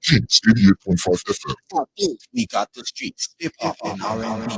Kings 88.5 FM. For beat, we got the streets, hip hop and R&B.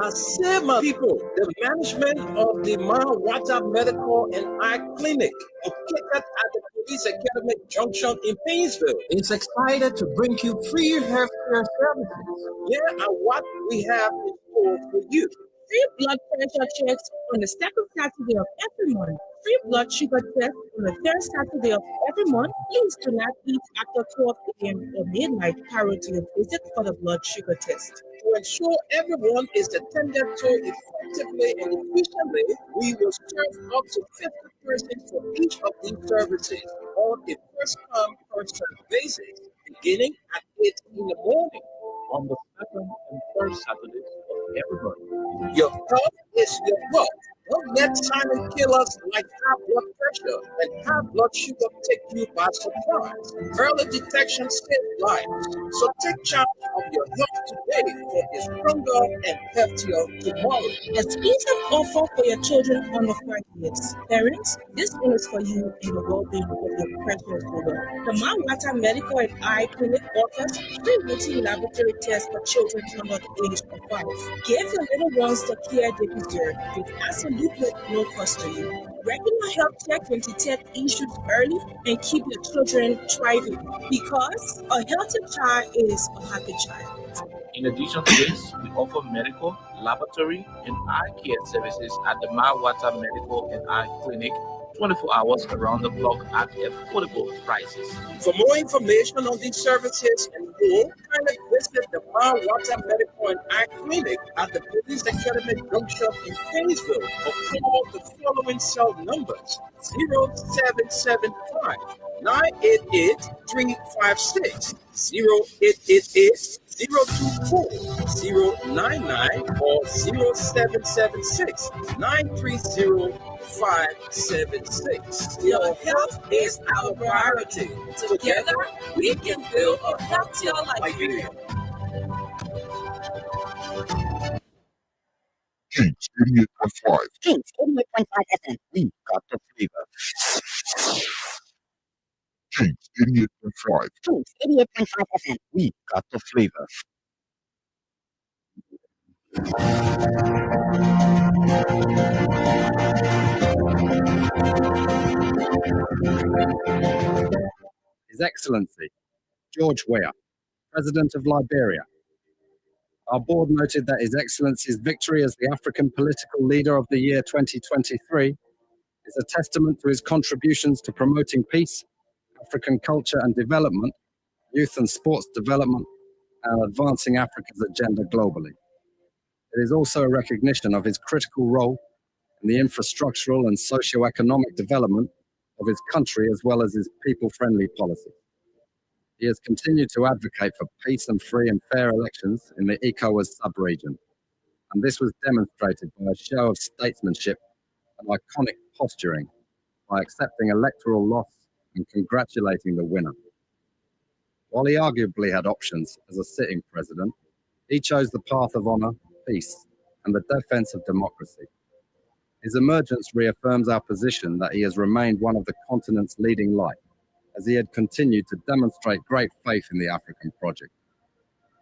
I say, my people, the management of the Water Medical and Eye Clinic, located at the Police Academy Junction in Painesville, is excited to bring you free healthcare services. Yeah, and what we have in store for you. Free blood pressure checks on the second Saturday of every month. Free blood sugar test on the third Saturday of every month. Please do not eat after 12 p.m. or midnight prior to your visit for the blood sugar test. To ensure everyone is attended to effectively and efficiently, we will serve up to 50 persons for each of these services on a first-come, first-served basis, beginning at 8 in the morning. On the second and third Saturdays of every month. Your health is your wealth. Don't let silent killers like high blood pressure and high blood sugar take you by surprise. Early detection saves lives. So take charge of your health today for a stronger and healthier tomorrow. Exclusive offer for your children under 5 years. Parents, this one is for you and the well-being of your precious children. The Water Medical and Eye Clinic offers free routine laboratory tests for children under the age of 5. Give your little ones the care they deserve with absolutely no cost to you. Regular health check can detect issues early and keep your children thriving, because a healthy child is a happy child. In addition to this, we offer medical, laboratory, and eye care services at the Water Medical and Eye Clinic 24 hours around the clock at affordable prices. For more information on these services and more, kindly visit the Water Medical and Eye Clinic at the Police Academy Junction in Painesville, or call the following cell numbers: 0775 988 356, 0888 024 099, or 0776 930 576. Your health is our priority. Together, we can build a healthier life. Kings 88.5. Kings 88.5 FM. We got the flavor. Kings 88.5. Kings 88.5 FM. We got the flavor. His Excellency, George Weah, President of Liberia. Our board noted that His Excellency's victory as the African Political Leader of the Year 2023 is a testament to his contributions to promoting peace, African culture and development, youth and sports development, and advancing Africa's agenda globally. It is also a recognition of his critical role in the infrastructural and socio-economic development of his country, as well as his people-friendly policy. He has continued to advocate for peace and free and fair elections in the ECOWAS sub-region, and this was demonstrated by a show of statesmanship and iconic posturing by accepting electoral loss and congratulating the winner. While he arguably had options as a sitting president, he chose the path of honor, peace, and the defense of democracy. His emergence reaffirms our position that he has remained one of the continent's leading light, as he had continued to demonstrate great faith in the African project,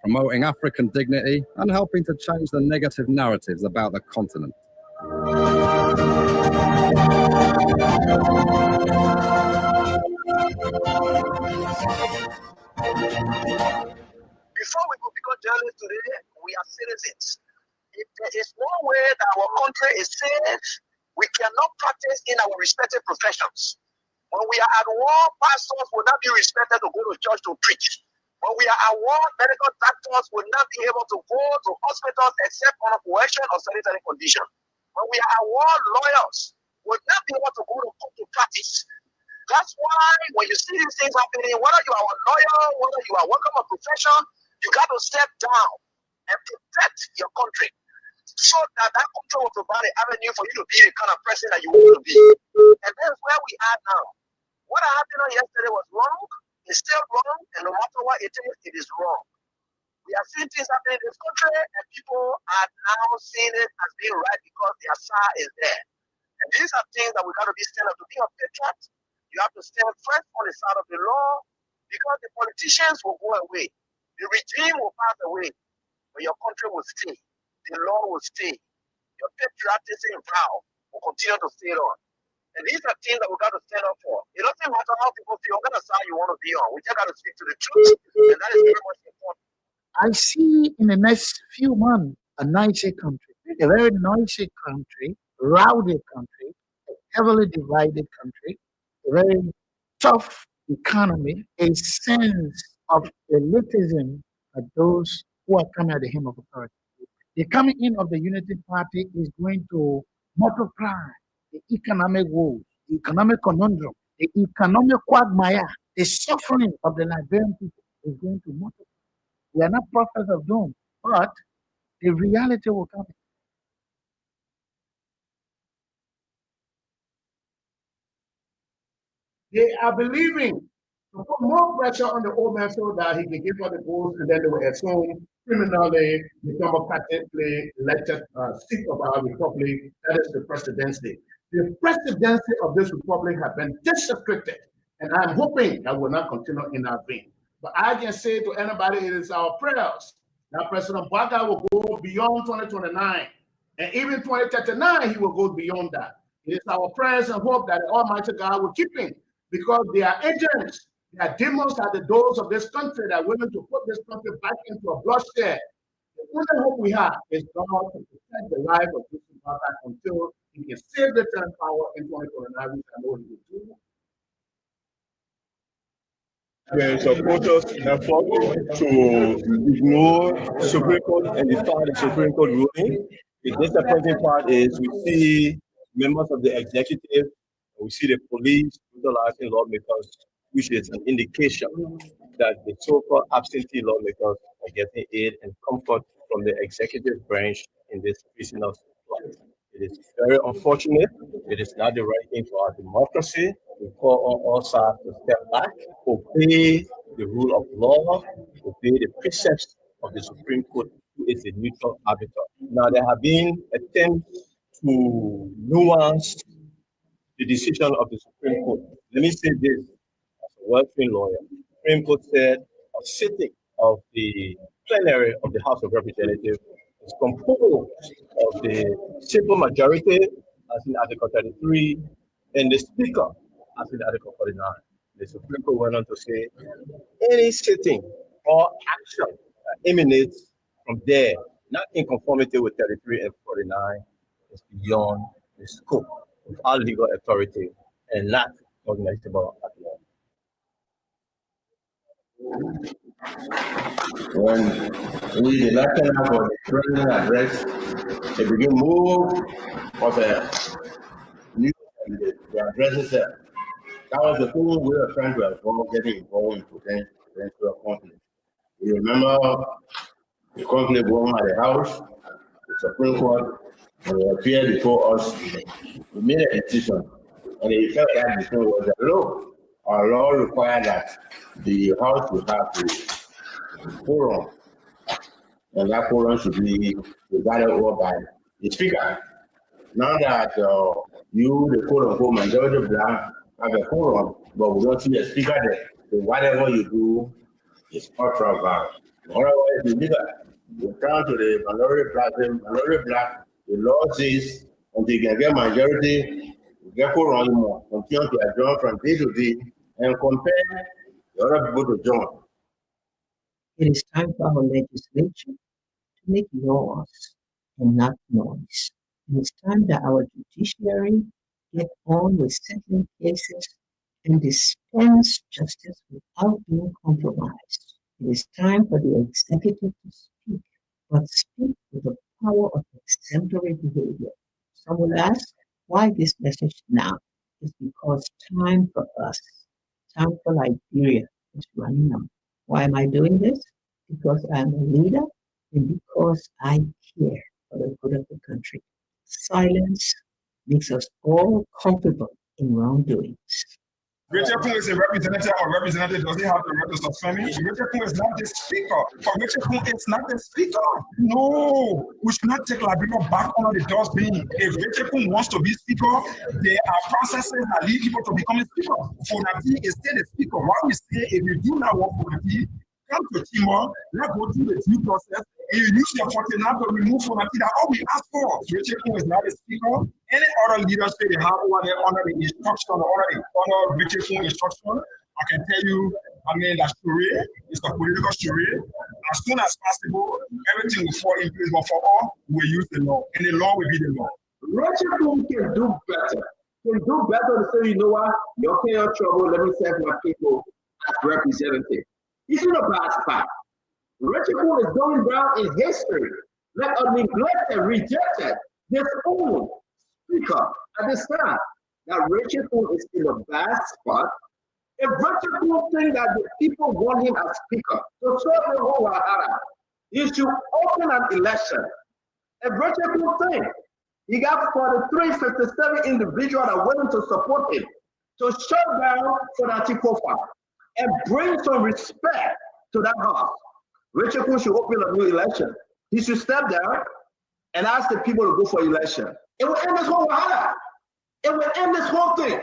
promoting African dignity and helping to change the negative narratives about the continent. Before we could become journalists today, we are citizens. If there is one way that our country is safe, we cannot practice in our respective professions. When we are at war, pastors will not be respected to go to church to preach. When we are at war, medical doctors will not be able to go to hospitals except on a coercion or sanitary condition. When we are at war, lawyers will not be able to go to court to practice. That's why when you see these things happening, whether you are a lawyer, whether you are working on a profession, you got to step down and protect your country, so that that country will provide an avenue for you to be the kind of person that you want to be. And that's where we are now. What happened on yesterday was wrong. It's still wrong, and no matter what it is wrong. We are seeing things happening in this country, and people are now seeing it as being right because their side is there. And these are things that we got to be stand up to be a patriot. You have to stand first on the side of the law, Because the politicians will go away, the regime will pass away, but your country will stay, the law will stay, your patriotism vow will continue to stay on. And these are things that we got to stand up for. It doesn't matter how people feel, what kind of side you want to be on. We just got to speak to the truth, and that is very much important. I see in the next few months a noisy country, a very noisy country, rowdy country, a heavily divided country, a very tough economy, a sense of elitism of those who are coming at the hem of authority. The coming in of the Unity Party is going to multiply the economic woes, the economic conundrum, the economic quagmire, the suffering of the Liberian people is going to multiply. We are not prophets of doom, but the reality will come. They are believing to put more pressure on the old man so that he can give us the votes and then they will assume criminally the democratically elected seat of our republic, that is the presidency. The presidency of this republic has been desecrated, and I'm hoping that will not continue in our vein. But I can say to anybody, it is our prayers that President Baga will go beyond 2029, and even 2039, he will go beyond that. It is our prayers and hope that the Almighty God will keep him, because they are agents, they are demons at the doors of this country that are willing to put this country back into a bloodshed. The only hope we have is God to protect the life of this Baga until he can save the term power in 2029, which I know he will do. There is a protest effort to ignore Supreme Court and defy the Supreme Court ruling. The disappointing part is we see members of the executive, we see the police utilizing lawmakers, which is an indication that the so-called absentee lawmakers are getting aid and comfort from the executive branch in this prisoner's plight. It is very unfortunate. It is not the right thing for our democracy. We call on all sides to step back, obey the rule of law, obey the precepts of the Supreme Court, who is a neutral arbiter. Now, there have been attempts to nuance the decision of the Supreme Court. Let me say this as a well-trained lawyer. The Supreme Court said a sitting of the plenary of the House of Representatives is composed of the simple majority, as in Article 33, and the Speaker, as in Article 49. The Supreme Court went on to say any sitting or action that emanates from there, not in conformity with 33 and 49, is beyond the scope of our legal authority and not cognizable at law. When we elected for the president address, it became more of a new the addresses there. That was the thing we were trying to avoid getting involved in potential conflict. You remember the conflict going at the House, the Supreme Court, and they appeared before us. We made a decision, and they felt that decision was a law. Our law required that the House would have a quorum, and that quorum should be divided over by the Speaker. Now that you, the quote-unquote majority black, have a quorum, but we don't see a Speaker there, so whatever you do is ultra-violent. Otherwise, you leave it. You turn to the minority black, the law says until you can get majority, you get quorum more, continue to adjourn from day to day and compare the other people to join. It is time for our legislature to make laws and not noise. It is time that our judiciary get on with settling cases and dispense justice without being compromised. It is time for the executive to speak, but speak with the power of exemplary behavior. Some will ask, why this message now? It's because time for us, time for Liberia is running out. Why am I doing this? Because I'm a leader and because I care for the good of the country. Silence makes us all culpable in wrongdoings. Richard Kuhn is a representative or representative. Does he have the right to suspend me? Richard Kuhn is not the speaker. For Richard Kuhn is not the speaker. No, we should not take Liberia back under the dustbin. If Richard Kuhn wants to be speaker, there are processes that lead people to become a speaker. Fonati is still the speaker. Why we say if you do not want Fonati, come to Timor, let's go through the due process, and you use your 49 to remove Fonati. That's all we ask for. Richard Kuhn is not a speaker. Any other leadership they have over there under the instruction, under Richard Kuhn instruction, I can tell you, that charade is a political charade. As soon as possible, everything will fall in place. But for all, we use the law, and the law will be the law. Richard Kuhn can do better. Can do better to say, you know what, you're okay, your trouble, let me serve my people as representative. He's in a bad spot. Richard Kuhn is going down in history. Like a neglected, rejected, disowned speaker at this time. That Richard Kuhn is in a bad spot. If Richard Kuhn thinks that the people want him as speaker to serve the whole Wahara, he should open an election. If Richard Kuhn thinks he got 43, 57 individuals that are willing to support him to shut down Fonati Kofa and bring some respect to that house, Richard Kuhn should open a new election. He should step down and ask the people to go for election. It will end this whole Wahara. It will end this whole thing.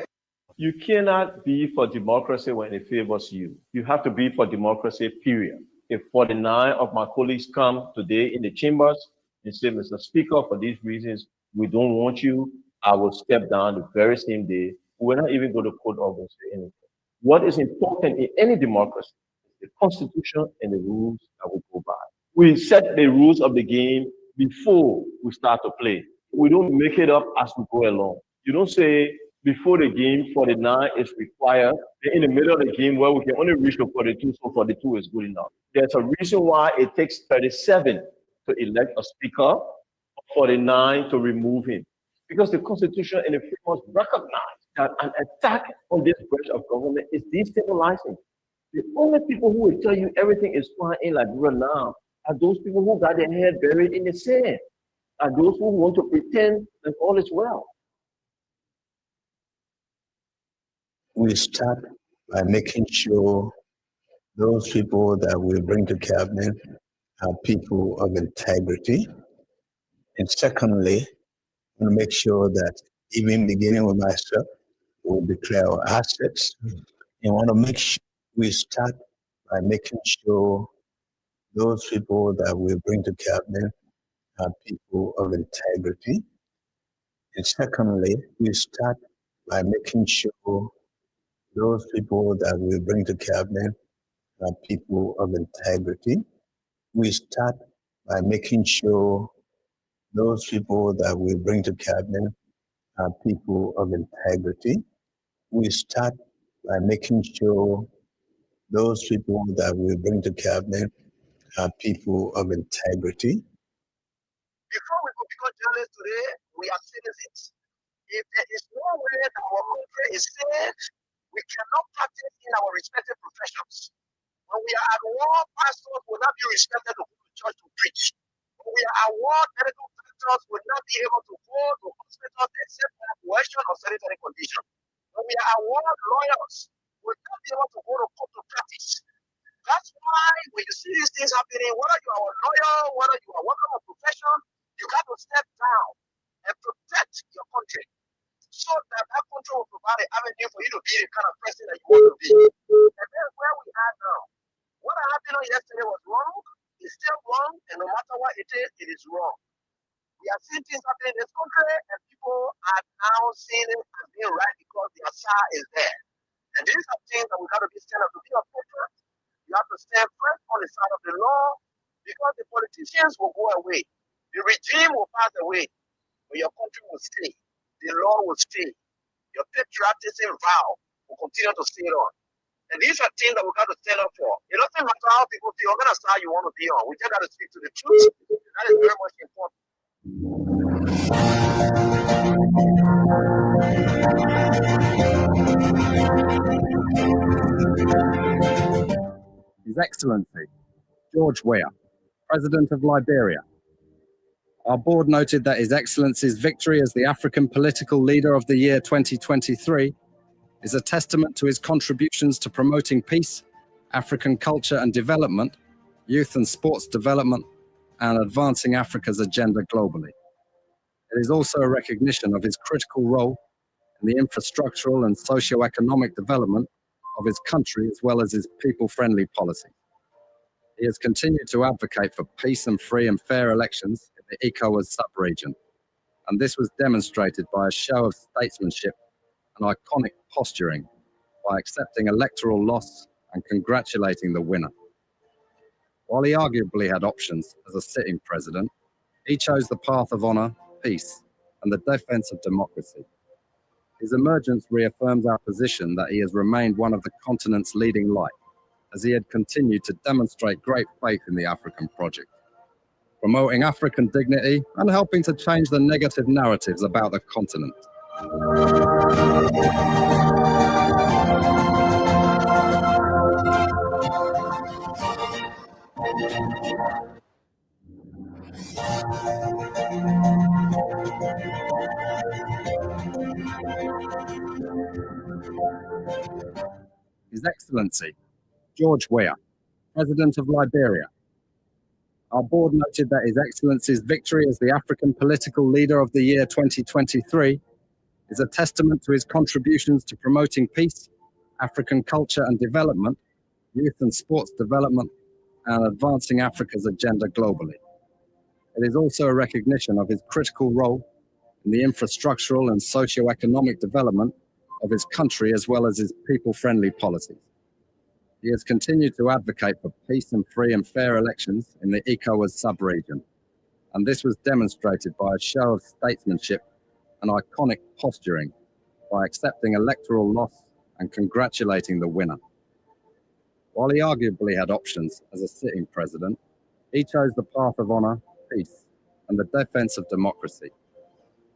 You cannot be for democracy when it favors you. You have to be for democracy, period. If 49 of my colleagues come today in the chambers and say, Mr. Speaker, for these reasons, we don't want you, I will step down the very same day. We're not even going to court or say anything. What is important in any democracy is the Constitution and the rules that we go by. We set the rules of the game before we start to play. We don't make it up as we go along. You don't say before the game 49 is required, then in the middle of the game where we can only reach to 42, so 42 is good enough. There's a reason why it takes 37 to elect a speaker, 49 to remove him. Because the Constitution and the framework recognize that an attack on this branch of government is destabilizing. The only people who will tell you everything is fine in Liberia now are those people who got their head buried in the sand, are those who want to pretend that all is well. We start by making sure those people that we bring to cabinet are people of integrity. And secondly, we make sure that even beginning with myself, we'll declare our assets. And want to make sure we start by making sure those people that we bring to cabinet are people of integrity. And secondly, we start by making sure those people that we bring to cabinet are people of integrity. We start by making sure those people that we bring to cabinet are people of integrity. We start by making sure those people that we bring to cabinet are people of integrity. Before we could become journalists today, we are citizens. If there is no way that our country is safe, we cannot practice in our respective professions. When we are at war, pastors will not be respected to go to church to preach. When we are at war, medical doctors will not be able to go to hospitals except for coercion or sanitary condition. When we are at war, lawyers will not be able to go to court to practice. That's why when you see these things happening, whether you are a lawyer, whether you are working on a profession, you got to step down and protect your country, so that country will provide an avenue for you to be the kind of person that you want to be. And then where we are now, what happened yesterday was wrong, it's still wrong, and no matter what it is wrong. We are seeing things happening in this country, and people are now seeing it as being right because the Assad is there. And these are things that we got to be stand up to be a patriot. You have to stand first on the side of the law, because the politicians will go away. The regime will pass away, but your country will stay. The law will stay. Your patriotism vow will continue to stay on. And these are things that we got to stand up for. It doesn't matter how people feel, what kind of side you want to be on. We just got to speak to the truth. That is very much important. His Excellency, George Weah, President of Liberia. Our board noted that His Excellency's victory as the African Political Leader of the Year 2023 is a testament to his contributions to promoting peace, African culture and development, youth and sports development, and advancing Africa's agenda globally. It is also a recognition of his critical role in the infrastructural and socio-economic development of his country as well as his people-friendly policy. He has continued to advocate for peace and free and fair elections in the ECOWAS sub-region, and this was demonstrated by a show of statesmanship and iconic posturing by accepting electoral loss and congratulating the winner. While he arguably had options as a sitting president, he chose the path of honor, peace, and the defense of democracy. His emergence reaffirms our position that he has remained one of the continent's leading light, as he had continued to demonstrate great faith in the African project, promoting African dignity and helping to change the negative narratives about the continent. His Excellency, George Weah, President of Liberia. Our board noted that His Excellency's victory as the African Political Leader of the Year 2023 is a testament to his contributions to promoting peace, African culture and development, youth and sports development, and advancing Africa's agenda globally. It is also a recognition of his critical role in the infrastructural and socio-economic development of his country as well as his people-friendly policies. He has continued to advocate for peace and free and fair elections in the ECOWAS sub-region, and this was demonstrated by a show of statesmanship and iconic posturing by accepting electoral loss and congratulating the winner. While he arguably had options as a sitting president, he chose the path of honor, peace, and the defense of democracy.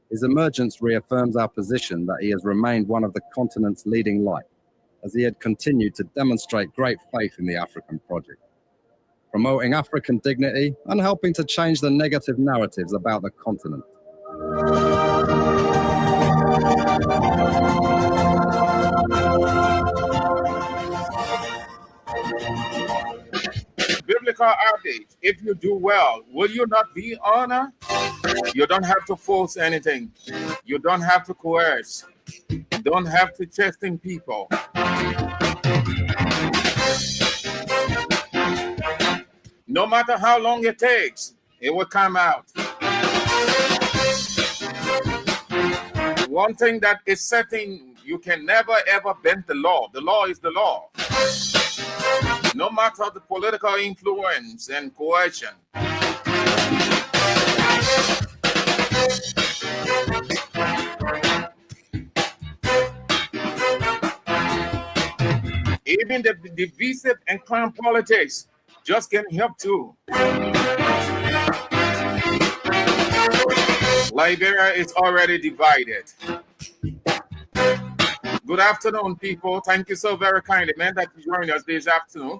His emergence reaffirms our position that he has remained one of the continent's leading light, as he had continued to demonstrate great faith in the African project, promoting African dignity and helping to change the negative narratives about the continent. Biblical adage, if you do well, will you not be honored? You don't have to force anything. You don't have to coerce. You don't have to chasten people. No matter how long it takes, it will come out. One thing that is certain, you can never ever bend the law. The law is the law. No matter the political influence and coercion. Even the divisive and clan politics just can help too. Liberia is already divided. Good afternoon, people. Thank you so very kindly, man, that you joined us this afternoon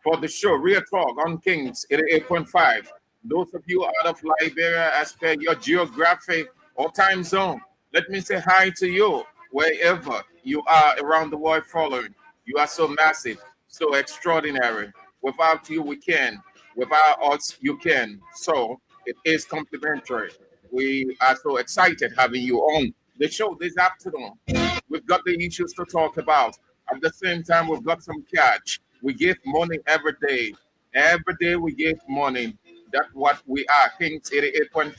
for the show, Real Talk on Kings 88.5. Those of you out of Liberia, as per your geographic or time zone, let me say hi to you wherever you are around the world following. You are so massive, so extraordinary. Without you, we can. Without us, you can. So it is complimentary. We are so excited having you on the show this afternoon. We've got the issues to talk about. At the same time, we've got some catch. We give money every day. Every day we give money. That's what we are. Kings 88.5.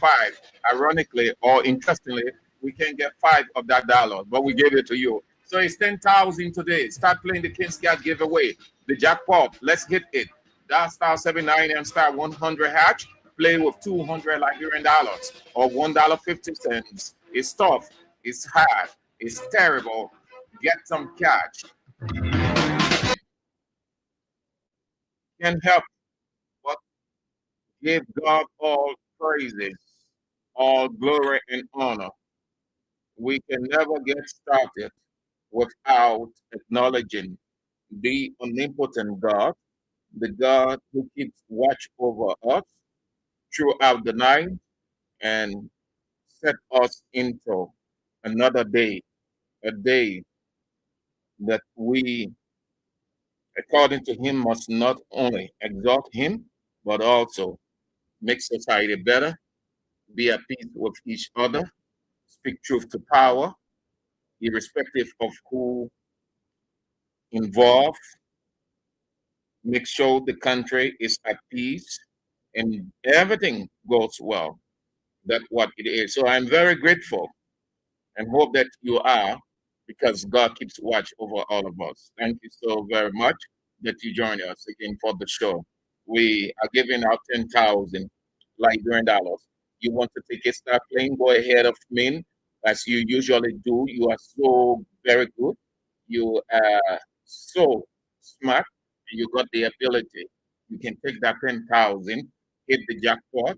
Ironically or interestingly, we can get $5 of that dollar, but we gave it to you. So it's 10,000 today. Start playing the King's Cat giveaway. The jackpot. Let's hit it. Dial star 79 and star 100 hatch. Play with 200 Liberian dollars or $1.50. It's tough. It's hard. It's terrible. Get some catch. Can help, but give God all praises, all glory and honor. We can never get started without acknowledging the omnipotent God, the God who keeps watch over us throughout the night and set us into another day, a day that we, according to him, must not only exalt him, but also make society better, be at peace with each other, speak truth to power, irrespective of who involved, make sure the country is at peace and everything goes well. That's what it is. So I'm very grateful and hope that you are, because God keeps watch over all of us. Thank you so very much that you joined us again for the show. We are giving out 10,000 Liberian dollars. You want to take a start playing? Go ahead of me, as you usually do. You are so very good. You are so smart. You got the ability. You can take that 10,000, hit the jackpot,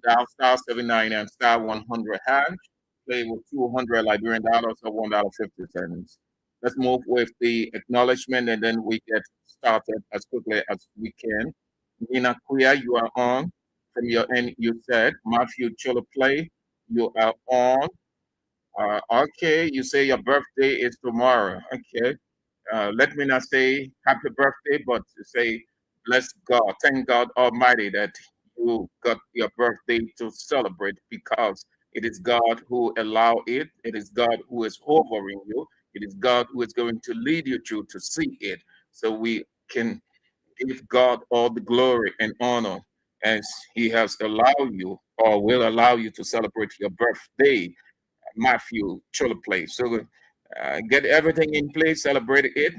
dial star 79 and star 100 hash, play with 200 Liberian dollars or $1.50. Let's move with the acknowledgement and then we get started as quickly as we can. Nina Kuya, you are on. From your end, you said. Matthew Cholo Play, you are on. Okay, you say your birthday is tomorrow. Okay. Let me not say happy birthday, but say bless God. Thank God Almighty that you got your birthday to celebrate, because it is God who allow it. It is God who is hovering you. It is God who is going to lead you through to see it. So we can give God all the glory and honor as he has allowed you or will allow you to celebrate your birthday. Matthew Cholo Place. So get everything in place, celebrate it.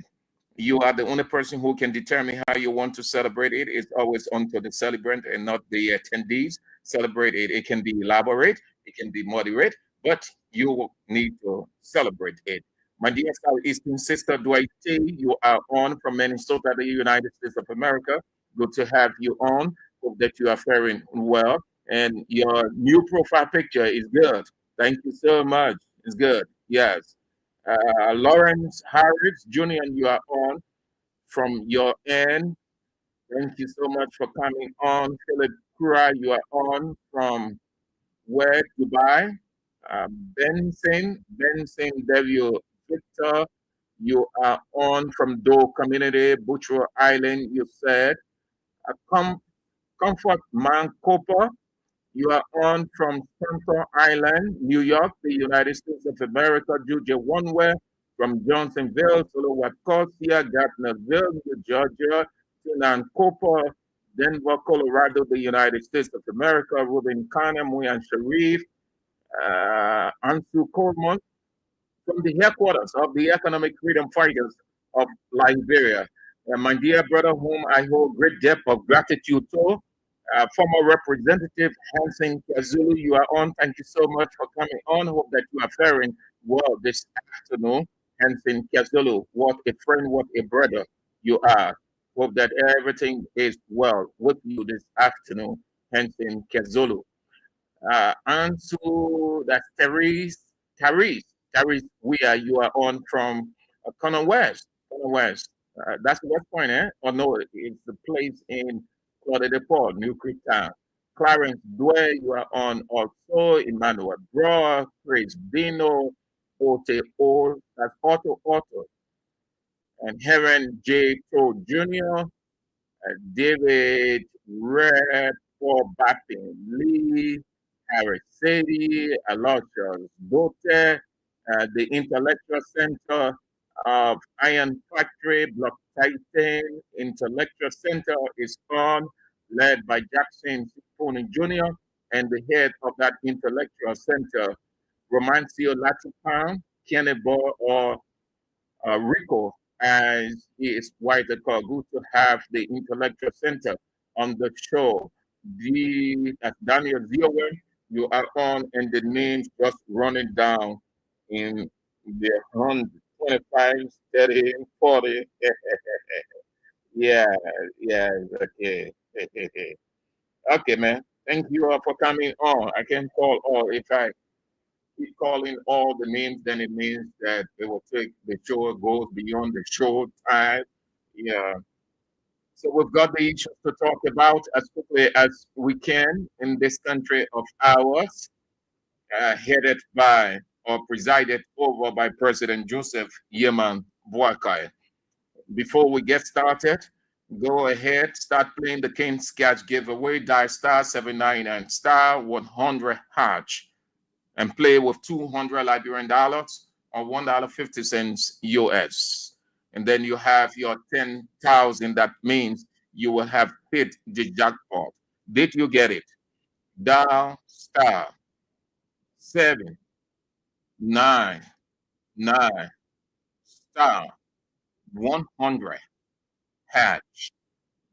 You are the only person who can determine how you want to celebrate it. It's always on to the celebrant and not the attendees. Celebrate it. It can be elaborate, it can be moderate, but you need to celebrate it. My dear Southeastern sister Dwight T, you are on from Minnesota, the United States of America. Good to have you on. Hope that you are faring well. And your new profile picture is good. Thank you so much. It's good. Yes. Lawrence Harris Jr., you are on from your end. Thank you so much for coming on. Philip Kura, you are on from where? Dubai. Benson W. Victor, you are on from Doe Community, Butcher Island, you said. Comfort Man Cooper, you are on from Central Island, New York, the United States of America. Juja One-Way from Johnsonville, Solowacosia, Gardnerville, New Georgia. Tunan Cooper, Denver, Colorado, the United States of America. Ruben Khan, Muyan Sharif, Ansu Coleman, from the headquarters of the Economic Freedom Fighters of Liberia. My dear brother, whom I hold great debt of gratitude to, former Representative Hansen Kazulu, you are on. Thank you so much for coming on. Hope that you are faring well this afternoon. Hansen Kazulu, what a friend, what a brother you are. Hope that everything is well with you this afternoon, Hansen Kazulu. Ansu, that's Therese, you are on from Connor West. Connor West. That's the West Point, eh? Or no, it's the place in Florida Port, New Creek Town. Clarence Dwyer, you are on also. Emmanuel Bra, Chris Dino, Ote O, that's Otto, and Heron J. Pro Jr., David Red, Paul Bappin Lee, Harris Sadie, Aloysius Bote, the Intellectual Center of Iron Factory, Block Titan Intellectual Center is on, led by Jackson Pony Jr., and the head of that Intellectual Center, Romancio Latipan, Kenny Ball, or Rico, as he is widely called. Good to have the Intellectual Center on the show. Daniel Ziower, you are on, and the names just running down in the 125, 30, 40. Yeah, yeah, okay. Okay, man. Thank you all for coming on. I can call all if I keep calling all the names, then it means that it will take the show goes beyond the show time. Yeah. So we've got the issues to talk about as quickly as we can in this country of ours, headed by or presided over by President Joseph Yeman Boakai. Before we get started, go ahead, start playing the King's Cash giveaway. Dial star 799 star 100 hatch and play with 200 Liberian dollars or $1.50 US. And then you have your 10,000. That means you will have hit the jackpot. Did you get it? Dial star 799 star 100 hatch,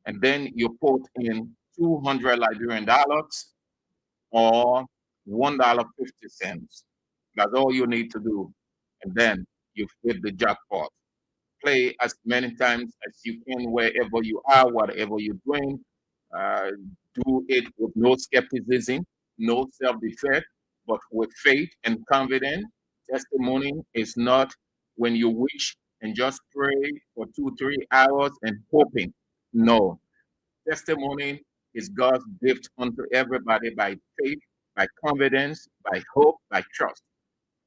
and then you put in 200 Liberian dollars or $1.50. That's all you need to do, and then you hit the jackpot. Play as many times as you can wherever you are, whatever you're doing. Uh, do it with no skepticism, no self-defeat, but with faith and confidence. Testimony is not when you wish and just pray for 2-3 hours and hoping. No. Testimony is God's gift unto everybody by faith, by confidence, by hope, by trust.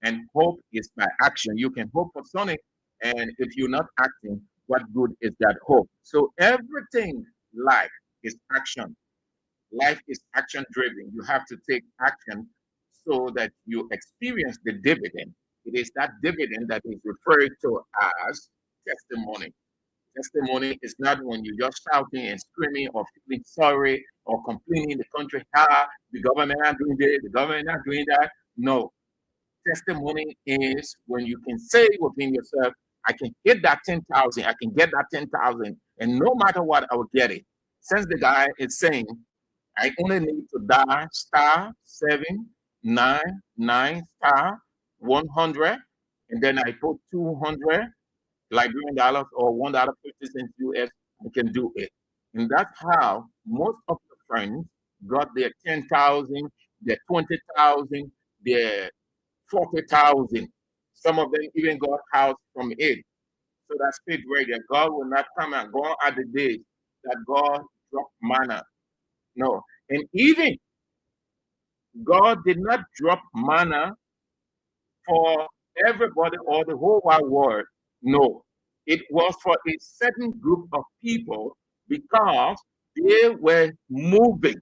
And hope is by action. You can hope for something, and if you're not acting, what good is that hope? So everything life is action. Life is action driven. You have to take action so that you experience the dividend. It is that dividend that is referred to as testimony. Testimony is not when you're just shouting and screaming or feeling sorry or complaining the country, the government not doing this, the government not doing that. No. Testimony is when you can say within yourself, I can get that 10,000, I can get that 10,000, and no matter what, I will get it. Since the guy is saying, I only need to dial star 799 star 100, and then I put 200 Liberian dollars or $1.50 US, I can do it. And that's how most of the friends got their 10,000, their 20,000, their 40,000. Some of them even got house from it. So that's faith right there. God will not come and go at the days that God dropped manna. No. And even God did not drop manna for everybody or the whole wide world. No. It was for a certain group of people because they were moving.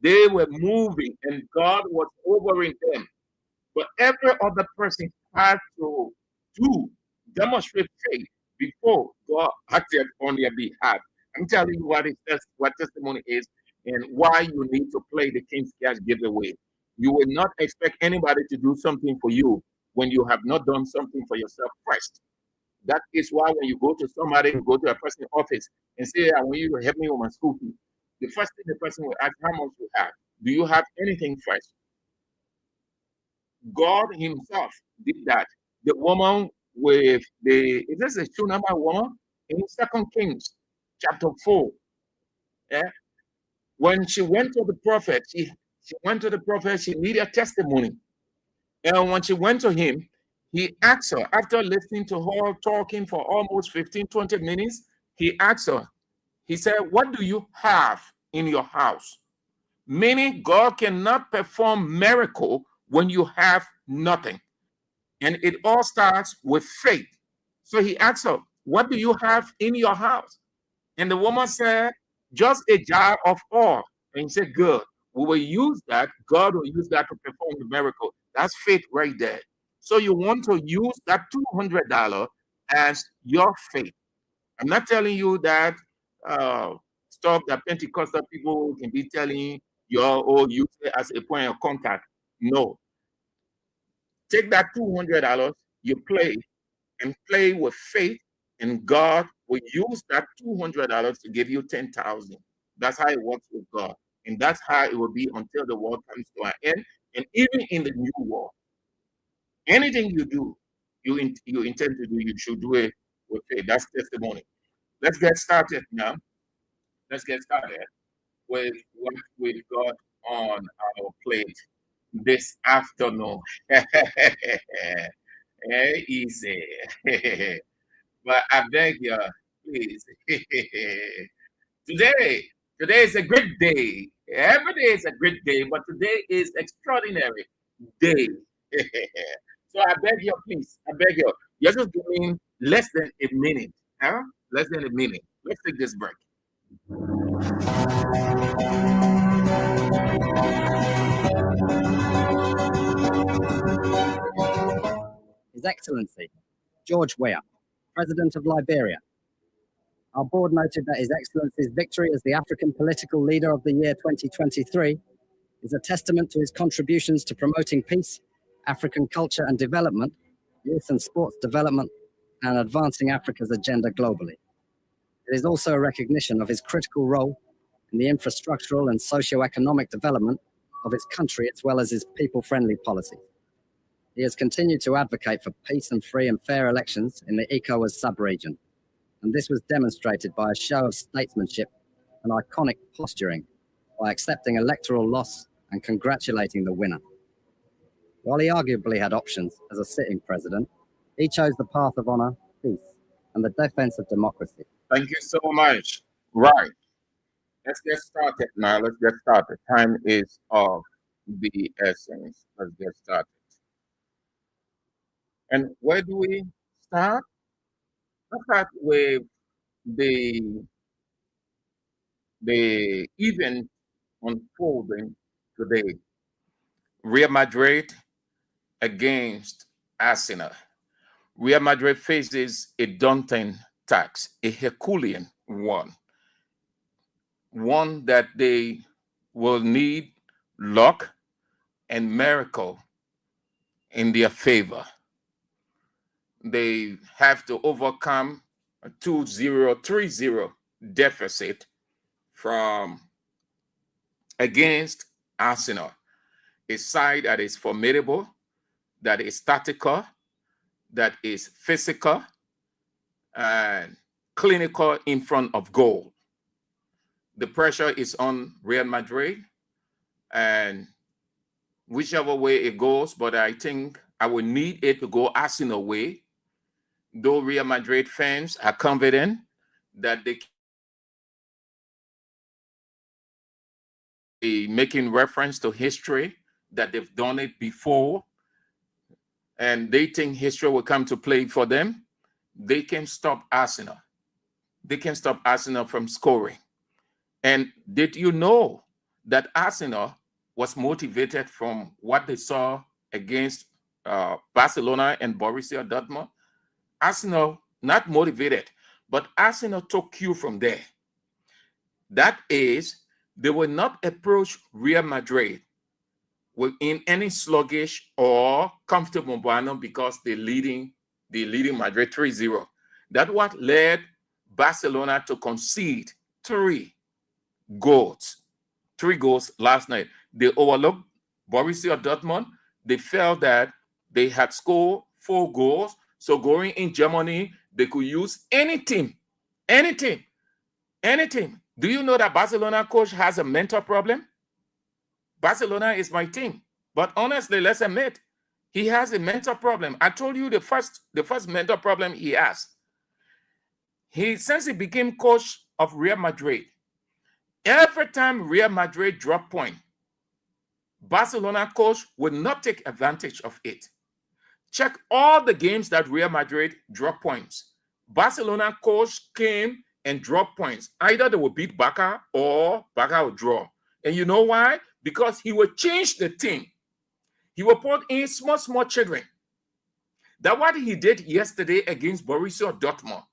They were moving and God was overing them. But every other person had to demonstrate faith before God acted on their behalf. I'm telling you what testimony is and why you need to play the King's Cash giveaway. You will not expect anybody to do something for you when you have not done something for yourself first. That is why when you go to somebody, you go to a person's office and say, I want you to help me with my school fee. The first thing the person will ask, how much you have? Do you have anything first? God himself did that. The woman with is this a Shunammite woman? In 2 Kings chapter 4. Yeah. When she went to the prophet, she needed a testimony. And when she went to him, he asked her, after listening to her talking for almost 15-20 minutes, he asked her, he said, what do you have in your house? Meaning God cannot perform miracle when you have nothing. And it all starts with faith. So he asked her, what do you have in your house? And the woman said, just a jar of oil. And he said, good. We will use that. God will use that to perform the miracle. That's faith right there. So you want to use that $200 as your faith. I'm not telling you that stuff that Pentecostal people can be telling you or use it as a point of contact. No. Take that $200, you play with faith, and God will use that $200 to give you 10,000. That's how it works with God. And that's how it will be until the world comes to an end. And even in the new world, anything you do, you intend to do, you should do it with faith. That's testimony. Let's get started now. Let's get started with what we've got on our plate this afternoon. Easy. But I beg you, please. Today is a great day. Every day is a great day, but today is extraordinary day. So I beg you, please, I beg you, You're just giving less than a minute. Huh? Less than a minute. Let's take this break. His Excellency, George Weah, President of Liberia. Our board noted that His Excellency's victory as the African Political Leader of the year 2023 is a testament to his contributions to promoting peace, African culture and development, youth and sports development, and advancing Africa's agenda globally. It is also a recognition of his critical role in the infrastructural and socio-economic development of its country, as well as his people-friendly policies. He has continued to advocate for peace and free and fair elections in the ECOWAS sub-region, and this was demonstrated by a show of statesmanship and iconic posturing by accepting electoral loss and congratulating the winner. While he arguably had options as a sitting president, he chose the path of honor, peace, and the defense of democracy. Thank you so much. Right. Let's get started now. Let's get started. Time is of the essence. Let's get started. And where do we start? Let's start with the event unfolding today. Real Madrid against Arsenal. Real Madrid faces a daunting task, a Herculean one that they will need luck and miracle in their favor. They have to overcome a 2-0, 3-0 deficit from against Arsenal, a side that is formidable, that is tactical, that is physical and clinical in front of goal. The pressure is on Real Madrid, and whichever way it goes, but I think I would need it to go Arsenal way, though Real Madrid fans are confident that they can be making reference to history, that they've done it before, and they think history will come to play for them. They can stop Arsenal. They can stop Arsenal from scoring. And did you know that Arsenal was motivated from what they saw against Barcelona and Borussia Dortmund? Arsenal, not motivated, but Arsenal took cue from there. That is, they will not approach Real Madrid in any sluggish or comfortable manner because they're leading Madrid 3-0. That's what led Barcelona to concede 3 goals last night. They overlooked Borussia Dortmund. They felt that they had scored 4 goals. So going in Germany, they could use any team. Do you know that Barcelona coach has a mental problem? Barcelona is my team. But honestly, let's admit, he has a mental problem. I told you the first mental problem he has. Since he became coach of Real Madrid, every time Real Madrid drop point, Barcelona coach would not take advantage of it. Check all the games that Real Madrid drop points. Barcelona coach came and dropped points. Either they will beat Barca or Barca will draw. And you know why? Because he will change the team. He will put in small children. That's what he did yesterday against Borussia Dortmund.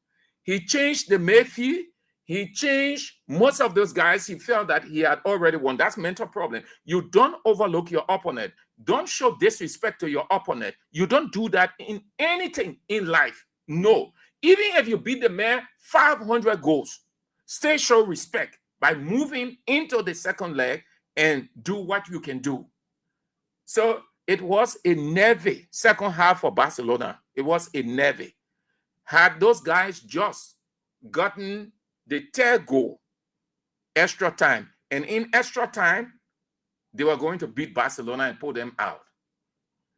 He changed the midfield. He changed most of those guys. He felt that he had already won. That's mental problem. You don't overlook your opponent. Don't show disrespect to your opponent. You don't do that in anything in life. No. Even if you beat the man 500 goals, still show respect by moving into the second leg and do what you can do. So it was a nervy second half for Barcelona. It was a nervy. Had those guys just gotten the 3rd goal, extra time, and in extra time, they were going to beat Barcelona and pull them out.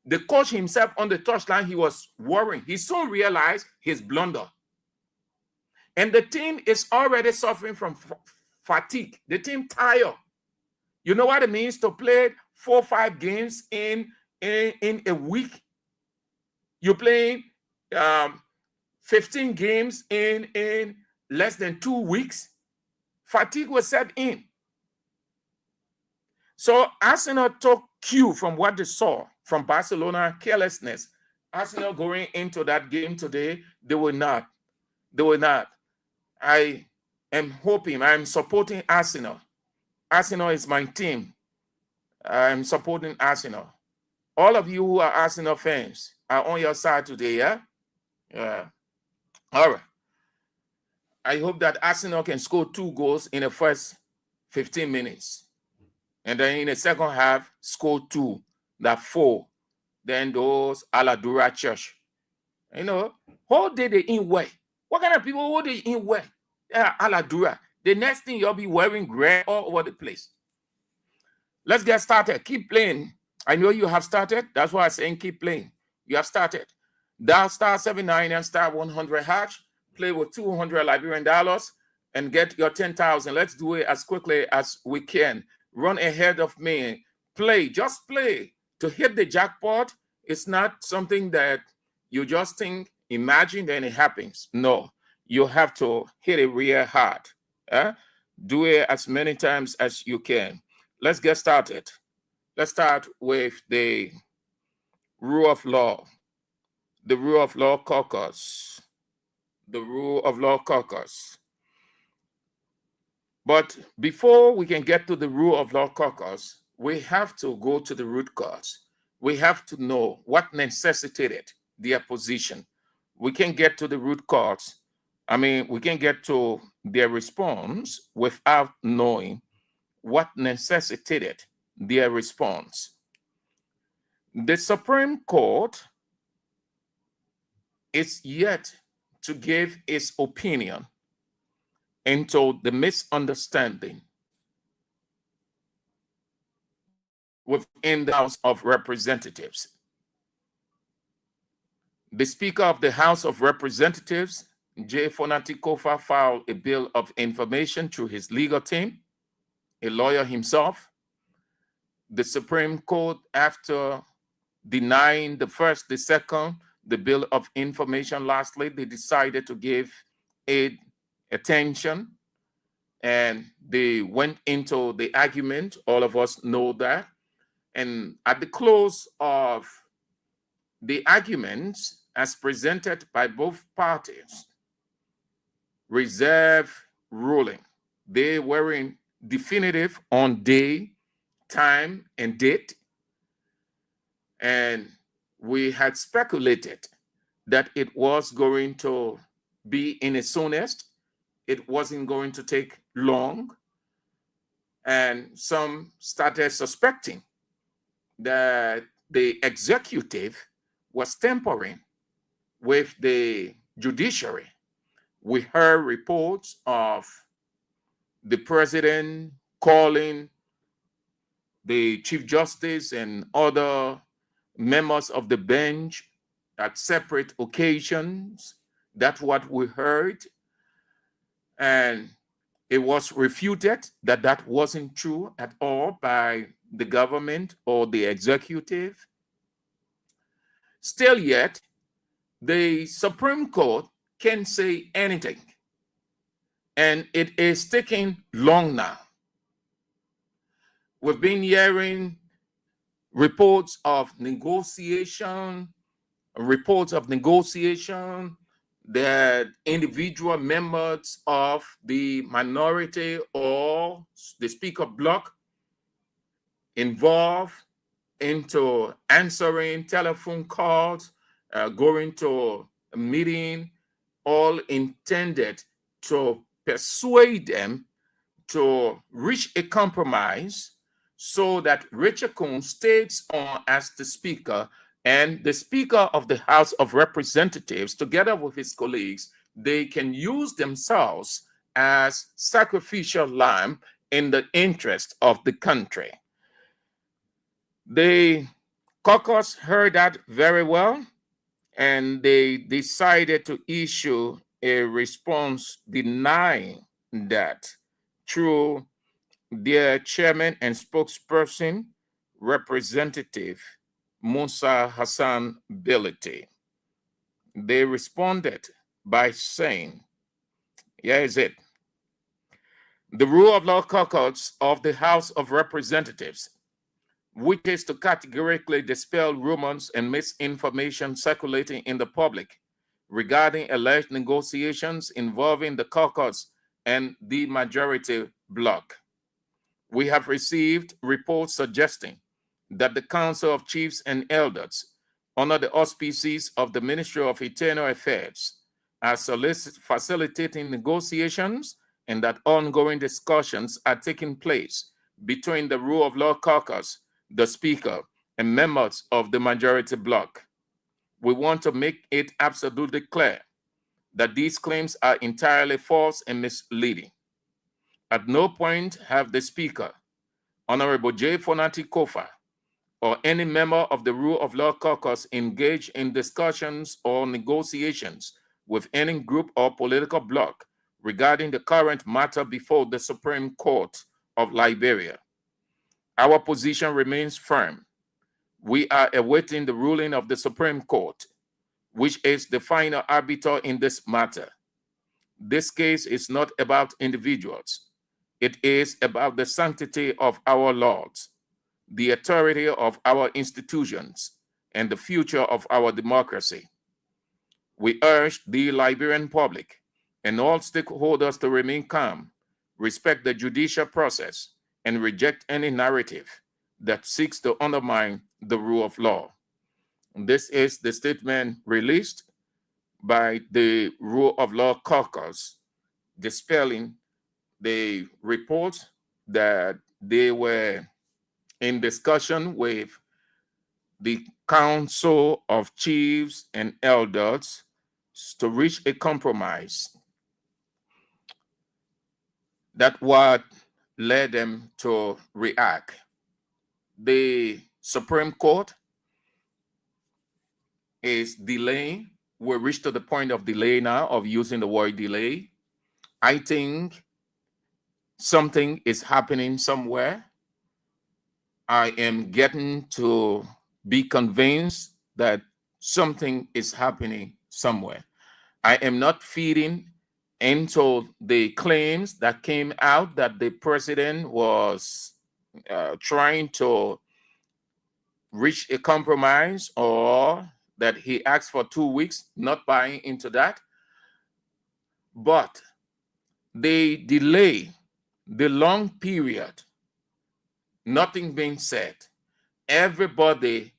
The coach himself on the touchline, he was worrying. He soon realized his blunder. And the team is already suffering from fatigue. The team tired. You know what it means to play 4 or 5 games in a week? You're playing 15 games in less than 2 weeks, fatigue was set in. So Arsenal took cue from what they saw from Barcelona, carelessness. Arsenal going into that game today, they will not. They will not. I am hoping, I'm supporting Arsenal. Arsenal is my team. I'm supporting Arsenal. All of you who are Arsenal fans are on your side today, yeah? Yeah. All right. I hope that Arsenal can score 2 goals in the first 15 minutes. And then in the second half, score 2, that 4. Then those Aladura Church. You know, whole day they in way. What kind of people who they in way? Yeah, Aladura. The next thing you'll be wearing gray all over the place. Let's get started. Keep playing. I know you have started. That's why I'm saying keep playing. You have started. Dial *79 and *100#. Play with $200 Liberian dollars and get your 10,000. Let's do it as quickly as we can. Run ahead of me. Play. Just play. To hit the jackpot, it's not something that you just think, imagine, then it happens. No. You have to hit it real hard. Do it as many times as you can. Let's get started. Let's start with the rule of law. The rule of law caucus. The rule of law caucus. But before we can get to the rule of law caucus, we have to go to the root cause. We have to know what necessitated their position. We can get to the root cause. We can get to their response without knowing what necessitated their response. The Supreme Court is yet to give its opinion into the misunderstanding within the House of Representatives. The Speaker of the House of Representatives, J. Fonati Kofa, filed a bill of information through his legal team, a lawyer himself. The Supreme Court, after denying the first, the second, the bill of information, lastly, they decided to give it attention, and they went into the argument. All of us know that. And at the close of the arguments, as presented by both parties, reserve ruling. They weren't definitive on day, time, and date. And we had speculated that it was going to be in its soonest. It wasn't going to take long. And some started suspecting that the executive was tampering with the judiciary. We heard reports of the president calling the Chief Justice and other members of the bench at separate occasions. That's what we heard. And it was refuted that that wasn't true at all by the government or the executive. Still yet, the Supreme Court can't say anything. And it is taking long now. We've been hearing reports of negotiation that individual members of the minority or the speaker bloc involved into answering telephone calls, going to a meeting, all intended to persuade them to reach a compromise so that Richard Coons stays on as the speaker, and the Speaker of the House of Representatives, together with his colleagues, they can use themselves as sacrificial lamb in the interest of the country. The caucus heard that very well, and they decided to issue a response denying that through their chairman and spokesperson, Representative Musa Hassan Bility. they responded by saying, here is it. The rule of law caucus of the House of Representatives, which is to categorically dispel rumors and misinformation circulating in the public regarding alleged negotiations involving the caucus and the majority bloc. We have received reports suggesting that the Council of Chiefs and Elders, under the auspices of the Ministry of Internal Affairs, are facilitating negotiations and that ongoing discussions are taking place between the Rule of Law Caucus, the Speaker, and members of the majority bloc. We want to make it absolutely clear that these claims are entirely false and misleading. At no point have the Speaker, Honorable J. Fonati Kofa, or any member of the Rule of Law Caucus engaged in discussions or negotiations with any group or political bloc regarding the current matter before the Supreme Court of Liberia. Our position remains firm. We are awaiting the ruling of the Supreme Court, which is the final arbiter in this matter. This case is not about individuals. It is about the sanctity of our laws, the authority of our institutions, and the future of our democracy. We urge the Liberian public and all stakeholders to remain calm, respect the judicial process, and reject any narrative that seeks to undermine the rule of law. This is the statement released by the Rule of Law Caucus, dispelling the report that they were in discussion with the Council of Chiefs and Elders to reach a compromise. That's what led them to react. The Supreme Court is delaying. We're reached to the point of delay now, of using the word delay. I think something is happening somewhere. I am getting to be convinced that something is happening somewhere. I am not feeding into the claims that came out that the president was trying to reach a compromise, or that he asked for 2 weeks, not buying into that. But the delay, the long period, nothing being said, everybody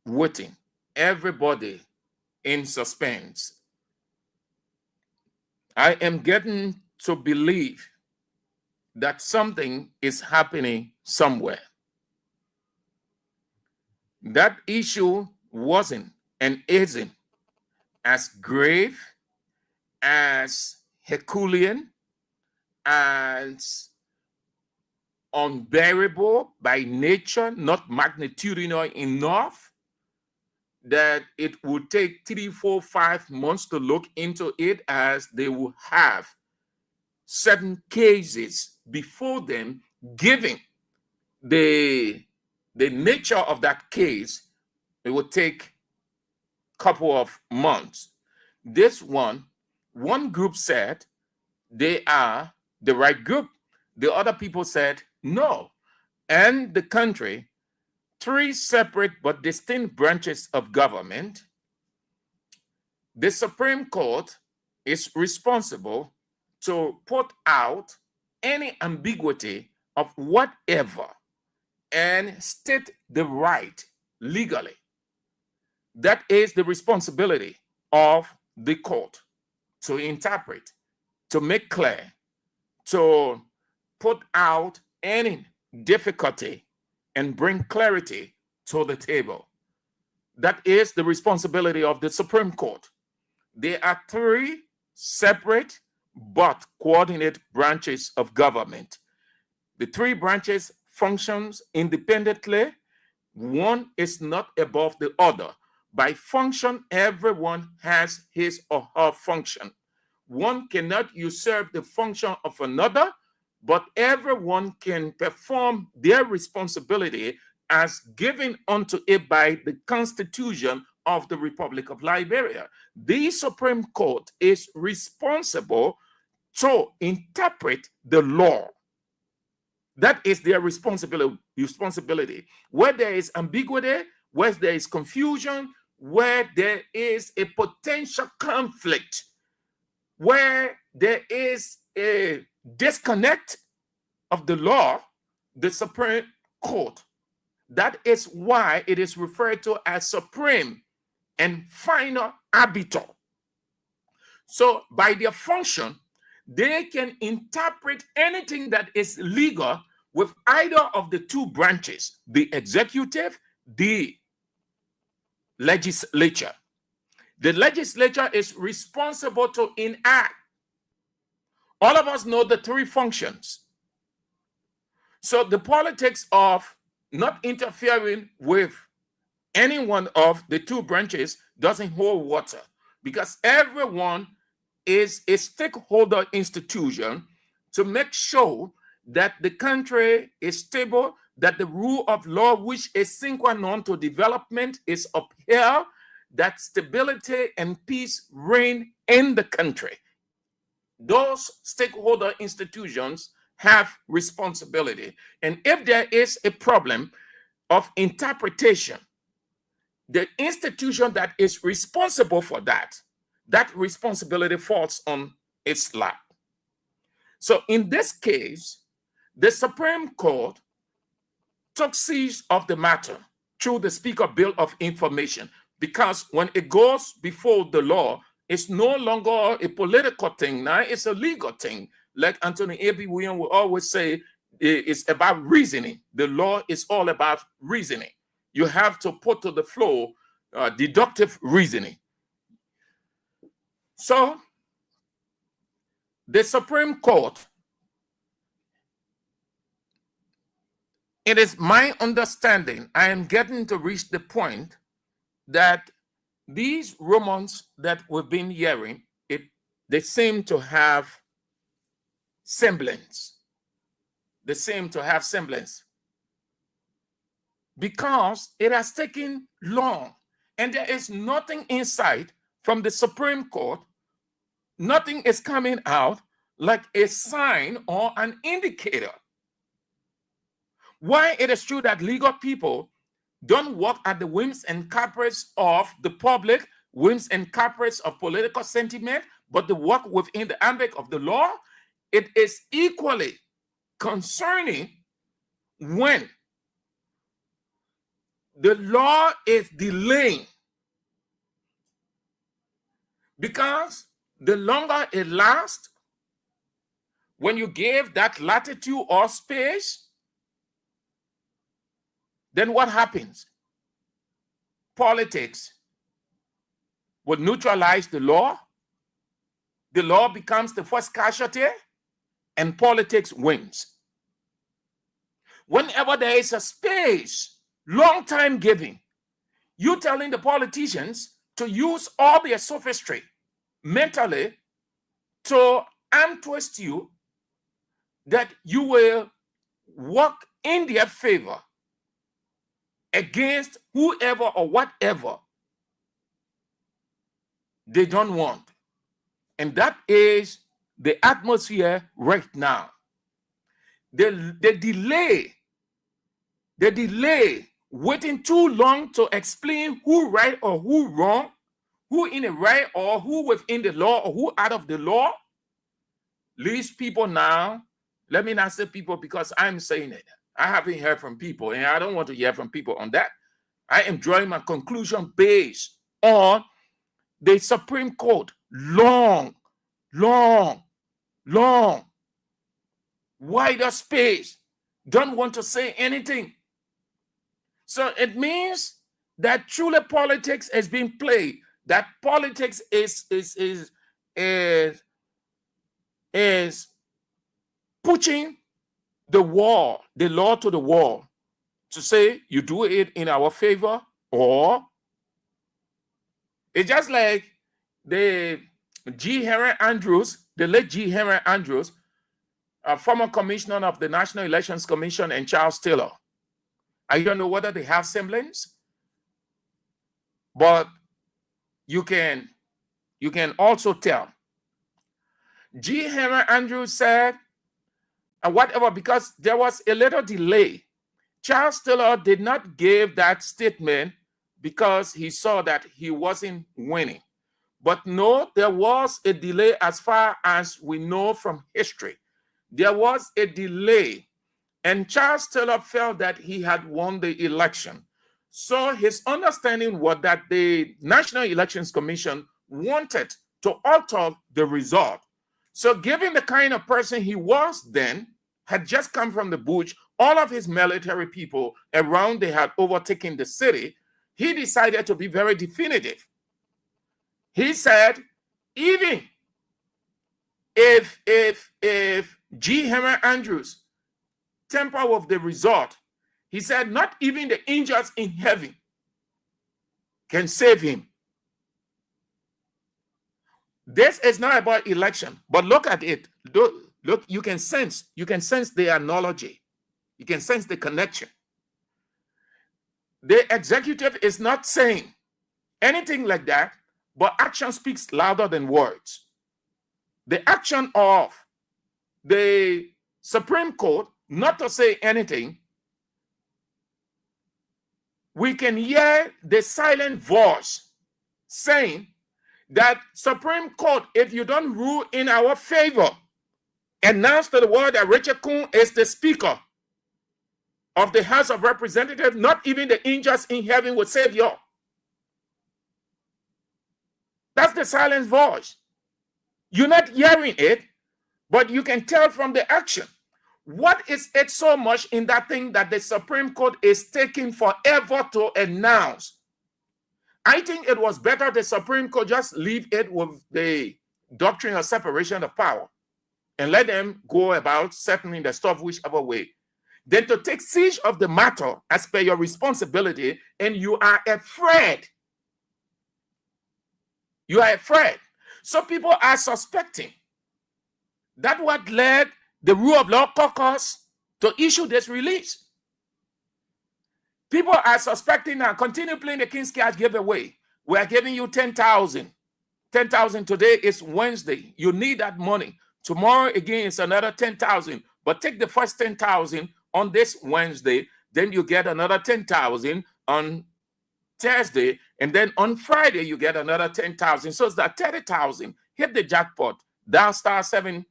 waiting, everybody in suspense. I am getting to believe that something is happening somewhere. That issue wasn't and isn't as grave, as Herculean, as unbearable by nature, not magnitudinal enough that it would take 3, 4, 5 months to look into it, as they will have certain cases before them, given the nature of that case. It would take a couple of months. This one group said they are the right group. The other people said no. And the country, 3 separate but distinct branches of government, the Supreme Court is responsible to put out any ambiguity of whatever and state the right legally. That is the responsibility of the court, to interpret, to make clear, to put out any difficulty and bring clarity to the table. That is the responsibility of the Supreme Court. There are 3 separate but coordinate branches of government. The 3 branches functions independently. One is not above the other. By function, everyone has his or her function. One cannot usurp the function of another, but everyone can perform their responsibility as given unto it by the Constitution of the Republic of Liberia. The Supreme Court is responsible to interpret the law. That is their responsibility. Where there is ambiguity, where there is confusion, where there is a potential conflict, where there is a disconnect of the law, the Supreme Court. That is why it is referred to as supreme and final arbiter. So by their function, they can interpret anything that is legal with either of the two branches, the executive, the legislature. The legislature is responsible to enact. All of us know the three functions. So the politics of not interfering with any one of the two branches doesn't hold water, because everyone is a stakeholder institution to make sure that the country is stable, that the rule of law, which is sine qua non to development, is upheld, that stability and peace reign in the country. Those stakeholder institutions have responsibility. And if there is a problem of interpretation, the institution that is responsible for that responsibility falls on its lap. So in this case, the Supreme Court took seize of the matter through the Speaker Bill of Information, because when it goes before the law, it's no longer a political thing now, it's a legal thing. Like Anthony A.B. Williams will always say, it's about reasoning. The law is all about reasoning. You have to put to the floor deductive reasoning. So the Supreme Court, it is my understanding, I am getting to reach the point that these rumors that we've been hearing, they seem to have semblance. They seem to have semblance because it has taken long, and there is nothing in sight from the Supreme Court. Nothing is coming out like a sign or an indicator. Why it is true that legal people don't work at the whims and caprice of the public, whims and caprice of political sentiment, but they work within the ambit of the law, it is equally concerning when the law is delaying, because the longer it lasts, when you give that latitude or space, then what happens? Politics will neutralize the law. The law becomes the first casualty, and politics wins. Whenever there is a space, long time giving, you telling the politicians to use all their sophistry mentally to untwist you, that you will work in their favor against whoever or whatever they don't want. And that is the atmosphere right now. The delay, waiting too long to explain who right or who wrong, who in the right or who within the law or who out of the law, leaves people now. Let me not say people because I'm saying it. I haven't heard from people, and I don't want to hear from people on that. I am drawing my conclusion based on the Supreme Court. Long, wider space. Don't want to say anything. So it means that truly politics is being played. That politics is pushing the law to the wall to say you do it in our favor, or it's just like the G. Henry Andrews, the late G. Henry Andrews, a former commissioner of the National Elections Commission, and Charles Taylor. I don't know whether they have semblance. but you can also tell. G. Henry Andrews said, and whatever, because there was a little delay. Charles Taylor did not give that statement because he saw that he wasn't winning. But no, there was a delay as far as we know from history. There was a delay, and Charles Taylor felt that he had won the election. So his understanding was that the National Elections Commission wanted to alter the result. So given the kind of person he was then, had just come from the bush, all of his military people around, they had overtaken the city, he decided to be very definitive. He said, even if G. Henry Andrews tamper with the result, he said, not even the angels in heaven can save him. This is not about election, but look at it. Look, you can sense the analogy. You can sense the connection. The executive is not saying anything like that, but action speaks louder than words. The action of the Supreme Court not to say anything, we can hear the silent voice saying that Supreme Court, if you don't rule in our favor, announce to the world that Richard Coon is the Speaker of the House of Representatives. Not even the angels in heaven will save you. That's the silent voice. You're not hearing it, but you can tell from the action. What is it so much in that thing that the Supreme Court is taking forever to announce? I think it was better the Supreme Court just leave it with the doctrine of separation of power and let them go about settling the stuff whichever way, than to take siege of the matter as per your responsibility, and you are afraid. You are afraid. So people are suspecting that what led the Rule of Law Caucus to issue this release. People are suspecting now, continue playing the King's Cash giveaway. We are giving you 10,000. 10,000 today is Wednesday. You need that money. Tomorrow again is another 10,000. But take the first 10,000 on this Wednesday, then you get another 10,000 on Thursday, and then on Friday you get another 10,000. So it's that 30,000. Hit the jackpot. Dial *799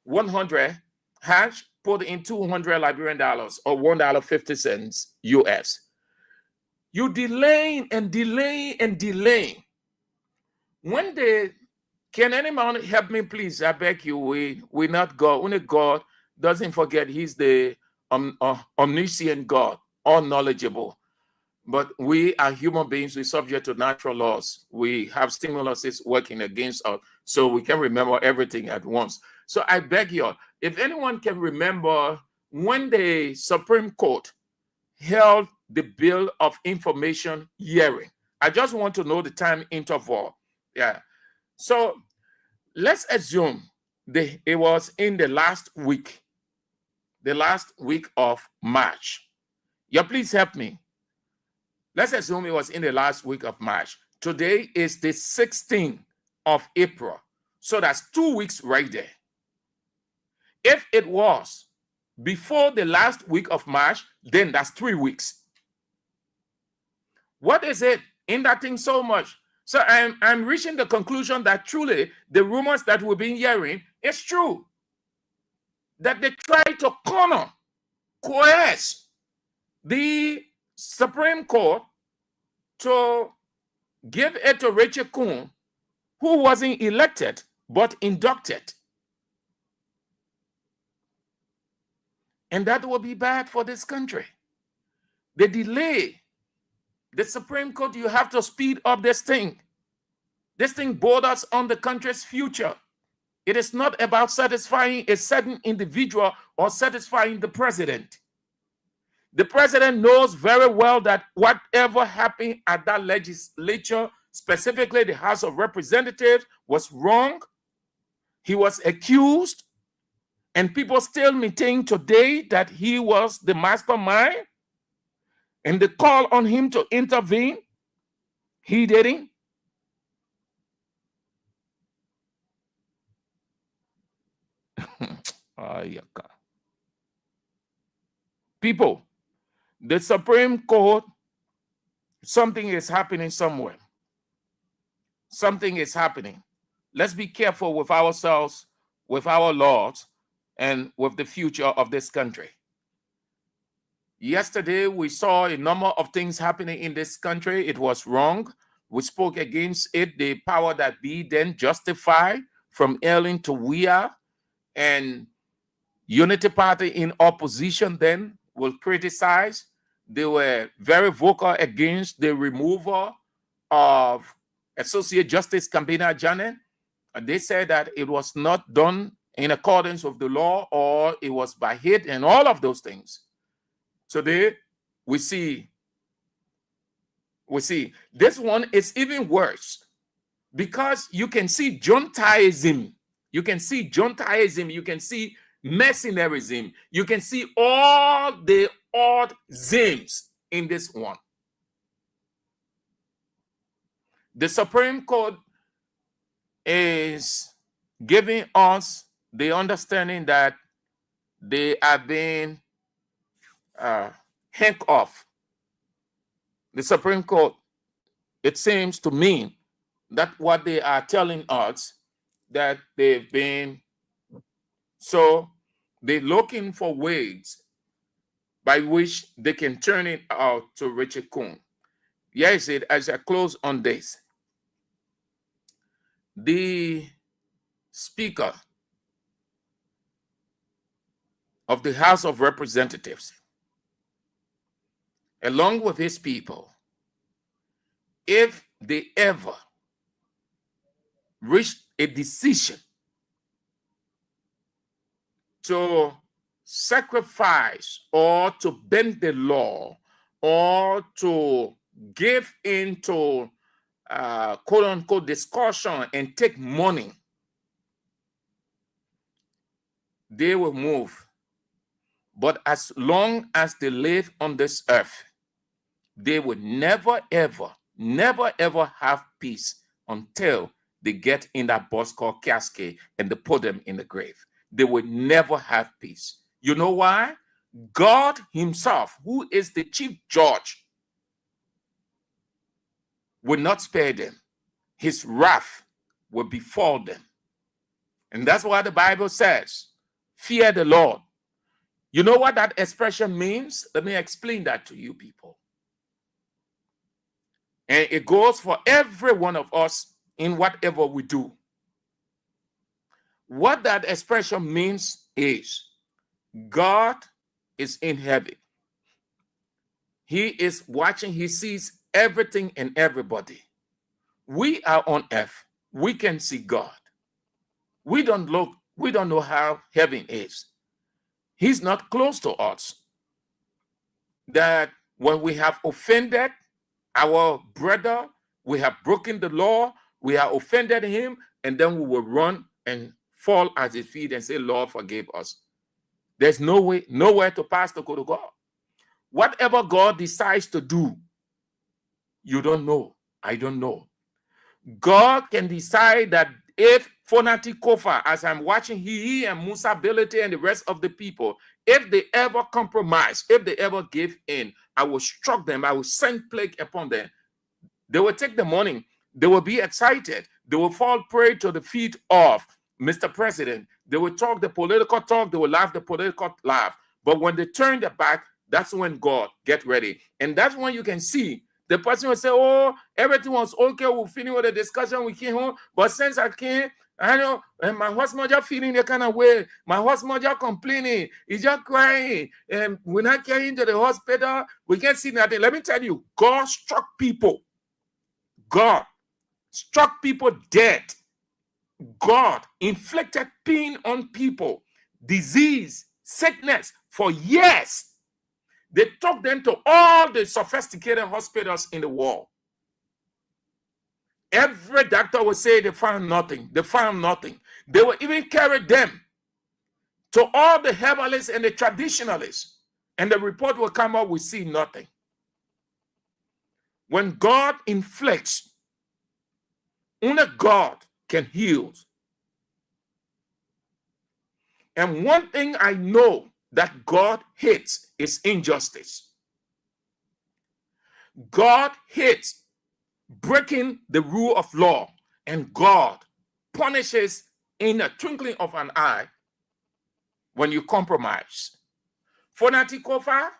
*100 hash. Put in 200 Liberian dollars or $1.50 US. You delaying and delaying and delaying. When can anyone help me, please? I beg you. We not God. Only God doesn't forget. He's the omniscient God, all knowledgeable. But we are human beings. We're subject to natural laws. We have stimuluses working against us, so we can remember everything at once. So I beg you, if anyone can remember when the Supreme Court held the Bill of Information hearing, I just want to know the time interval. Yeah. So let's assume it was in the last week of March. Yeah, please help me. Let's assume it was in the last week of March. Today is the 16th of April. So that's 2 weeks right there. If it was before the last week of March, then that's 3 weeks. What is it in that thing so much? So I'm reaching the conclusion that truly the rumors that we've been hearing is true. That they try to coerce the Supreme Court to give it to Richard Coon, who wasn't elected but inducted. And that will be bad for this country. The delay, the Supreme Court, you have to speed up this thing. This thing borders on the country's future. It is not about satisfying a certain individual or satisfying the president. The president knows very well that whatever happened at that legislature, specifically the House of Representatives, was wrong. He was accused, and people still maintain today that he was the mastermind. and they call on him to intervene. He didn't. People, the Supreme Court, something is happening somewhere. Something is happening. Let's be careful with ourselves, with our laws, and with the future of this country. Yesterday, we saw a number of things happening in this country. It was wrong. We spoke against it. The power that be then justified from Erling to Weah, and Unity Party in opposition then will criticize. They were very vocal against the removal of Associate Justice Kambina Janet. And they said that it was not done in accordance with the law, or it was by hate, and all of those things. Today, we see this one is even worse, because you can see juntaism. You can see juntaism. You can see mercenarism. You can see all the odd zims in this one. The Supreme Court is giving us the understanding that they are being handcuffed. The Supreme Court, it seems to me that what they are telling us, that they've been, so they're looking for ways by which they can turn it out to Richard Coon. Yes, as I close on this, the Speaker of the House of Representatives, along with his people, if they ever reach a decision to sacrifice or to bend the law or to give into quote unquote discussion and take money, they will move. But as long as they live on this earth, they will never, ever, never, ever have peace until they get in that bus called casket and they put them in the grave. They will never have peace. You know why? God himself, who is the chief judge, will not spare them. His wrath will befall them. And that's why the Bible says, fear the Lord. You know what that expression means? Let me explain that to you people. And it goes for every one of us in whatever we do. What that expression means is God is in heaven. He is watching. He sees everything and everybody. We are on earth. We can see God. We don't know how heaven is. He's not close to us. That when we have offended our brother, we have broken the law, we have offended him, and then we will run and fall at his feet and say, Lord, forgive us. There's no way, nowhere to pass to go to God. Whatever God decides to do, you don't know. I don't know. God can decide that if Fonati Kofa, as I'm watching he and Musa Belete and the rest of the people, if they ever compromise, if they ever give in, I will struck them. I will send plague upon them. They will take the money. They will be excited. They will fall prey to the feet of Mr. President. They will talk the political talk. They will laugh the political laugh. But when they turn their back, that's when God get ready. And that's when you can see the person will say, oh, everything was okay. We'll finish with the discussion. We came home. But since I came, I know, and my husband just feeling the kind of way. My husband just complaining. He's just crying. And we're not carrying to the hospital. We can't see nothing. Let me tell you, God struck people. God struck people dead. God inflicted pain on people, disease, sickness for years. They took them to all the sophisticated hospitals in the world. Every doctor would say they found nothing. They found nothing. They would even carry them to all the herbalists and the traditionalists. And the report will come out, we see nothing. when God inflicts, only God can heal. And one thing I know that God hates is injustice. God hates breaking the rule of law, and God punishes in a twinkling of an eye when you compromise. Fonati Kofa,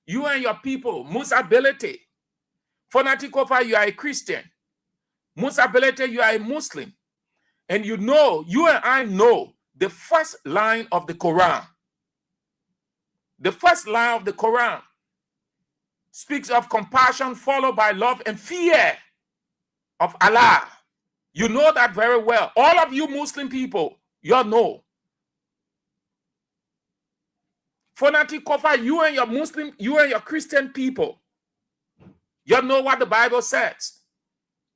you and your people, Musability. Fonati Kofa, you are a Christian. Musability, you are a Muslim. And you know, you and I know the first line of the Quran. The first line of the Quran speaks of compassion followed by love and fear of Allah. You know that very well. All of you Muslim people, you know. Fonati Kofa, you and your Muslim, you and your Christian people, you know what the Bible says.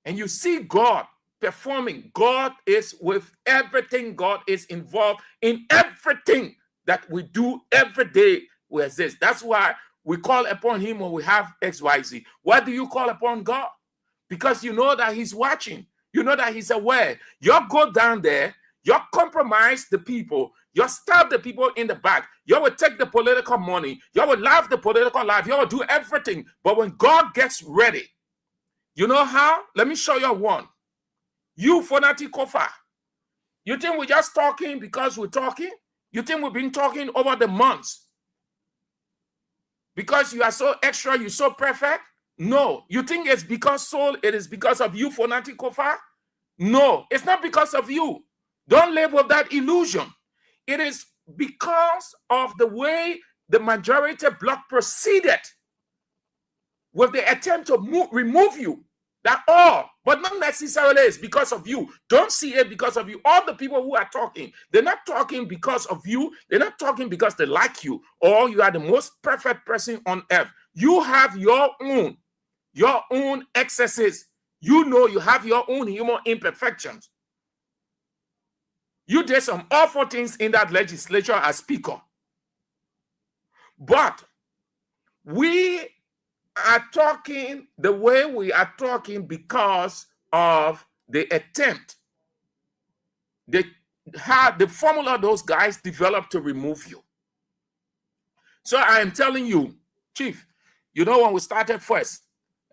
And you see God performing. God is with everything. God is involved in everything that we do every day we exist. That's why we call upon him when we have XYZ. Why do you call upon God? Because you know that he's watching. You know that he's aware. You go down there, you compromise the people, you stab the people in the back, you will take the political money, you will live the political life, you will do everything. But when God gets ready, you know how? Let me show you one. You, Fonati Kofa, you think we're just talking because we're talking? You think we've been talking over the months? Because you are so extra, you're so perfect? No. You think it's because soul, it is because of you, Fonati Kofa? No, it's not because of you. Don't live with that illusion. It is because of the way the majority bloc proceeded with the attempt to remove you. That all, but not necessarily it's because of you. Don't see it because of you. All the people who are talking, they're not talking because of you. They're not talking because they like you or you are the most perfect person on earth. You have your own excesses. You know you have your own human imperfections. You did some awful things in that legislature as speaker. But we are talking the way we are talking because of the attempt. They had the formula those guys developed to remove you. So I am telling you, Chief, you know when we started first,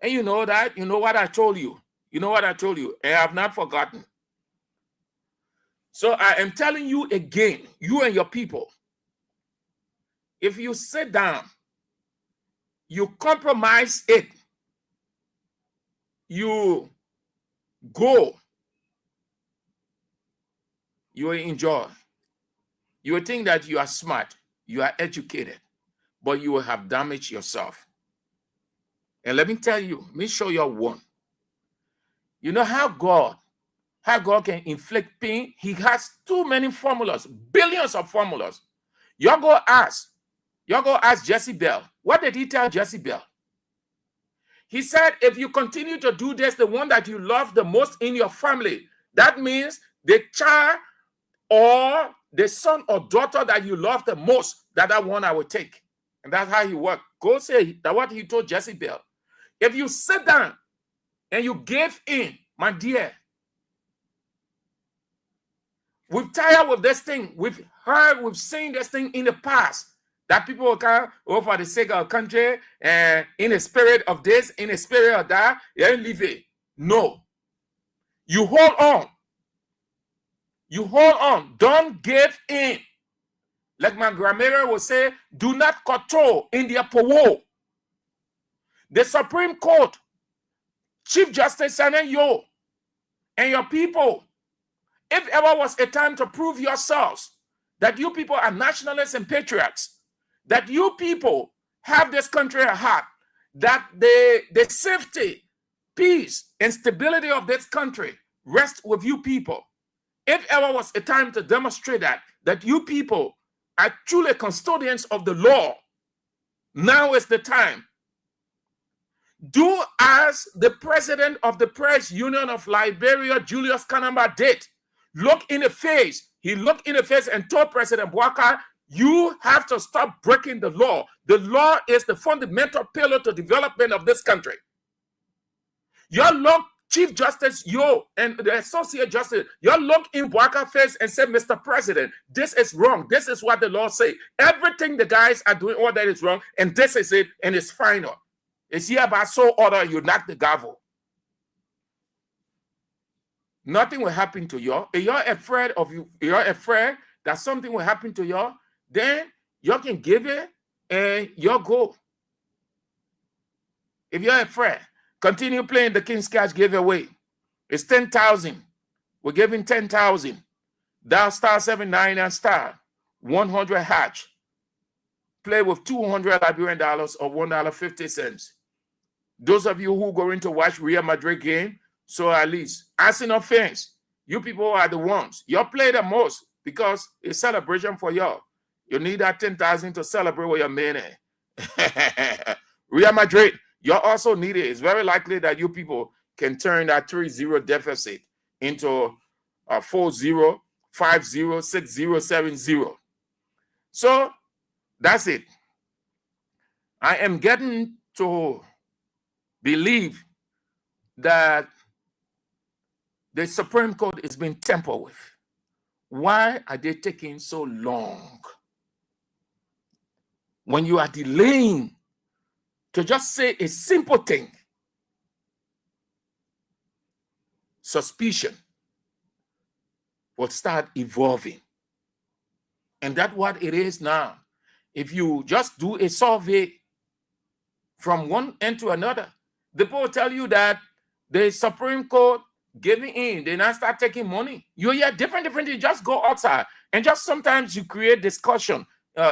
and you know that, you know what I told you. You know what I told you, and I have not forgotten. So I am telling you again, you and your people, if you sit down, you compromise it, you go, you will enjoy. You will think that you are smart, you are educated, but you will have damaged yourself. And let me tell you, let me show you one. You know how God can inflict pain? He has too many formulas, billions of formulas. You go ask Jezebel. What did he tell Jezebel? He said, if you continue to do this, the one that you love the most in your family, that means the child or the son or daughter that you love the most, that one I will take. And that's how he worked. Go say that what he told Jezebel. If you sit down and you give in, my dear, we've tired with this thing. We've seen this thing in the past. That people will come for the sake of country and in the spirit of this, in the spirit of that, you don't leave it. No. You hold on. You hold on. Don't give in. Like my grandmother would say, do not control in their power. The Supreme Court, Chief Justice Yo, and your people, if ever was a time to prove yourselves that you people are nationalists and patriots, that you people have this country at heart, that the safety, peace, and stability of this country rest with you people. If ever was a time to demonstrate that you people are truly custodians of the law, now is the time. Do as the president of the Press Union of Liberia, Julius Kanamba, did. Look in the face. He looked in the face and told President Bouaka, you have to stop breaking the law. The law is the fundamental pillar to development of this country. You look Chief Justice, and the Associate Justice, you look in Waka face and say, Mr. President, this is wrong. This is what the law say. Everything the guys are doing, all that is wrong, and this is it, and it's final. It's hereby so order, you knock the gavel. Nothing will happen to you. If you're afraid that something will happen to you, then you can give it and you'll go. If you're afraid, continue playing the King's Cash giveaway. It's 10,000. We're giving 10,000. Dial *79 and *100 hatch. Play with $200 Liberian dollars or $1.50. Those of you who are going to watch Real Madrid game, so at least, as no offense, you people are the ones. You play the most because it's celebration for y'all. You need that 10,000 to celebrate with your man. Real Madrid, you also need it. It's very likely that you people can turn that 3-0 deficit into a 4-0, 5-0, 6-0, 7-0. So that's it. I am getting to believe that the Supreme Court is being tampered with. Why are they taking so long? When you are delaying to just say a simple thing, suspicion will start evolving. And that's what it is now. If you just do a survey from one end to another, the people tell you that the Supreme Court giving in, they now start taking money. You hear different, you just go outside and just sometimes you create discussion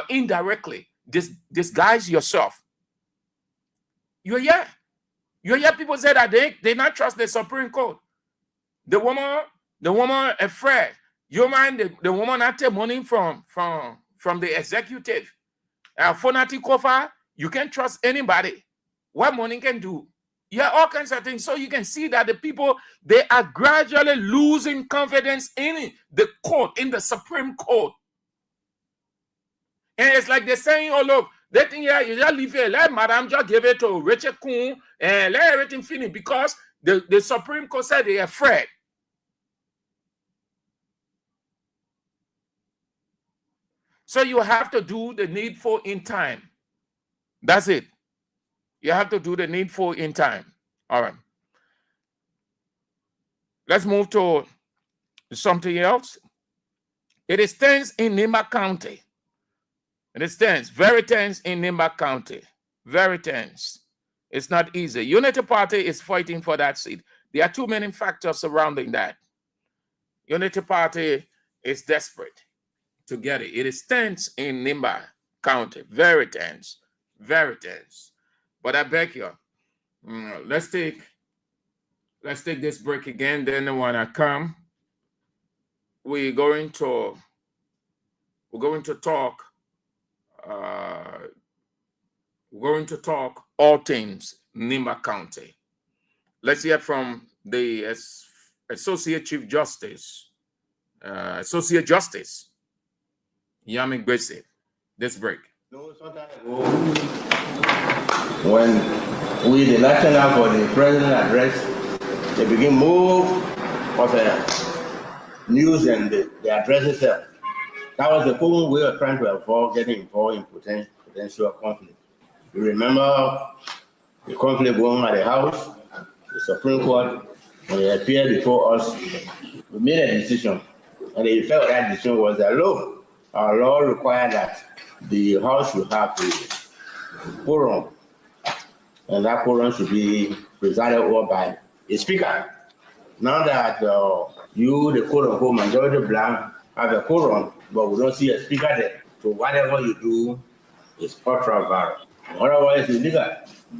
indirectly, disguise yourself. You hear people say that they not trust the Supreme Court. The woman afraid. You mind the woman not take money from the executive. Phonetic offer, you can't trust anybody. What money can do? Yeah, all kinds of things. So you can see that the people, they are gradually losing confidence in the court, in the Supreme Court. And it's like they're saying, oh, look, they think, yeah, you just leave it. Let Madam just give it to Richard Kuhn and let everything finish because the Supreme Court said they're afraid. So you have to do the needful in time. That's it. You have to do the needful in time. All right. Let's move to something else. It is tense in Nimba County. It is tense, very tense in Nimba County. Very tense. It's not easy. Unity Party is fighting for that seat. There are too many factors surrounding that. Unity Party is desperate to get it. It is tense in Nimba County. Very tense. Very tense. But I beg you, let's take this break again. Then when I come, we're going to talk. We're going to talk all things Nimba County. Let's hear from the Associate Chief Justice, Yami Gbese. This break. When we, the national for the president address, they begin move of news and the address itself. That was the point we were trying to avoid getting involved in potential conflict. You remember the conflict going at the House, the Supreme Court, when they appeared before us, we made a decision. And the effect of that decision was that, look, our law required that the House should have a quorum. And that quorum should be presided over by a speaker. Now that you, the quote-unquote majority black, have a quorum, but we don't see a speaker there. So whatever you do is ultra-viral. Otherwise, it's illegal.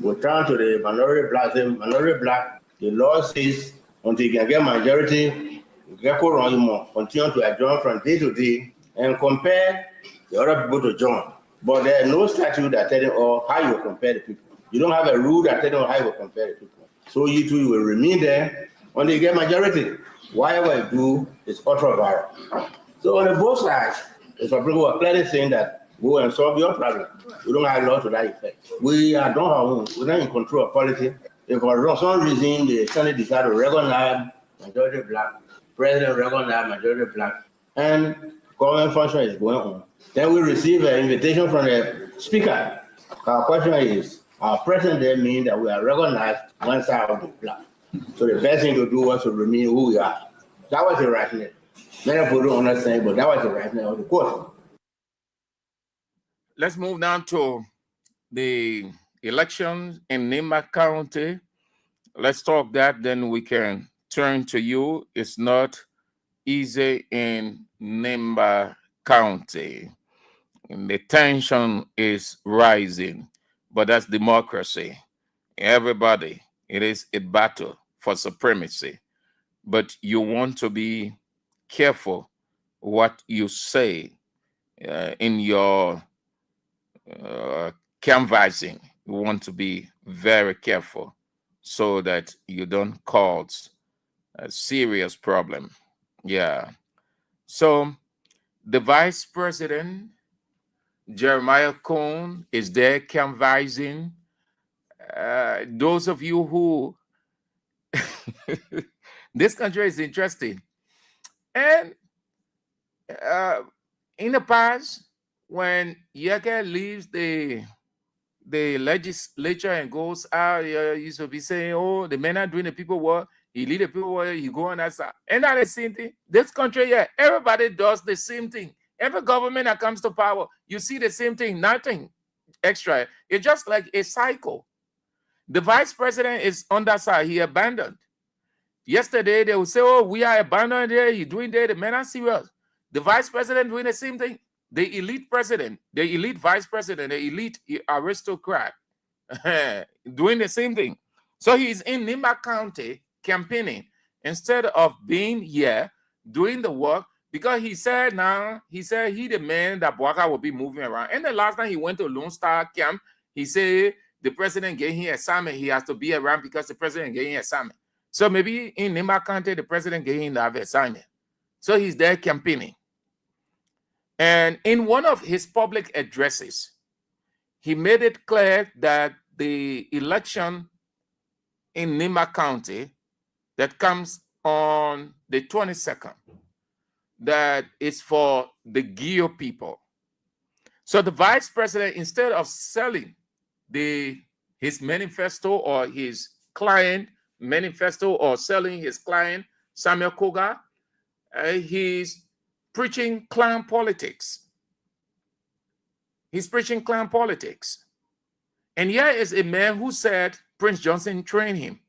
We turn to the minority black. The law says until you can get majority, you get quorum, you continue to adjourn from day to day and compare the other people to join. But there's no statute that tells you how you compare the people. You don't have a rule that tells you how you compare the people. So you two will remain there until you get majority. Whatever you do is ultra-viral. So on the both sides, the Supreme Court was clearly saying that go and solve your problem. We don't have law to that effect. We are doing our own. We're not in control of politics. If for some reason the Senate decide to recognize majority black, president recognize majority black, and government function is going on, then we receive an invitation from the speaker. Our question is, our presence there means that we are recognized one side of the black. So the best thing to do was to remain who we are. That was the rationale. Many people don't understand, but that was the rationale of the court. Let's move down to the elections in Nimba County. Let's talk that, then we can turn to you. It's not easy in Nimba County. And the tension is rising, but that's democracy. Everybody, it is a battle for supremacy. But you want to be careful what you say in your canvassing. You want to be very careful so that you don't cause a serious problem. Yeah. So the vice president, Jeremiah Cohn, is there canvassing. Those of you who this country is interesting. And in the past, when Yeke leaves the legislature and goes out, you used to be saying, oh, the men are doing the people work. He lead the people work, he go on that side. And that is the same thing. This country, yeah, everybody does the same thing. Every government that comes to power, you see the same thing, nothing extra. It's just like a cycle. The vice president is on that side. He abandoned. Yesterday, they would say, oh, we are abandoned there. He's doing there. The men are serious. The vice president doing the same thing. The elite president, the elite vice president, the elite aristocrat doing the same thing. So he's in Nimba County campaigning instead of being here doing the work, because he said he the man that Bwaka will be moving around. And the last time he went to Lone Star camp, he said the president gave him assignment. He has to be around because the president gave him assignment. So maybe in Nimba County, the president gave him that assignment. So he's there campaigning. And in one of his public addresses, he made it clear that the election in Nimba County that comes on the 22nd, that is for the Gio people. So the vice president, instead of selling his manifesto or his client manifesto or selling his client, Samuel Koga, he's preaching clan politics. He's preaching clan politics. And here is a man who said Prince Johnson trained him.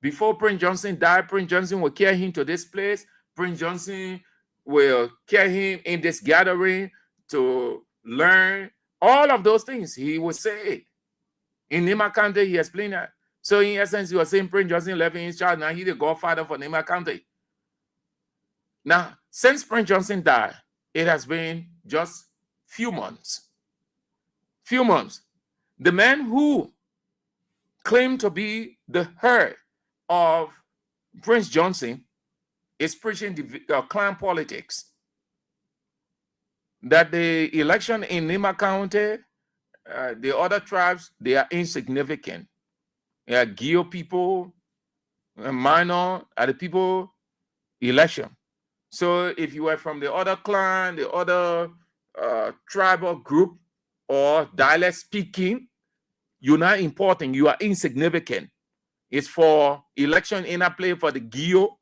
Before Prince Johnson died, Prince Johnson will carry him to this place. Prince Johnson will carry him in this gathering to learn all of those things. He would say it. In Nimba County, he explained that. So in essence, he was saying Prince Johnson left in his child. Now he's the godfather for Nimba County. Now, since Prince Johnson died, it has been just few months. The man who claimed to be the heir of Prince Johnson is preaching the clan politics. That the election in Nimba County, the other tribes, they are insignificant. Gio people, minor, are the people election. So if you are from the other clan, the other tribal group or dialect speaking, you're not important. You are insignificant. It's for election in a play for the Gio,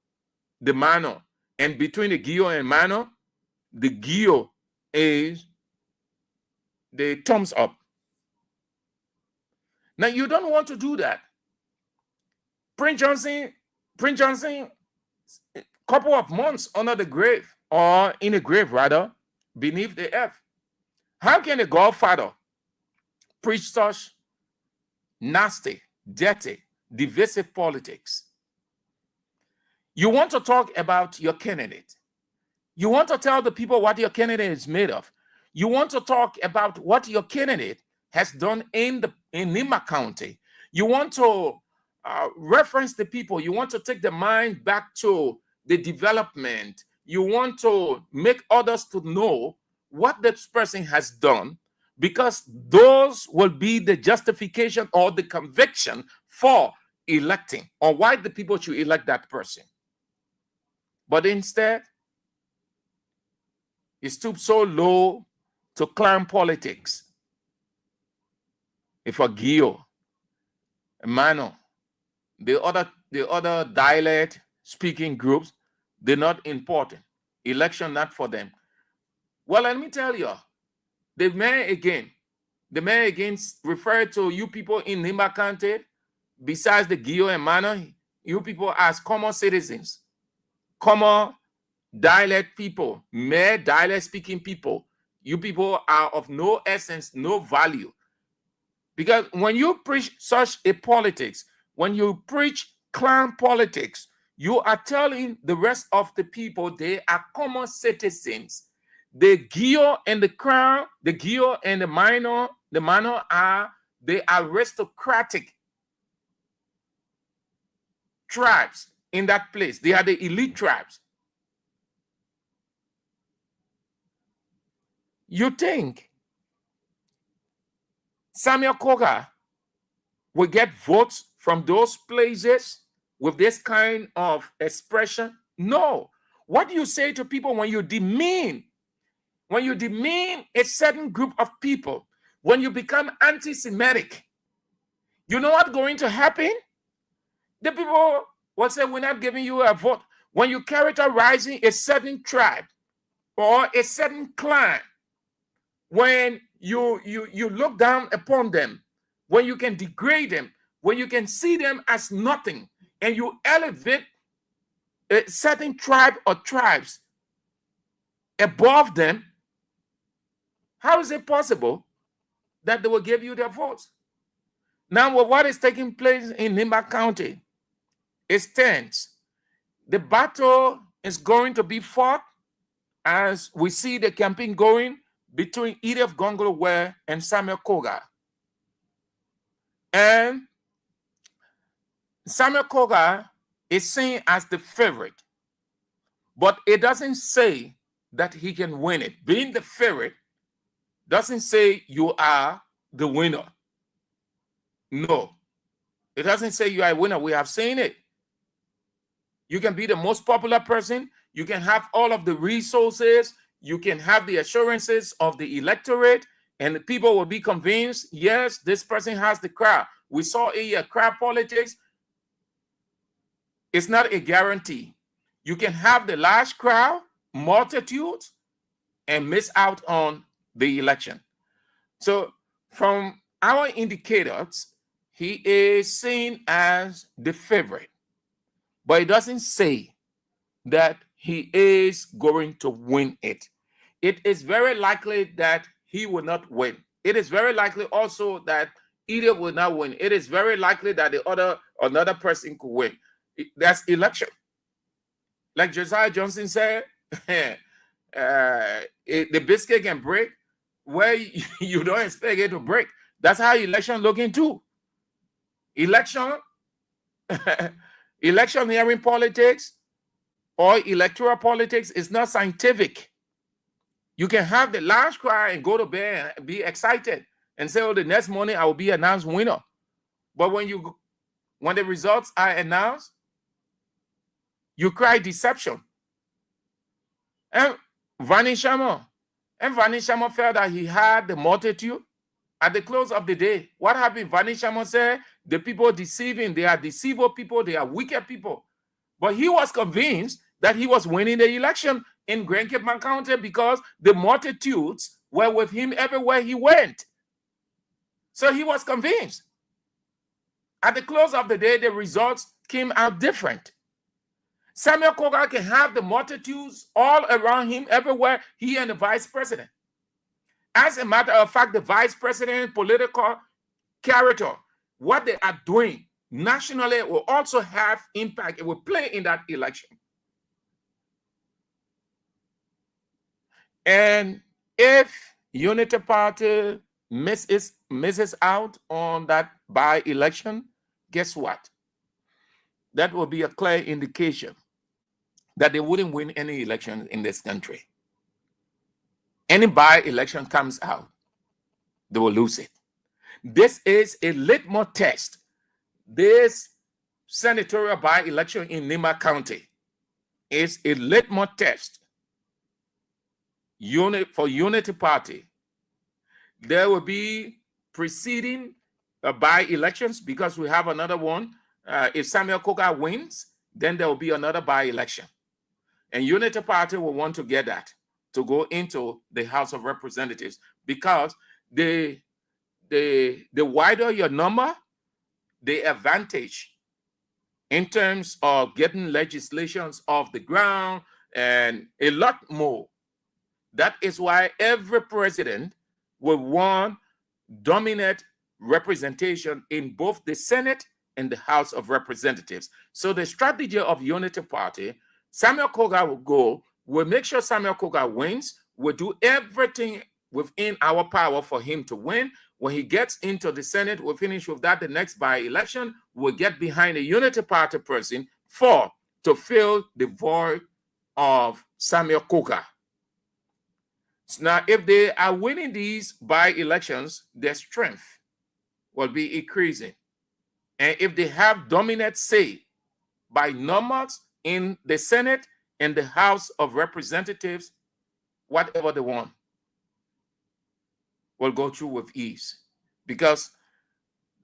the Mano. And between the Gio and Mano, the Gio is the thumbs up. Now you don't want to do that. Prince Johnson, couple of months under the grave, or in a grave rather, beneath the earth. How can a godfather preach such nasty, dirty, divisive politics? You want to talk about your candidate. You want to tell the people what your candidate is made of. You want to talk about what your candidate has done in Nimba County. You want to reference the people. You want to take the mind back to the development. You want to make others to know what this person has done, because those will be the justification or the conviction for electing or why the people should elect that person. But instead, he stooped so low to clan politics. If a Gio, a Mano, the other dialect speaking groups, they're not important. Election not for them. Well, let me tell you, the mayor again referred to you people in Nimba County, besides the Gio and Mano, you people as common citizens, common dialect people, mere dialect speaking people. You people are of no essence, no value. Because when you preach such a politics, when you preach clan politics, you are telling the rest of the people they are common citizens. The Gio and the crown, the Gio and the minor are the aristocratic tribes in that place. They are the elite tribes. You think Samuel Koga will get votes from those places with this kind of expression? No. What do you say to people when you demean a certain group of people, when you become anti-Semitic? You know what's going to happen? The people will say, we're not giving you a vote. When you characterizing a certain tribe or a certain clan, when you look down upon them, when you can degrade them, when you can see them as nothing, and you elevate a certain tribe or tribes above them, how is it possible that they will give you their votes? Now, what is taking place in Nimba County is tense. The battle is going to be fought as we see the campaign going between Edith Gongolo and Samuel Koga. And Samuel Koga is seen as the favorite, but it doesn't say that he can win it. Being the favorite doesn't say you are the winner. No, it doesn't say you are a winner. We have seen it. You can be the most popular person. You can have all of the resources. You can have the assurances of the electorate, and the people will be convinced, yes, this person has the crowd. We saw a crowd politics. It's not a guarantee. You can have the large crowd, multitudes, and miss out on the election. So from our indicators, he is seen as the favorite, but it doesn't say that he is going to win it. It is very likely that he will not win. It is very likely also that either will not win. It is very likely that another person could win. That's election. Like Josiah Johnson said, the biscuit can break where you don't expect it to break. That's how election looking too. Electioneering politics or electoral politics is not scientific. You can have the large crowd and go to bed and be excited and say, oh, the next morning I will be announced winner. But when the results are announced, you cry deception. And Vani Shama felt that he had the multitude. At the close of the day, what happened? Vani Shama said, the people deceiving, they are deceivable people, they are wicked people. But he was convinced that he was winning the election in Grand Cape County because the multitudes were with him everywhere he went. So he was convinced. At the close of the day, the results came out different. Samuel Koga can have the multitudes all around him everywhere, he and the vice president. As a matter of fact, the vice president, political character, what they are doing nationally will also have impact. It will play in that election. And if Unity Party misses out on that by-election, guess what? That will be a clear indication that they wouldn't win any election in this country. Any by-election comes out, they will lose it. This is a litmus test. This senatorial by-election in Nimba County is a litmus test for Unity Party. There will be preceding by-elections because we have another one. If Samuel Koga wins, then there will be another by-election. And Unity Party will want to get that to go into the House of Representatives because the wider your number, the advantage in terms of getting legislations off the ground and a lot more. That is why every president will want dominant representation in both the Senate and the House of Representatives. So the strategy of Unity Party, Samuel Koga will go, we'll make sure Samuel Koga wins, we'll do everything within our power for him to win. When he gets into the Senate, we'll finish with that. The next by-election, we'll get behind a Unity Party person to fill the void of Samuel Koga. So now, if they are winning these by-elections, their strength will be increasing. And if they have dominant say by numbers in the Senate and the House of Representatives, whatever they want will go through with ease. Because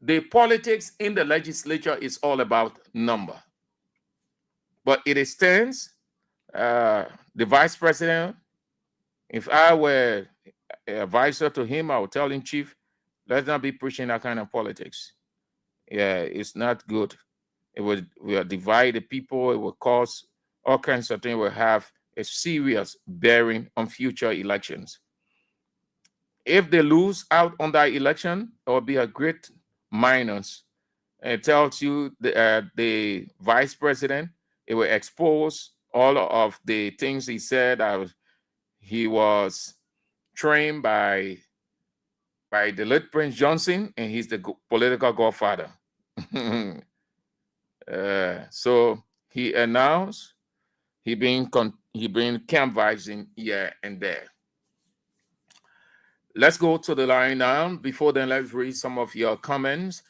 the politics in the legislature is all about number. But it stands, the vice president, if I were an advisor to him, I would tell him, Chief, let's not be pushing that kind of politics. Yeah, it's not good. It will divide the people. It will cause all kinds of things. It will have a serious bearing on future elections. If they lose out on that election, it will be a great minus. It tells you the vice president, it will expose all of the things he said. He was trained by the late Prince Johnson, and he's the political godfather. So he announced he been canvassing here and there. Let's go to the line now. Before then, let's read some of your comments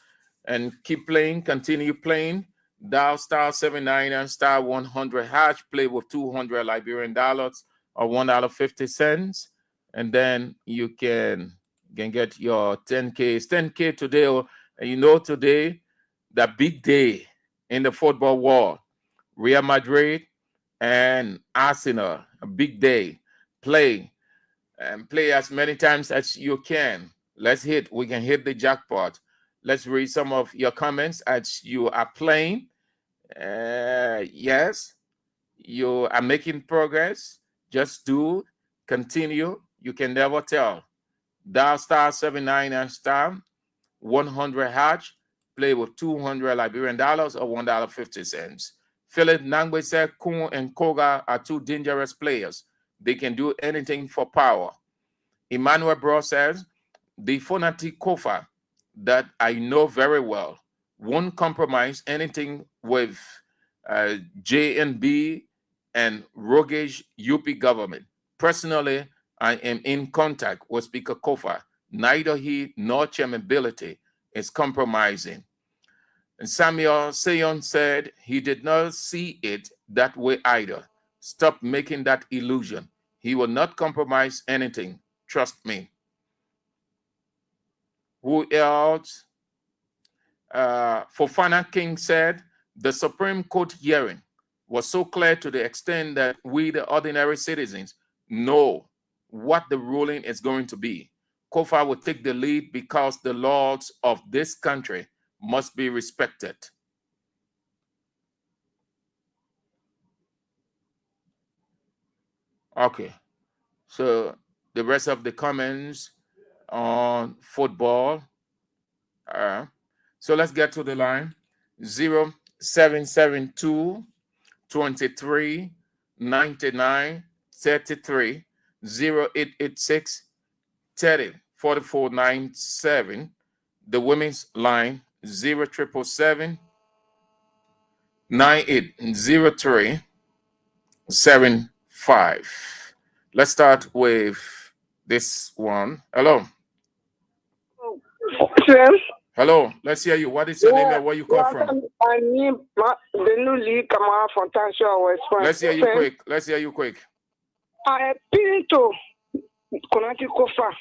and keep playing. Continue playing. Dial *79 and *100#. Play with 200 Liberian dollars or $1.50, and then you can get your 10K. It's 10K today. And you know today, the big day in the football world. Real Madrid and Arsenal, a big day. Play and play as many times as you can. We can hit the jackpot. Let's read some of your comments as you are playing. Yes, you are making progress. Just continue. You can never tell. Dial *79 and *100#. Play with 200 Liberian dollars or $1.50. Philip Nangwe said Kun and Koga are two dangerous players. They can do anything for power. Emmanuel Bro says, the Fonati Kofa that I know very well won't compromise anything with JNB and roguish UP government. Personally, I am in contact with Speaker Kofa. Neither he nor Chairman Ability is compromising. And Samuel Sayon said he did not see it that way either. Stop making that illusion. He will not compromise anything. Trust me. Who else? Fofana King said the Supreme Court hearing was so clear to the extent that we, the ordinary citizens, know what the ruling is going to be. Kofa will take the lead because the laws of this country must be respected. Okay, so the rest of the comments on football. So let's get to the line. 0772 23 99 33 0886 30 44 97. The women's line 0777 9803 75. Let's start with this one. Hello. Hello, let's hear you. What is your name and where you call from? I need the new league come out from Tanzania West Point. Let's hear you quick. Let's hear you quick. I appeal to Konati Kofa.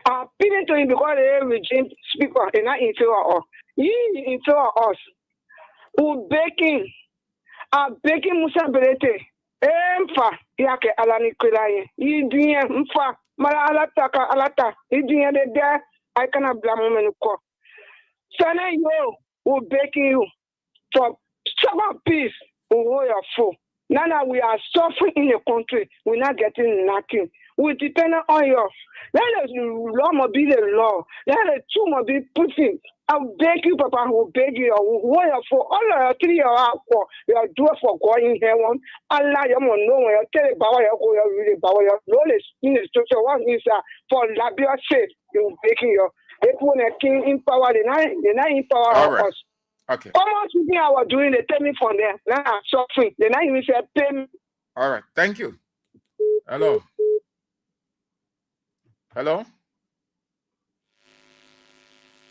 I appeal to him because the regime speaker is not inferior us. He inferior us. Who begging? I'm begging Musa Belete. Mfa yake alani kwelaye. He doing mfa mala alata ka alata. He doing the there. I cannot blame him anymore. Sana yo, we're begging you for stubborn peace. We are full. Now we are suffering in the country. We're not getting nothing. We depend on you. Let the law must be the law. Let the truth must be put in. I beg you, Papa, I will beg you. We are for all 3 hours for you are doing for going here one. Allah, you must know when you tell about you really about your knowledge in the structure. One is for Labia sake. You're begging you. They put a king in power, they're not in power of us. Okay. Almost thing I was doing, they tell me from there. Now I'm suffering. They're not even say pay me. All right. Thank you. Hello. Hello.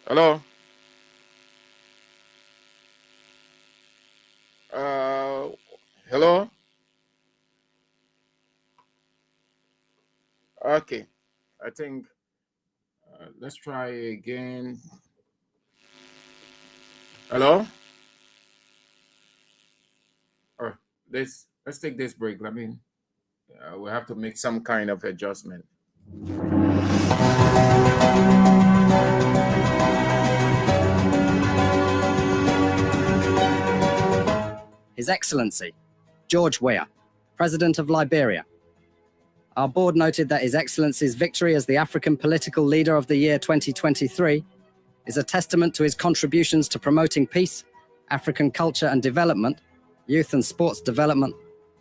Hello. Hello. Okay. I think let's try again. Hello. All right. Let's take this break. I mean, we have to make some kind of adjustment. His Excellency, George Weah, President of Liberia. Our board noted that His Excellency's victory as the African Political Leader of the Year 2023 is a testament to his contributions to promoting peace, African culture and development, youth and sports development,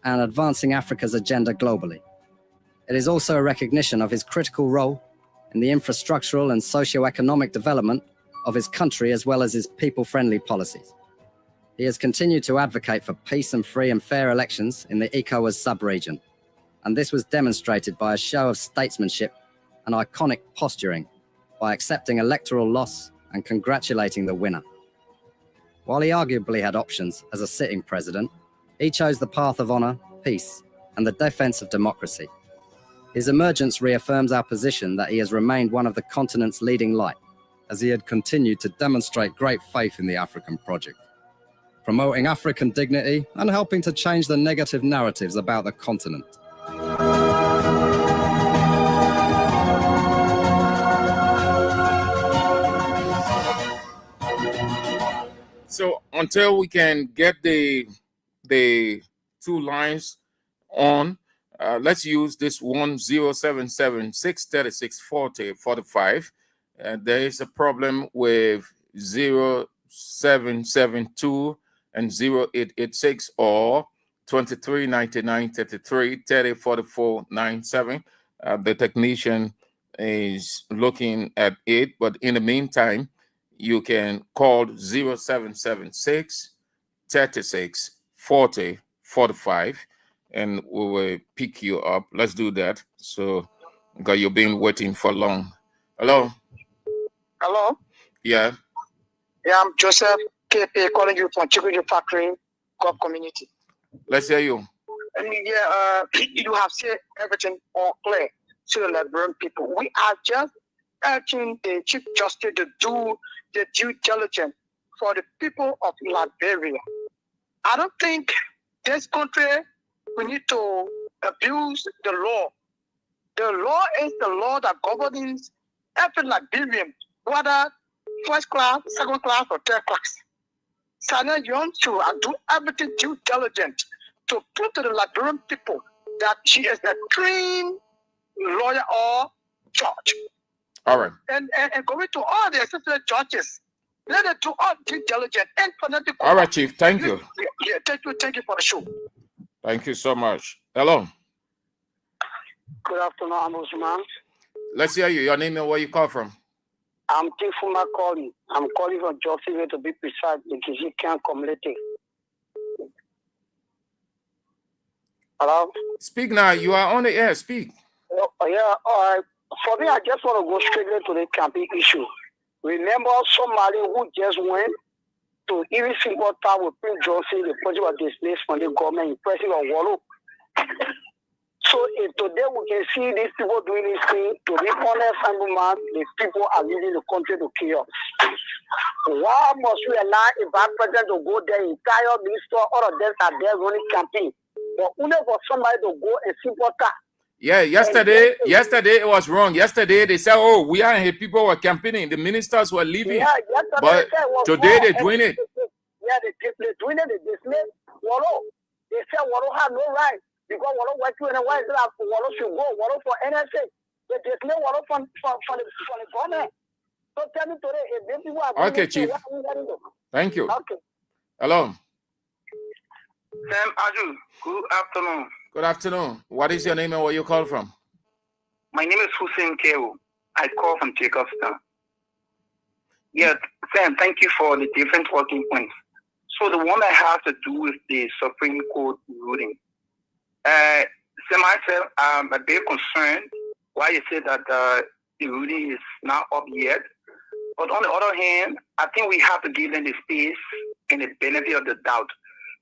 and advancing Africa's agenda globally. It is also a recognition of his critical role in the infrastructural and socio-economic development of his country as well as his people-friendly policies. He has continued to advocate for peace and free and fair elections in the ECOWAS sub-region, and this was demonstrated by a show of statesmanship and iconic posturing by accepting electoral loss and congratulating the winner. While he arguably had options as a sitting president, he chose the path of honor, peace, and the defense of democracy. His emergence reaffirms our position that he has remained one of the continent's leading light, as he had continued to demonstrate great faith in the African project, promoting African dignity and helping to change the negative narratives about the continent. So until we can get the 2 lines on, let's use this 1077-636-4045. There is a problem with 0772 and 0886 or 2399-33-30-44-97. The technician is looking at it, but in the meantime, you can call 0776 36 40 45 and we will pick you up. Let's do that. So, because you've been waiting for long. Hello? Hello? Yeah. Yeah, I'm Joseph KP calling you from Chicken Factory, Coop Community. Let's hear you. And you have said everything all clear to the Liberian people. We are just urging the Chief Justice to do the due diligence for the people of Liberia. I don't think this country, we need to abuse the law. The law is the law that governs every Liberian, whether first class, second class, or third class. Sana Young to do everything due diligence to prove to the Liberian people that she is a trained lawyer or judge. All right. And going to all the assistant judges, let them do all due diligence and for them to. All right, Chief. Thank you. Yeah, thank you for the show. Thank you so much. Hello. Good afternoon, Ombudsman. Let's hear you. Your name and where you call from. I'm Tifuma calling. I'm calling from Judicial to be precise because you can't communicate. Hello? Speak now. You are on the air. Speak. Yeah, all right. For me, I just want to go straight into the campaign issue. Remember somebody who just went to even simple town with Prince Johnson, the project was displaced from the government in President of Wallow. So if today we can see these people doing this thing, to be honest, man, the people are leading the country to chaos. Why must we allow a bad president to go there, entire minister, all of them are there running campaign? But only for somebody to go and simple town. Yeah, yesterday it was wrong. Yesterday they said, "Oh, we are here." People were campaigning. The ministers were leaving. Yeah, but today they're doing it. Yeah, they're doing it. They dismiss Wallow. They say Wallow have no right because Wallow went to and why is that Wallow should go? Wallow for NSA. They dismiss Wallow from the government. So tell me today, if these people are Okay, Chief. Thank you. Okay. Hello. Sam Aju, good afternoon. Good afternoon. What is your name and where you call from? My name is Hussein Keo. I call from Jacobstown. Yes, Sam, thank you for the different talking points. So the one I have to do with the Supreme Court ruling. Sam, myself, I'm a bit concerned why you say that the ruling is not up yet. But on the other hand, I think we have to give them the space and the benefit of the doubt.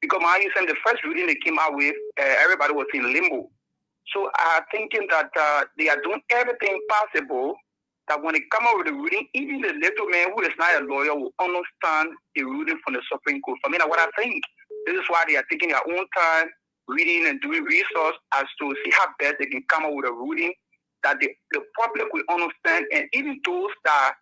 Because my saying the first ruling they came out with, everybody was in limbo. So I'm thinking that they are doing everything possible that when they come out with the ruling, even the little man who is not a lawyer will understand the ruling from the Supreme Court. For me, that's what I think. This is why they are taking their own time, reading and doing research as to see how best they can come up with a ruling that the public will understand, and even those that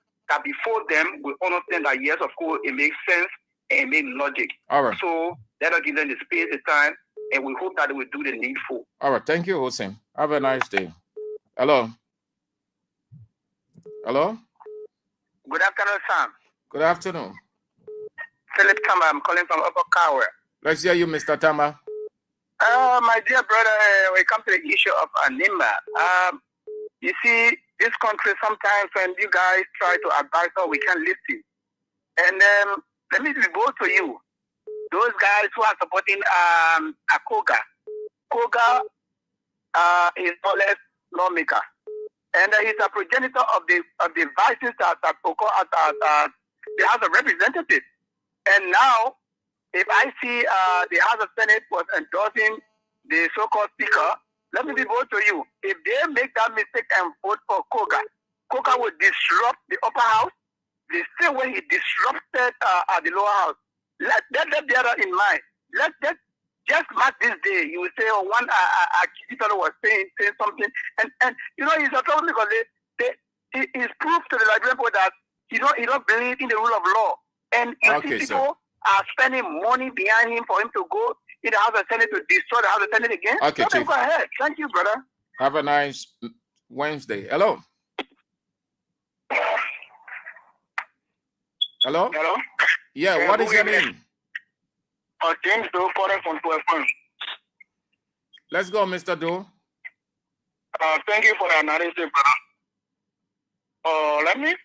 before them will understand that, yes, of course, it makes sense and it makes logic. All right. So let us give them the space, the time, and we hope that they will do the needful. All right. Thank you, Hussein. Have a nice day. Hello. Hello. Good afternoon, Sam. Good afternoon. Philip Tamba, I'm calling from Upper Kawa. Let's hear you, Mr. Tama. My dear brother, when it comes to the issue of Nimba, you see, this country sometimes when you guys try to advise us, we can't listen. And let me go to you. Those guys who are supporting Koga. Koga is no less lawmaker. And he's a progenitor of the vices that the House of Representatives. And now, if I see the House of Senate was endorsing the so-called speaker, let me be bold to you. If they make that mistake and vote for Koga, Koga will disrupt the upper house the same way he disrupted the lower house. Let them bear in mind. Let that just mark this day. You will say, oh, one fellow was saying something, and you know he's a trouble because he's proved to the Liberian people that he don't believe in the rule of law, and people are spending money behind him for him to go in the House of Senate to destroy the House of Senate again. Okay, Chief. Go ahead. Thank you, brother. Have a nice Wednesday. Hello. Hello? Hello? Yeah, what is your name? James Doe, calling from 12 points. Let's go, Mr. Doe. Thank you for the analysis, brother. Let me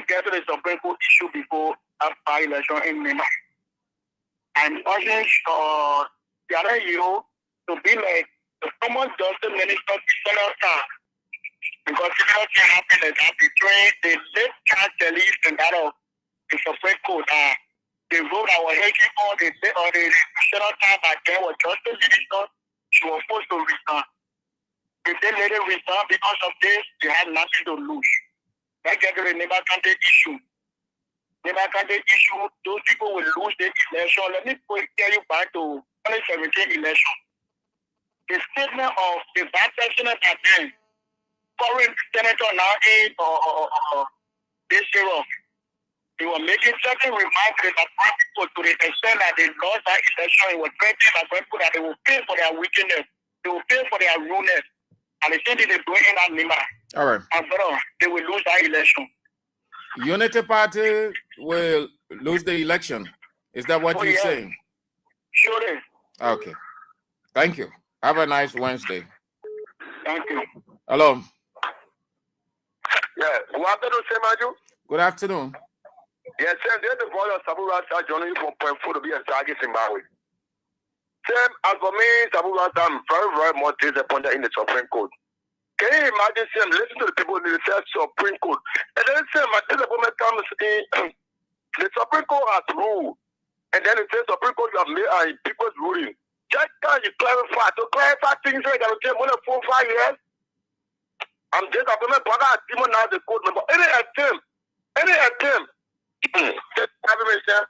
get to the Supreme Court issue before after election in Nimba. I'm urging the other you to be like the former Justice Minister General Star. Because what can happen is that between the late chancellors and that of the Supreme Court, the vote that was taken on the national time back then was Justice Minister. She was supposed to resign. If they let it resign because of this, they had nothing to lose. That gets to the Nimba County issue. Nimba County issue, those people will lose the election. Let me tell you back to 2017 election. The statement of the vice president back then, current senator now in this year, they were making certain remarks to the extent that they lost that election. It was threatening that people that they will pay for their wickedness, they will pay for their rudeness, and the same thing they're doing in that Nimba. All right. And brother, they will lose that election. Unity Party will lose the election. Is that what you're saying? Sure is. Okay. Thank you. Have a nice Wednesday. Thank you. Hello. Yeah. Good afternoon, Semaju. Good afternoon. Yes, sir. There's the voice of Sabu Rasta joining you from Point 4 to be a target Zimbabwe. Sam, as for me, Sabu Rasta, I'm very, very much disappointed in the Supreme Court. Can you imagine saying, listen to the people in the Supreme Court? And then say, my telephone comes in, the Supreme Court has ruled. And then it says Supreme Court have made people's ruling. Just can you clarify? To clarify things like that, okay, more than 4 or 5 years. I'm just a government brother, demon now the court member. Any attempt. Just have a message.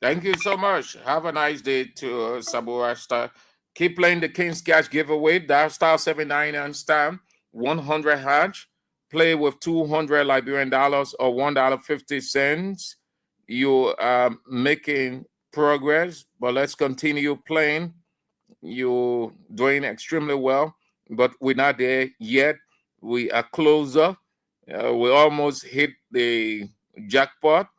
Thank you so much. Have a nice day to Sabu Rasta. Keep playing the King's Cash giveaway. Dial star 79 and star 100 hash. Play with $200 Liberian dollars or $1.50. You are making progress, but let's continue playing. You're doing extremely well, but we're not there yet. We are closer. We almost hit the jackpot,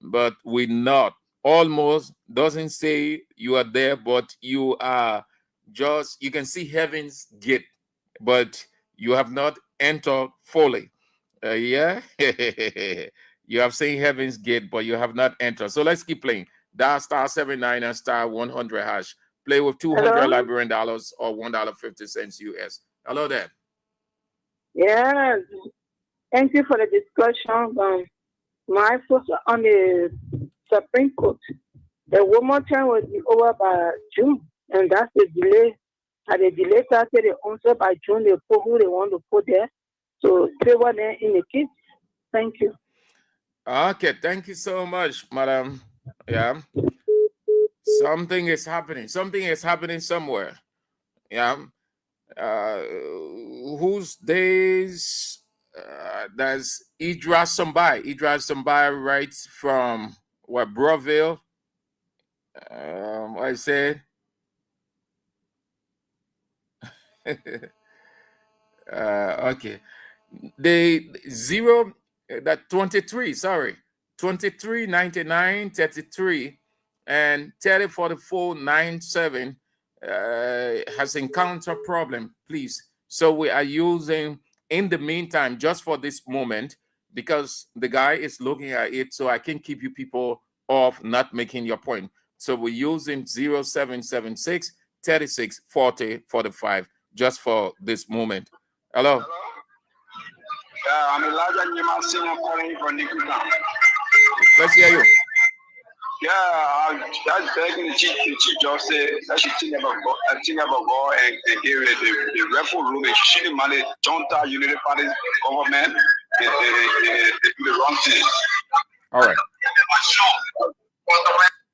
but we're not. Almost doesn't say you are there, but you are just, you can see heaven's gate, but you have not entered fully. Yeah, you have seen heaven's gate, but you have not entered. So let's keep playing. Dial star 79 and star 100 hash. Play with $200 Liberian dollars or $1.50 US. Hello there. Yes. Thank you for the discussion. My thoughts on the Supreme Court. The woman term will be over by June, and that's the delay. And the delay started the answer by June. They put who they want to put there. So favor them in the case. Thank you. Okay, thank you so much, madam. Yeah. Something is happening. Something is happening somewhere. Yeah. Whose days does Idra Sambai? Idra Sambai writes from what, Broville? I said. Okay. The zero, that 23, sorry, 23, 99, 33, and 30, 44, 97 has encountered problem, please. So we are using, in the meantime, just for this moment, because the guy is looking at it, so I can keep you people off not making your point. So we're using 0776 36 40 45 just for this moment. Hello. I'm Elijah Nima Senior calling from Nimba County. Let's hear you. Yeah, that's begging the chief just say that she think about God and they gave the referral room and she didn't manage Junta Unity Party government. They do the wrong thing. All right.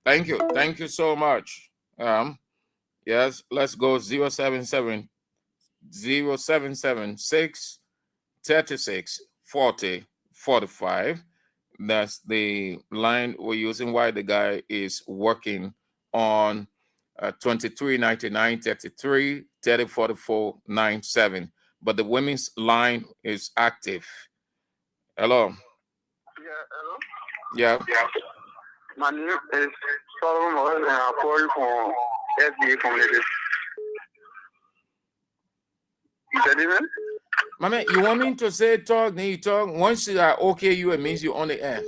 Thank you. Thank you so much. Yes, let's go 077 0776 36 40 45. That's the line we're using while the guy is working on 23 99 33 30 44 97. But the women's line is active. Hello. Yeah, hello? Yeah. My name is Solomon Morales and I'm calling from SBA community. You said it, man? My man, you want me to say talk, then you talk. Once you are okay, you, it means you're on the air.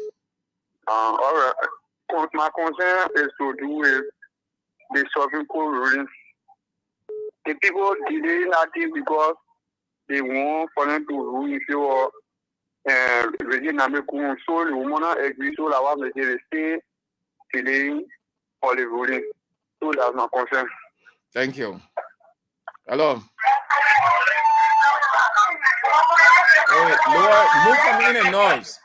All right. My concern is to do with the Supreme Court ruling. The people delay nothing because they want for them to rule in favor of Regina Mekun. So the woman agrees to allow them to stay delaying for the ruling. So that's my concern. Thank you. Hello. Hey, Lord, move from in the noise.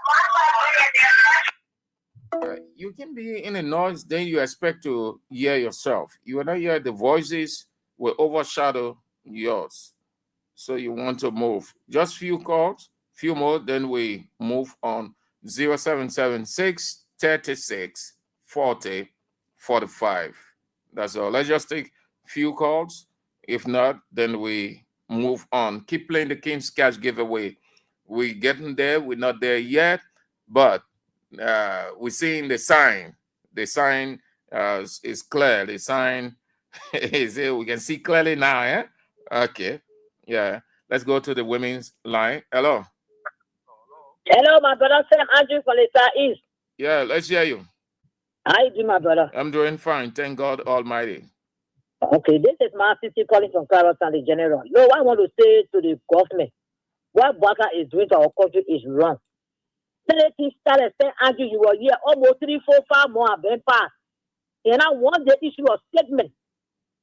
You can be in the noise, then you expect to hear yourself. You will not hear the voices will overshadow yours. So you want to move. Just few calls, few more, then we move on. 0776 36 40 45. That's all. Let's just take few calls. If not, then we move on. Keep playing the King's Cash giveaway. We're getting there. We're not there yet, but we're seeing the sign. The sign is clear. The sign is here. We can see clearly now. Yeah. Okay. Yeah. Let's go to the women's line. Hello. Hello, my brother Sam Andrew from the Southeast. Yeah. Let's hear you. How you doing, my brother? I'm doing fine. Thank God Almighty. Okay, this is my sister calling from Carroll County General. No, I want to say to the government, what Baka is doing to our country is wrong. Senator started saying, Andrew, you were here almost 3, 4, 5 more have been passed. And I want the issue of statement.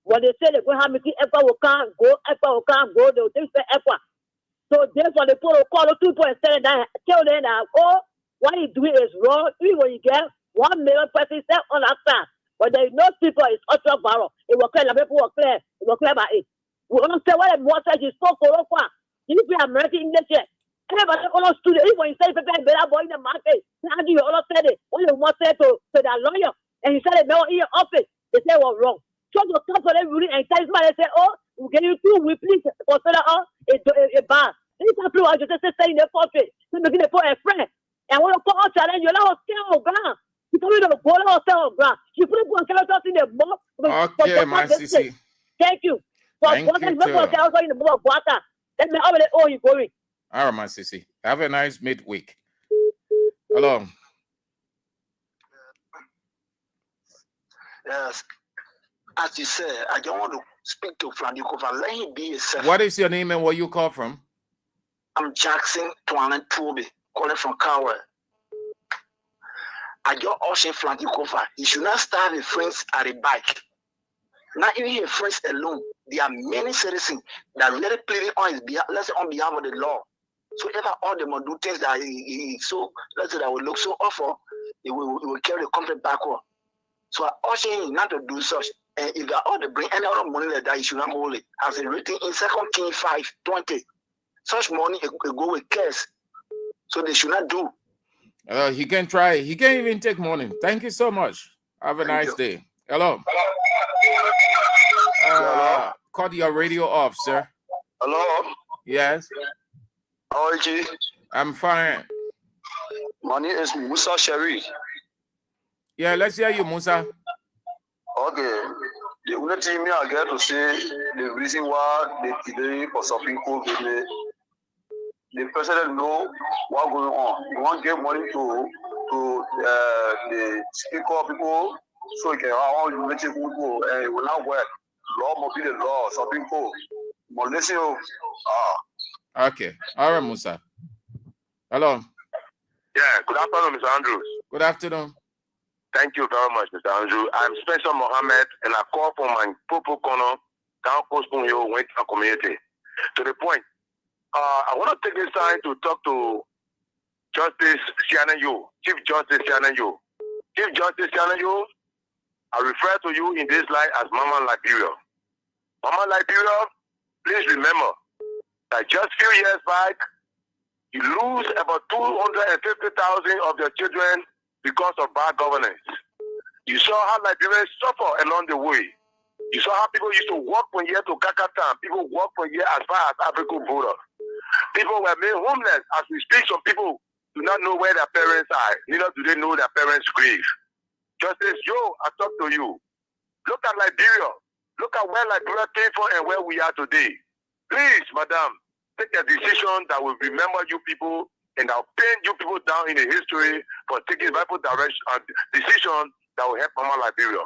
When they say they're going to have me see ECWA will can't go, they will think say ECWA. So therefore the protocol 2.7 tell them that, oh, what you doing is wrong. Even when you get 1 million persons on that time. But there is no people, it's ultra viral. It will clear, the people will clear. It will clear by it. We understand what the more is so for Opa. You be American English. Everybody on the studio, even when you say better boy in the market, how do you all said it? When you want to say to that lawyer, and he said it no in your office, they say was wrong. So to come for them really and tell somebody say, oh, we get you through, we please consider a bar. This is what you just say in the country. So begin to put a friend. And when you call out challenge, you're not scared of ground. You probably don't go out of ground. You put one character in the box. Okay, my sissy. Thank you. Thank you, too. In the book of water. Let me over the oh, you going. All right, my sissy. Have a nice midweek. Hello. Yes. As you said, I don't want to speak to Flandikova. Let him be himself. What is your name and where you call from? I'm Jackson Twanan Toby, calling from Cowell. I just Ocean Flandikova. He should not start with friends at a bike. Not even his friends alone. There are many citizens that really pleading on his behalf, let's say on behalf of the law. So if all them do things that he so let's say that will look so awful, it will carry the country backward. So I urge him not to do such. And if they all they bring any other money like that, you should not hold it. As it's written in 2 Kings 5:20. Such money it go with cash. So they should not do. He can try. He can't even take money. Thank you so much. Have a nice day. Hello. Cut your radio off, sir. Hello? Yes. How are you? I'm fine. My name is Musa Sherry. Yeah, let's hear you, Musa. Okay. The only thing I get to say, the reason why they delay for something COVID, the president know what's going on. He want to give money to the speaker people so he can all you people and it will not work. Law must be the law, something cool. But listen, Okay. All right, Musa. Hello. Yeah, good afternoon, Mr. Andrews. Good afternoon. Thank you very much, Mr. Andrew. I'm Spencer Mohammed, and I call from my Popo Corner, Town Postpone Hill, Winter Community. To the point, I want to take this time to talk to Justice Sianayo, Chief Justice Sianayo. Chief Justice Sianayo, I refer to you in this light as Mama Liberia. Mama Liberia, please remember that just a few years back, you lose about 250,000 of your children because of bad governance. You saw how Liberians suffer along the way. You saw how people used to walk from here to Kakatan. People walk from here as far as African border. People were made homeless. As we speak, some people do not know where their parents are. Neither do they know their parents' grave. Justice Joe, I talk to you. Look at Liberia. Look at where Liberia came from and where we are today. Please, madam, take a decision that will remember you people and that will paint you people down in the history for taking rightful direction and decision that will help Mama Liberia.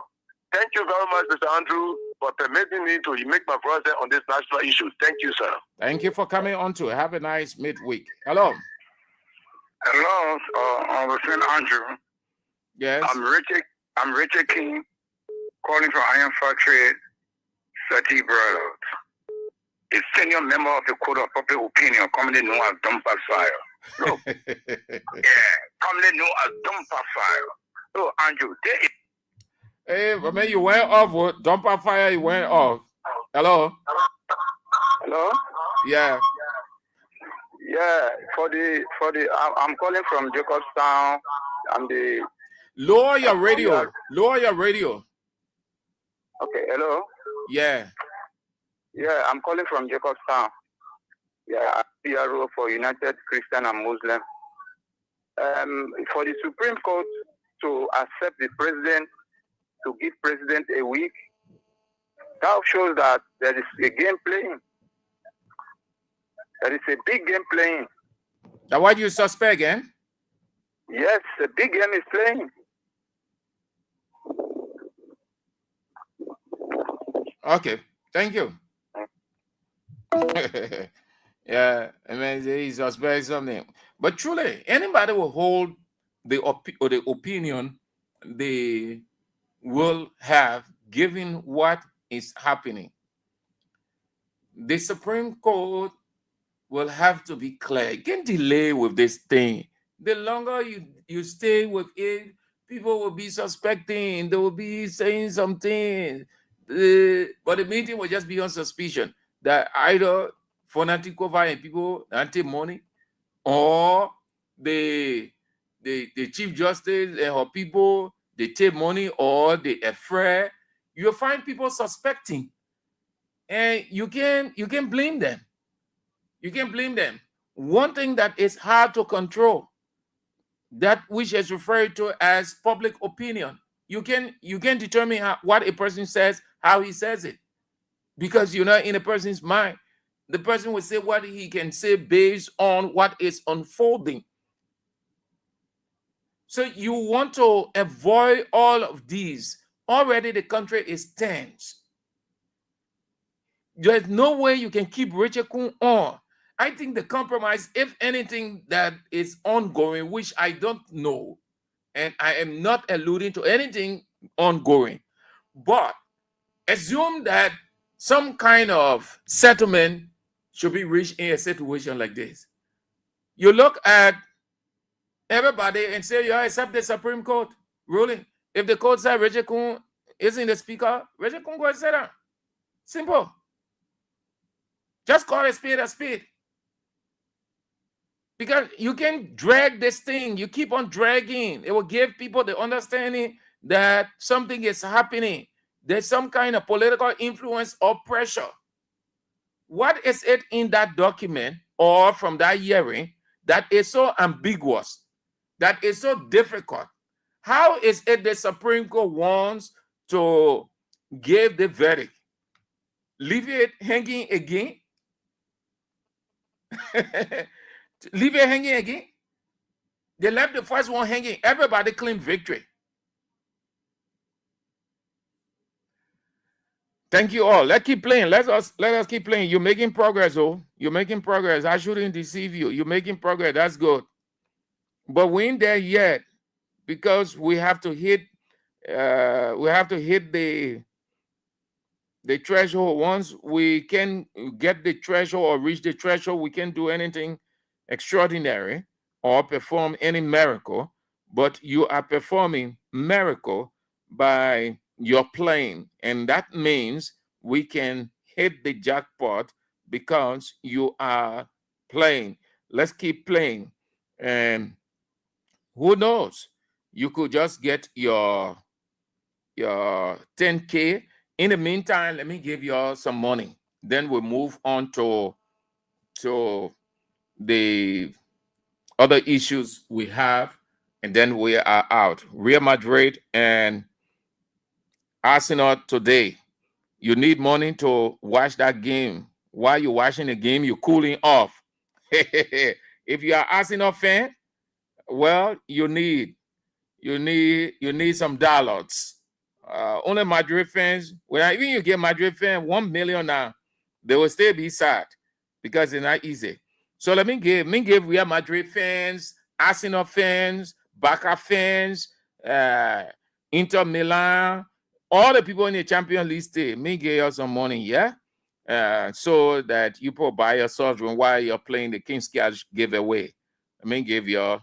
Thank you very much, Mr. Andrew, for permitting me to make my voice on this national issue. Thank you, sir. Thank you for coming on to have a nice midweek. Hello. Hello, I'm friend Andrew. Yes. I'm Richard King, calling from Iron Factory, Sati Brothers. A senior member of the Court of Public Opinion, commonly known as Dumper Fire. Look, commonly known as Dumper Fire. So, Andrew, Hey, man, you went off with Dumper Fire, you went off. Hello? Hello? Yeah. Yeah, I'm calling from Jacobstown. I'm the... Lower your radio. Lower your radio. Okay, hello? Yeah. Yeah, I'm calling from Jacobstown. Yeah, PRO for United Christian and Muslim. For the Supreme Court to accept the president, to give president a week, that shows that there is a game playing. There is a big game playing. Now, why do you suspect again? Yes, a big game is playing. Okay, thank you. Yeah, I mean, he suspects something. But truly, anybody will hold the opinion they will have given what is happening. The Supreme Court will have to be clear. You can't delay with this thing. The longer you stay with it, people will be suspecting. They will be saying something. But the meeting will just be on suspicion that either Fonatikova and people anti money, or the Chief Justice and her people they take money, or they afraid. You'll find people suspecting, and you can blame them. You can blame them. One thing that is hard to control, that which is referred to as public opinion. You can determine what a person says, how he says it, because you're not in a person's mind. The person will say what he can say based on what is unfolding. So you want to avoid all of these. Already the country is tense. There's no way you can keep Richard Kun on. I think the compromise, if anything that is ongoing, which I don't know, and I am not alluding to anything ongoing, but assume that some kind of settlement should be reached in a situation like this. You look at everybody and say, you accept the Supreme Court ruling. If the court said Richard Kun isn't the speaker, Richard Kun go and sit down. Simple. Just call a spade a spade. Because you can drag this thing. You keep on dragging. It will give people the understanding that something is happening. There's some kind of political influence or pressure. What is it in that document or from that hearing that is so ambiguous, that is so difficult? How is it the Supreme Court wants to give the verdict? Leave it hanging again? Leave it hanging again? They left the first one hanging. Everybody claimed victory. Thank you all. Let's keep playing. Let us keep playing. You're making progress, oh. You're making progress. I shouldn't deceive you. You're making progress. That's good. But we ain't there yet, because we have to hit the threshold. Once we can get the threshold or reach the threshold, we can't do anything extraordinary or perform any miracle, but you are performing miracle by your playing, and that means we can hit the jackpot because you are playing. Let's keep playing, and who knows, you could just get your 10K. In the meantime, let me give you all some money. Then we'll move on to the other issues we have, and then we are out. Real Madrid and Arsenal today. You need money to watch that game. While you're watching the game, you're cooling off. If you are Arsenal fan, well, you need some dollars. Only Madrid fans, well, even you get Madrid fan 1 million now, they will still be sad because it's not easy. So let me give Real Madrid fans, Arsenal fans, Barca fans, Inter Milan, all the people in the Champions League stay. Me give you some money, yeah? So that you can buy yourself while you're playing the King's Cash giveaway. Let me give you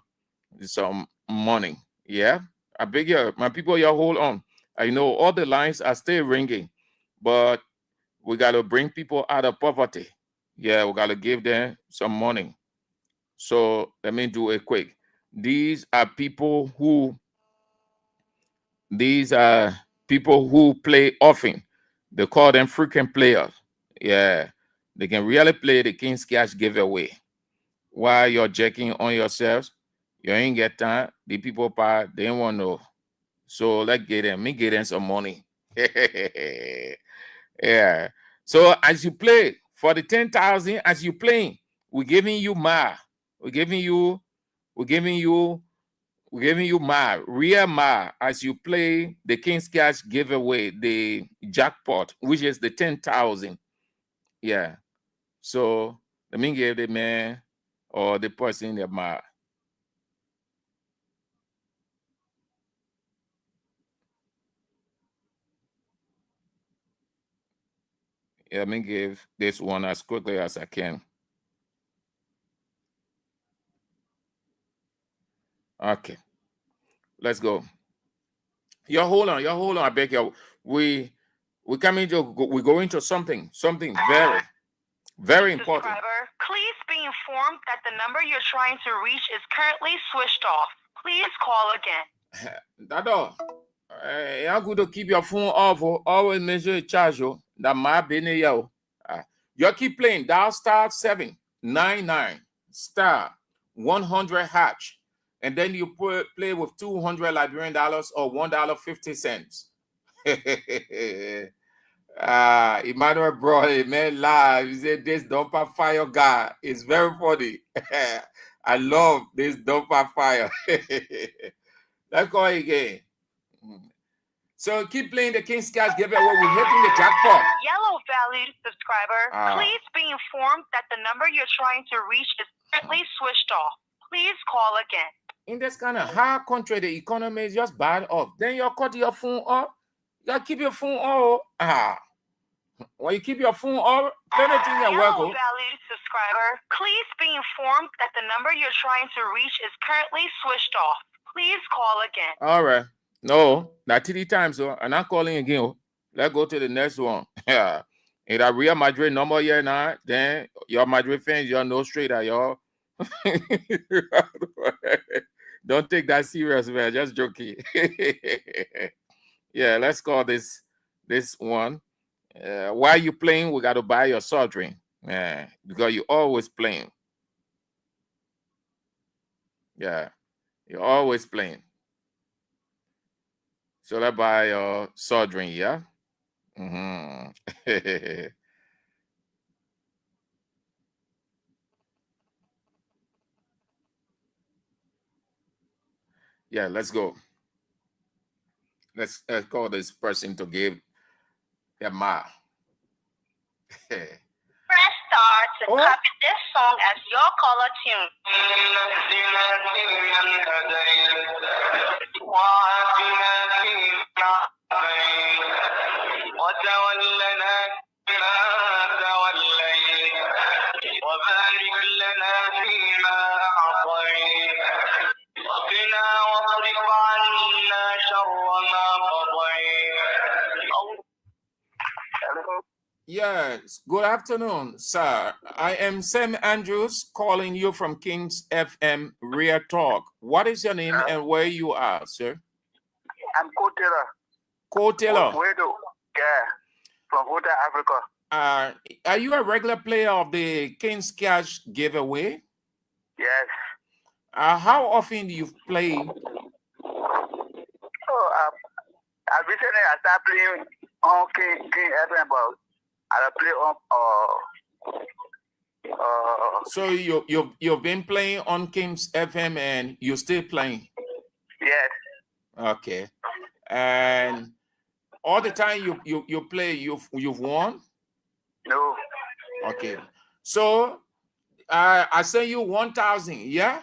some money, yeah? I beg you, my people, you hold on. I know all the lines are still ringing, but we got to bring people out of poverty. Yeah, we got to give them some money. So let me do it quick. These are people who play often. They call them frequent players. Yeah, they can really play the King's Cash giveaway. While you're checking on yourselves, you ain't get time. The people part, they don't want to know. So let's get them. Me get them some money. Yeah. So as you play for the 10,000, as you playing, we're giving you ma. We're giving you We're giving you Ma, real Ma, as you play the King's Cash giveaway, the jackpot, which is the 10,000. Yeah. So let me give the man or the person the Ma. Yeah, let me give this one as quickly as I can. Okay. Let's go. Yo, hold on. I beg you. We're going to something very, very important. Subscriber, please be informed that the number you're trying to reach is currently switched off. Please call again. Dado, you good to keep your phone off. Always measure charge. That might be near you. You keep playing. Dial star 799 star 100 hatch, and then you play with $200 Liberian dollars or $1.50. Emmanuel bro, man, live. He said this dumper fire guy is very funny. I love this dumper fire. Let's go again. So keep playing the King's Cash giveaway. We're hitting the jackpot. Yellow valued subscriber, please be informed that the number you're trying to reach is currently switched off. Please call again. In this kind of hard country, the economy is just bad off. Then you cut your phone off. You gotta keep your phone off. When you keep your phone off, everything will work. Yellow valued subscriber, please be informed that the number you're trying to reach is currently switched off. Please call again. All right. No, not 3 times. So I'm not calling again. Let's go to the next one. Yeah. In that Real Madrid number here now, then your Madrid fans, y'all know straight at y'all. Don't take that serious, man. Just joking. Yeah, let's call this one. While you playing, we got to buy your soft drink. Yeah, because you always playing. Yeah, you're always playing. So let's buy your soft drink, yeah? Yeah, let's go. Let's call this person to give a mile. Press star to copy this song as your caller tune. Yes, good afternoon, sir. I am Sam Andrews calling you from Kings FM Real Talk. What is your name and where you are, sir? I'm Co-Taylor. Co-Taylor. Yeah, from Volta, Africa. Are you a regular player of the King's Cash giveaway? Yes. How often do you play? I recently started playing on King FM, but I play on So you've been playing on Kings FM and you're still playing? Yes. Okay. And all the time you play, you've won? No. Okay. So I send you 1,000, yeah?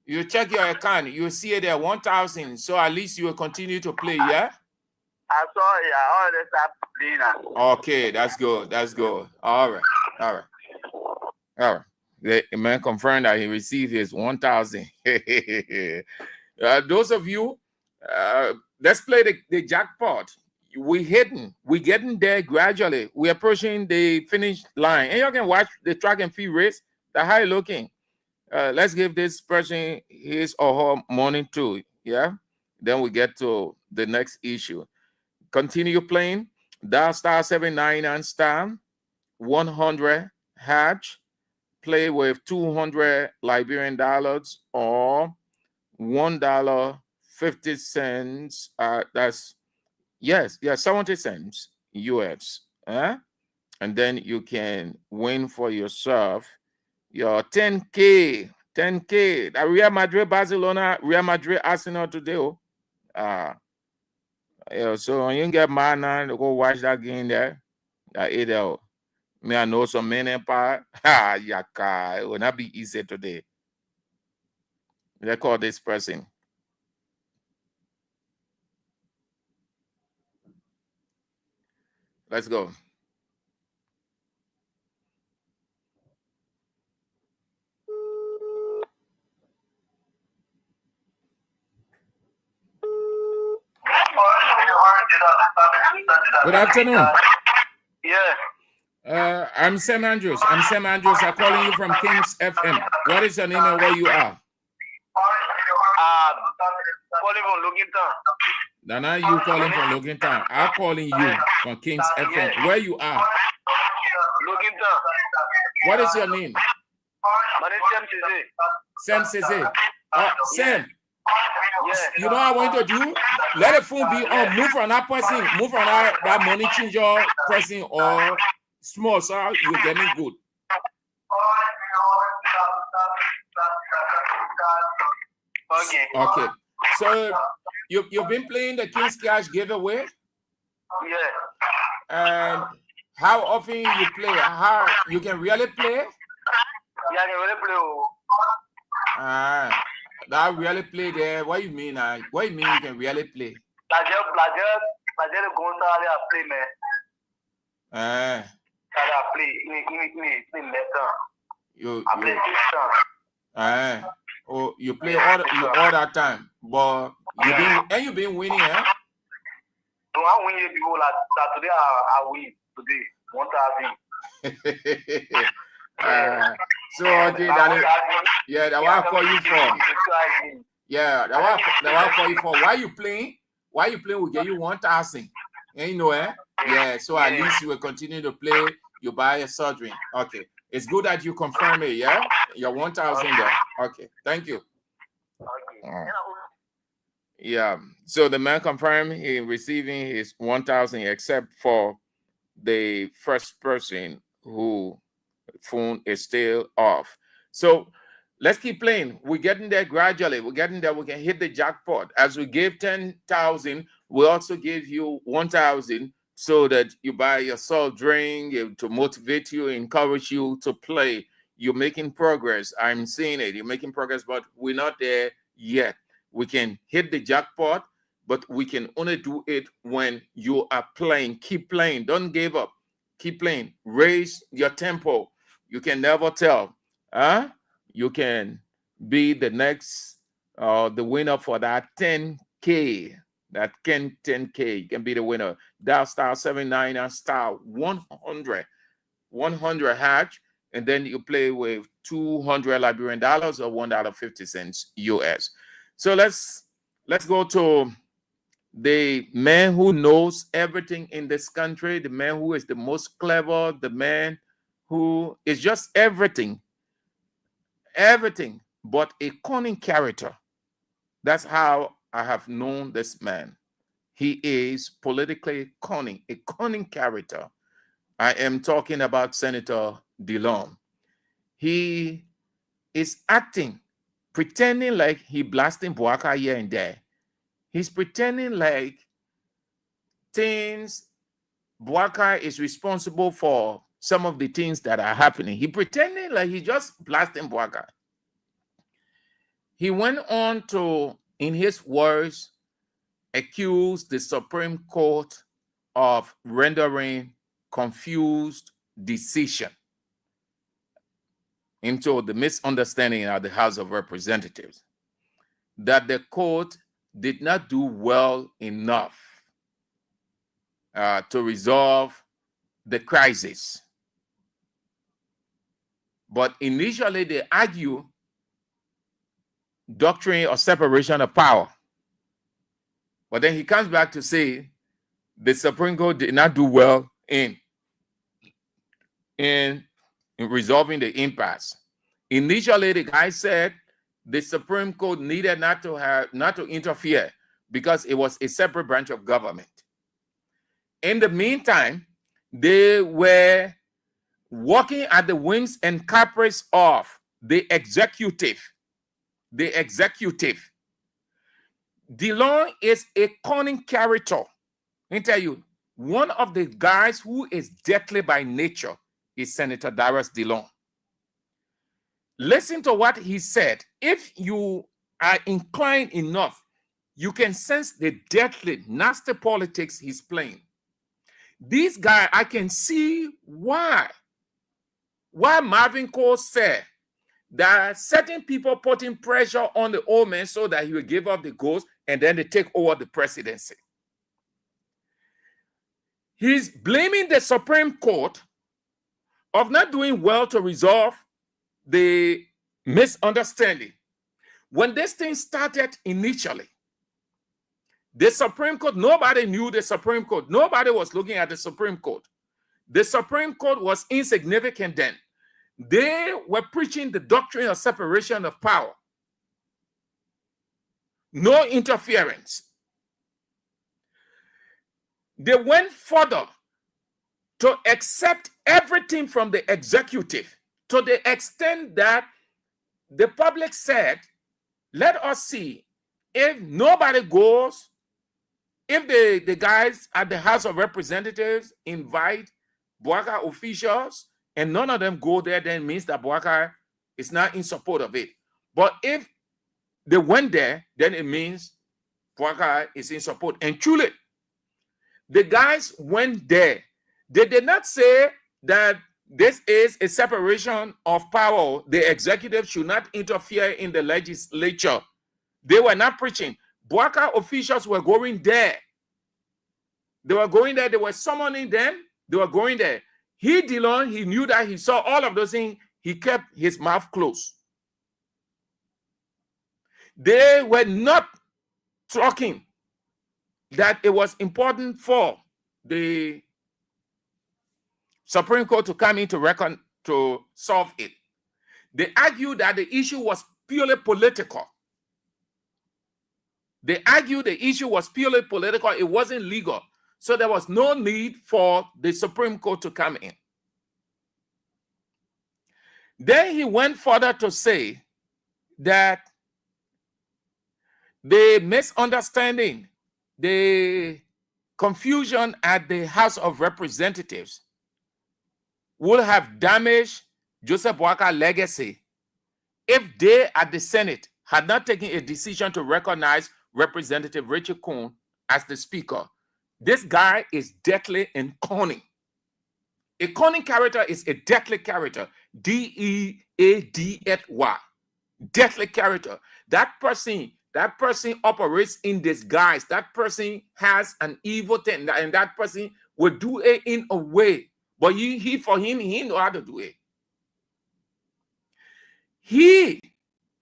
You check your account, you see it there 1,000. So at least you will continue to play, yeah? I saw it. I already started playing now. Okay, that's good. That's good. All right. The man confirmed that he received his 1,000. Those of you, let's play the jackpot. We're getting there gradually. We're approaching the finish line. And you can watch the track and field race. The high looking. Let's give this person his or her money too. Yeah. Then we get to the next issue. Continue playing. Dial star 799 star 100 hatch. Play with $200 Liberian dollars or $1.50. That's 70 cents US. And then you can win for yourself your 10K 10K. Real Madrid, Barcelona, Real Madrid, Arsenal today. Yeah, so when you get mad now, go watch that game there. Me, I know some men empire. It will not be easy today. Let's call this person. Let's go. Good afternoon. Yeah. I'm Sam Andrews. I'm calling you from Kings FM. What is your name and where you are? Calling from Logintown. Nana, you calling from Logintown. I'm calling you from Kings FM. Where you are? Logintown. What is your name? My name is Sam Cisse. Sam. Yeah. You know what I want you to do? Let the phone be on. Move from that person. Move from that money changer person or small, so you're getting good. Okay. So you've been playing the King's Cash giveaway? Yeah. How often you play? How you can really play? Yeah, I can really play. That really play there. What you mean? What you mean you can really play? Blajer go inside there play, man. I play. You play all that time, but you've been winning, eh? So I win it because today I win today 1,000. So okay, that what I call you for. Yeah, that what I call you for. Why you playing? We get you 1,000. And you know, eh? Yeah. So at least you will continue to play. You buy a soft drink. Okay. It's good that you confirm it. Yeah. You're 1,000 there. Okay. Thank you. Yeah. So the man confirmed he receiving his 1,000, except for the first person who phone is still off. So let's keep playing. We're getting there gradually. We're getting there. We can hit the jackpot. As we gave 10,000, we also give you 1,000 so that you buy your soft drink to motivate you, encourage you to play. You're making progress. I'm seeing it. You're making progress, but we're not there yet. We can hit the jackpot, but we can only do it when you are playing. Keep playing. Don't give up. Keep playing. Raise your tempo. You can never tell. You can be the next, the winner for that 10K. That 10K. You can be the winner. Dial star 799 star 100. 100 hatch, and then you play with 200 Liberian dollars or $1.50 US. So let's go to the man who knows everything in this country, the man who is the most clever, the man who is just everything, but a cunning character. That's how I have known this man. He is politically cunning, a cunning character. I am talking about Senator DeLong. He is acting, pretending like he blasting Bouaka here and there. He's pretending like Bouaka is responsible for some of the things that are happening. He pretending like he just blasting Bouaka. He went on to, in his words, accuse the Supreme Court of rendering confused decision into the misunderstanding of the House of Representatives, that the court did not do well enough to resolve the crisis. But initially they argue doctrine of separation of power. But then he comes back to say the Supreme Court did not do well in resolving the impasse. Initially, the guy said the Supreme Court needed not to interfere because it was a separate branch of government. In the meantime, they were working at the whims and caprice of the executive. DeLong is a cunning character. Let me tell you, one of the guys who is deadly by nature is Senator Darius DeLong. Listen to what he said. If you are inclined enough, you can sense the deadly, nasty politics he's playing. This guy, I can see why Marvin Cole said that certain people putting pressure on the old man so that he will give up the ghost and then they take over the presidency. He's blaming the Supreme Court of not doing well to resolve the misunderstanding. When this thing started initially, the Supreme Court, nobody knew the Supreme Court. Nobody was looking at the Supreme Court. The Supreme Court was insignificant then. They were preaching the doctrine of separation of power. No interference. They went further to accept everything from the executive to the extent that the public said, let us see if nobody goes, if the guys at the House of Representatives invite Bouaka officials and none of them go there, then means that Bouaka is not in support of it. But if they went there, then it means Bouaka is in support. And truly, the guys went there. They did not say that this is a separation of power. The executive should not interfere in the legislature. They were not preaching. Bouaka officials were going there. They were going there. They were summoning them. They were going there. DeLong, he knew that he saw all of those things. He kept his mouth closed. They were not talking that it was important for the Supreme Court to come in to solve it. They argued that the issue was purely political. They argued the issue was purely political. It wasn't legal. So there was no need for the Supreme Court to come in. Then he went further to say that the misunderstanding, the confusion at the House of Representatives would have damaged Joseph Bouaka's legacy if they at the Senate had not taken a decision to recognize Representative Richard Kuhn as the speaker. This guy is deadly and cunning. A cunning character is a deadly character. D-E-A-D-L-Y. Deadly character. That person operates in disguise. That person has an evil thing, and that person will do it in a way. But for him, he know how to do it.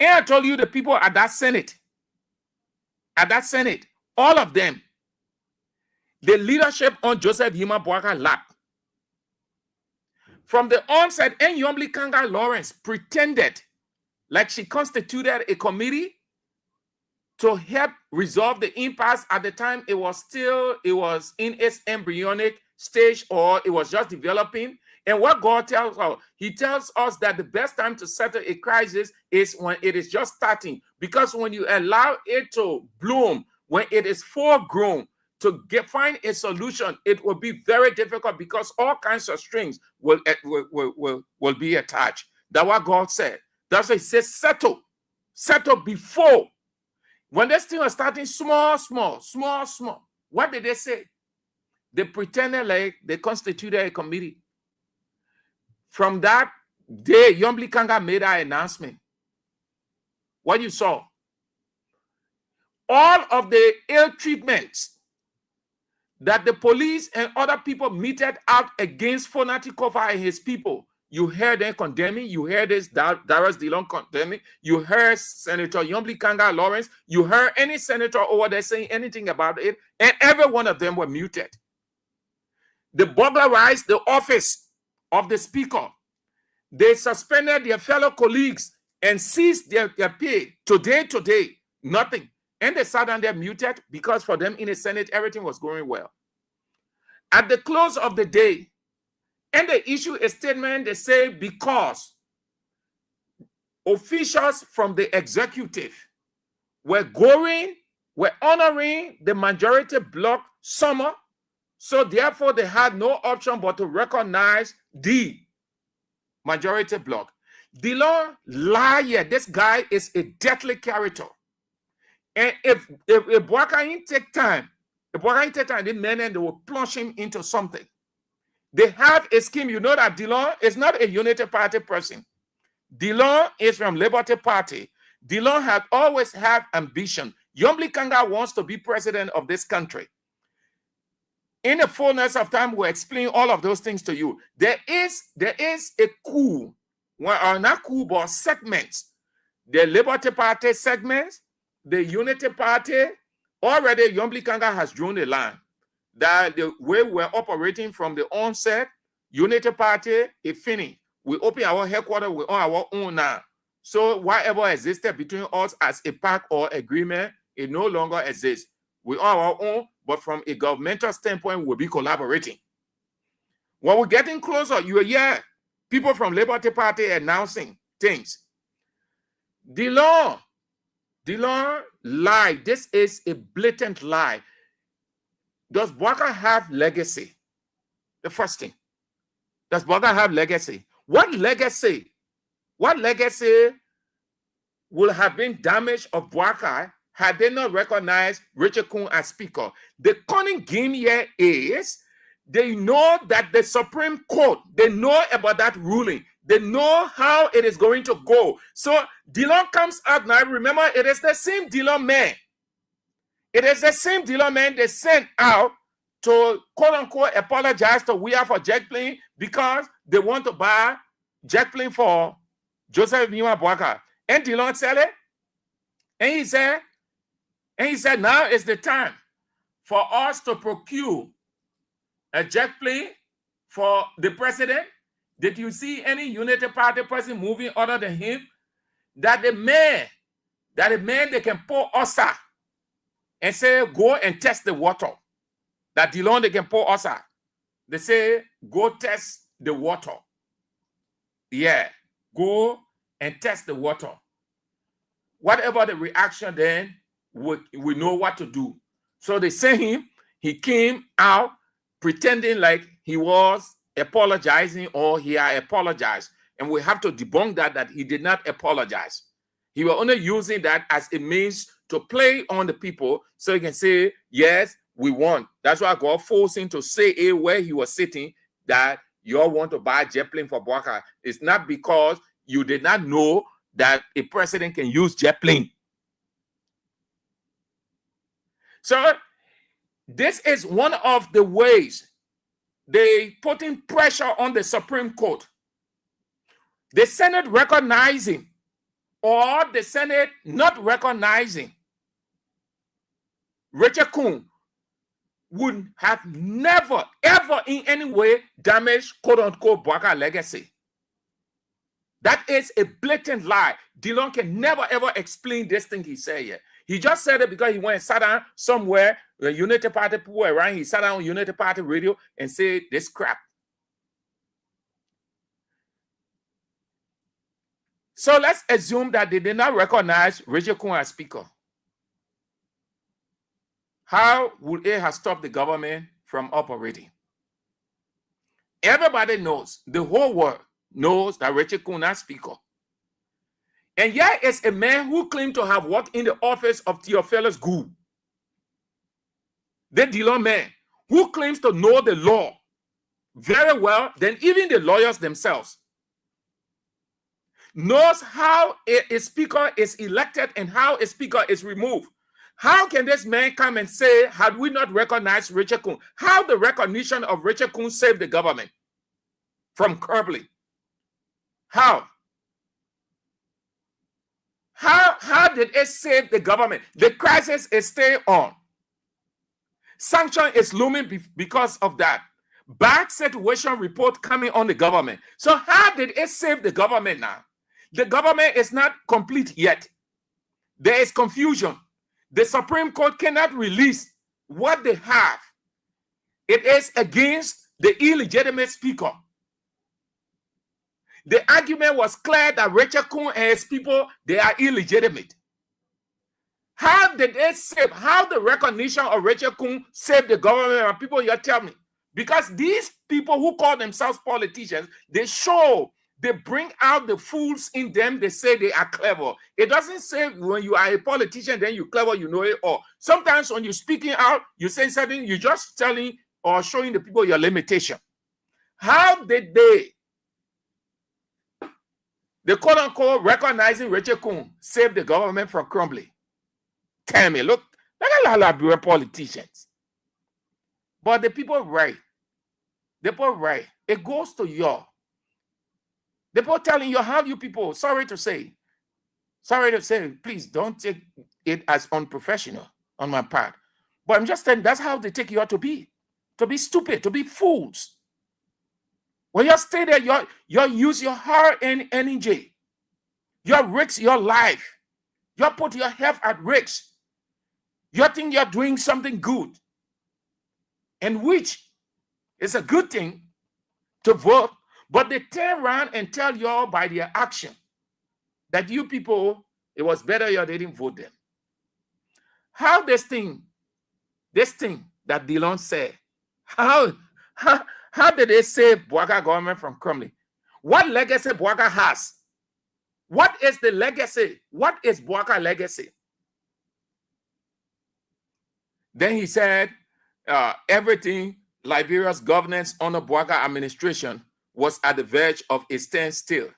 And I told you the people at that Senate, all of them, the leadership on Joseph Yima Bouaka's lap. From the onset, Nyomli Kanga Lawrence pretended like she constituted a committee to help resolve the impasse. At the time, it was in its embryonic stage, or it was just developing. And what God tells us, he tells us that the best time to settle a crisis is when it is just starting. Because when you allow it to bloom, when it is full grown, to find a solution, it will be very difficult because all kinds of strings will be attached. That's what God said. That's why he says settle before. When this thing was starting small. What did they say? They pretended like they constituted a committee. From that day, Yombli Kanga made an announcement. What you saw? All of the ill treatments that the police and other people meted out against Fonati Kofa and his people, you heard them condemning. You heard this Darius DeLong condemning. You heard Senator Yombli Kanga Lawrence. You heard any senator over there saying anything about it, and every one of them were muted. They burglarized the office of the speaker. They suspended their fellow colleagues and seized their pay. Today, nothing. And they sat down there muted because for them in the Senate, everything was going well. At the close of the day, and they issue a statement, they say because officials from the executive were honoring the majority bloc summer. So therefore, they had no option but to recognize the majority bloc. Dillon liar, this guy is a deadly character. And if Bouaka ain't take time, the men and they will plunge him into something. They have a scheme. You know that Dillon is not a unity party person. Dillon is from Liberty Party. Dillon had always had ambition. Yombli Kanga wants to be president of this country. In the fullness of time, we'll explain all of those things to you. There is a coup, or not coup, but segments. The Liberty Party segments, the Unity Party, already Yombli Kanga has drawn a line. That the way we're operating from the onset, Unity Party is finished. We open our headquarters, we own our own now. So whatever existed between us as a pact or agreement, it no longer exists. We own our own, but from a governmental standpoint, we'll be collaborating. When we're getting closer, you hear people from Liberty Party announcing things. Dillon lied. This is a blatant lie. Does Bouaka have legacy? The first thing. Does Bouaka have legacy? What legacy will have been damaged of Bouaka had they not recognized Richard Kun as speaker? The cunning game here is they know that the Supreme Court, they know about that ruling. They know how it is going to go. So Dillon comes out now. Remember, it is the same Dillon man. It is the same Dillon man they sent out to quote-unquote apologize to We Are for jet plane because they want to buy jet plane for Joseph Nimba Bouaka. And Dillon said it. And he said, now is the time for us to procure a jet plane for the president. Did you see any Unity Party person moving other than him? That the man they can pour Osa and say, go and test the water. That Dillon they can pour Osa. They say, go test the water. Yeah, go and test the water. Whatever the reaction, then we know what to do. So they sent him. He came out pretending like he was apologizing or he had apologized. And we have to debunk that he did not apologize. He was only using that as a means to play on the people so he can say, yes, we won. That's why God forced him to say where he was sitting that you all want to buy a jet plane for Bouaka. It's not because you did not know that a president can use jet plane. So this is one of the ways they putting pressure on the Supreme Court. The Senate recognizing or the Senate not recognizing Richard Kun would have never, ever in any way damaged quote-unquote Bouaka legacy. That is a blatant lie. Dillon can never, ever explain this thing he said here. He just said it because he went and sat down somewhere, the Unity Party people were around, he sat down on Unity Party radio and said this crap. So let's assume that they did not recognize Richard Kun as speaker. How would it have stopped the government from operating? Everybody knows, the whole world knows that Richard Kun is speaker. And yet it's a man who claimed to have worked in the office of Theophilus Gould. The Dillon man who claims to know the law very well than even the lawyers themselves. Knows how a speaker is elected and how a speaker is removed. How can this man come and say, had we not recognized Richard Kun? How the recognition of Richard Kun saved the government from Kirby? How? How did it save the government? The crisis is still on. Sanction is looming because of that. Bad situation report coming on the government. So how did it save the government now? The government is not complete yet. There is confusion. The Supreme Court cannot release what they have. It is against the illegitimate speaker. The argument was clear that Rachel Kuhn and his people, they are illegitimate. How did they save? How the recognition of Rachel Kuhn saved the government? And people, you tell me. Because these people who call themselves politicians, they bring out the fools in them. They say they are clever. It doesn't say when you are a politician, then you're clever, you know it all. Sometimes when you're speaking out, you say something, you're just telling or showing the people your limitation. How did they quote-unquote recognizing Rachel Kuhn save the government from crumbling? Tell me, look at Liberian politicians. But the people right. The people right. It goes to you. The people telling you how you people, sorry to say, please don't take it as unprofessional on my part. But I'm just saying that's how they take you out to be stupid, to be fools. When you stay there, you use your hard-earned energy. You risk your life. You put your health at risk. You think you're doing something good, and which is a good thing to vote, but they turn around and tell you all by their action that you people, it was better you didn't vote them. How this thing that Dillon said, how did they save Bouaka government from crumbling? What legacy Bouaka has? What is the legacy? What is Bouaka legacy? Then he said everything Liberia's governance under Bouaka administration was at the verge of a standstill.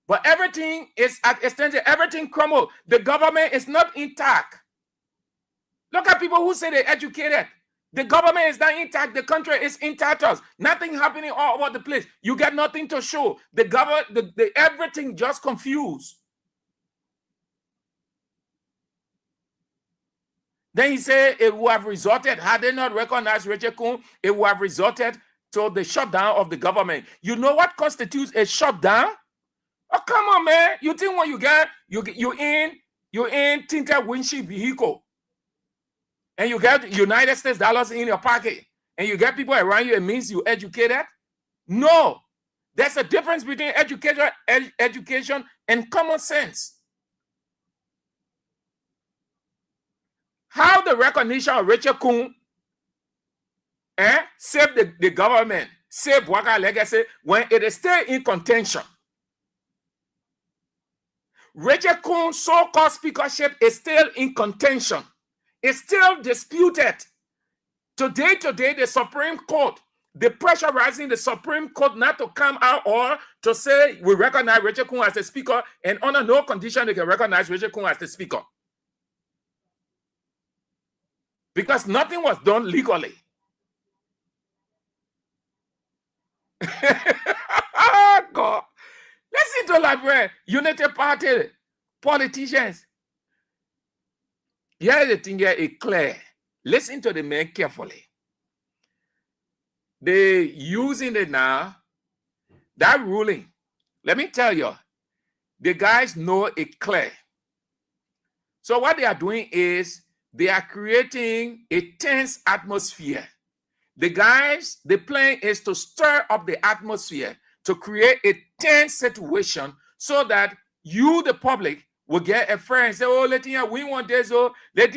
But everything is at a standstill. Everything crumbled. The government is not intact. Look at people who say they're educated. The government is not intact. The country is intact. Nothing happening all over the place. You get nothing to show. Everything just confused. Then he said it would have resulted, had they not recognized Rachel Kuhn, it would have resulted to the shutdown of the government. You know what constitutes a shutdown? Oh, come on, man. You think when you in tinted windshield vehicle and you get United States dollars in your pocket and you get people around you, it means you educated? No. There's a difference between education and common sense. How the recognition of Rachel Kuhn saved the government, saved Bouaka legacy when it is still in contention. Rachel Kuhn's so-called speakership is still in contention. It's still disputed. Today, the Supreme Court, the pressure rising the Supreme Court not to come out or to say we recognize Rachel Kuhn as the speaker, and under no condition they can recognize Rachel Kuhn as the speaker. Because nothing was done legally. God. Listen to Liberian Unity Party politicians. Here the thing here is clear. Listen to the men carefully. They using it now. That ruling. Let me tell you, the guys know it clear. So what they are doing is they are creating a tense atmosphere. The plan is to stir up the atmosphere to create a tense situation so that you, the public, will get a friend. Say, oh, we want this, oh, let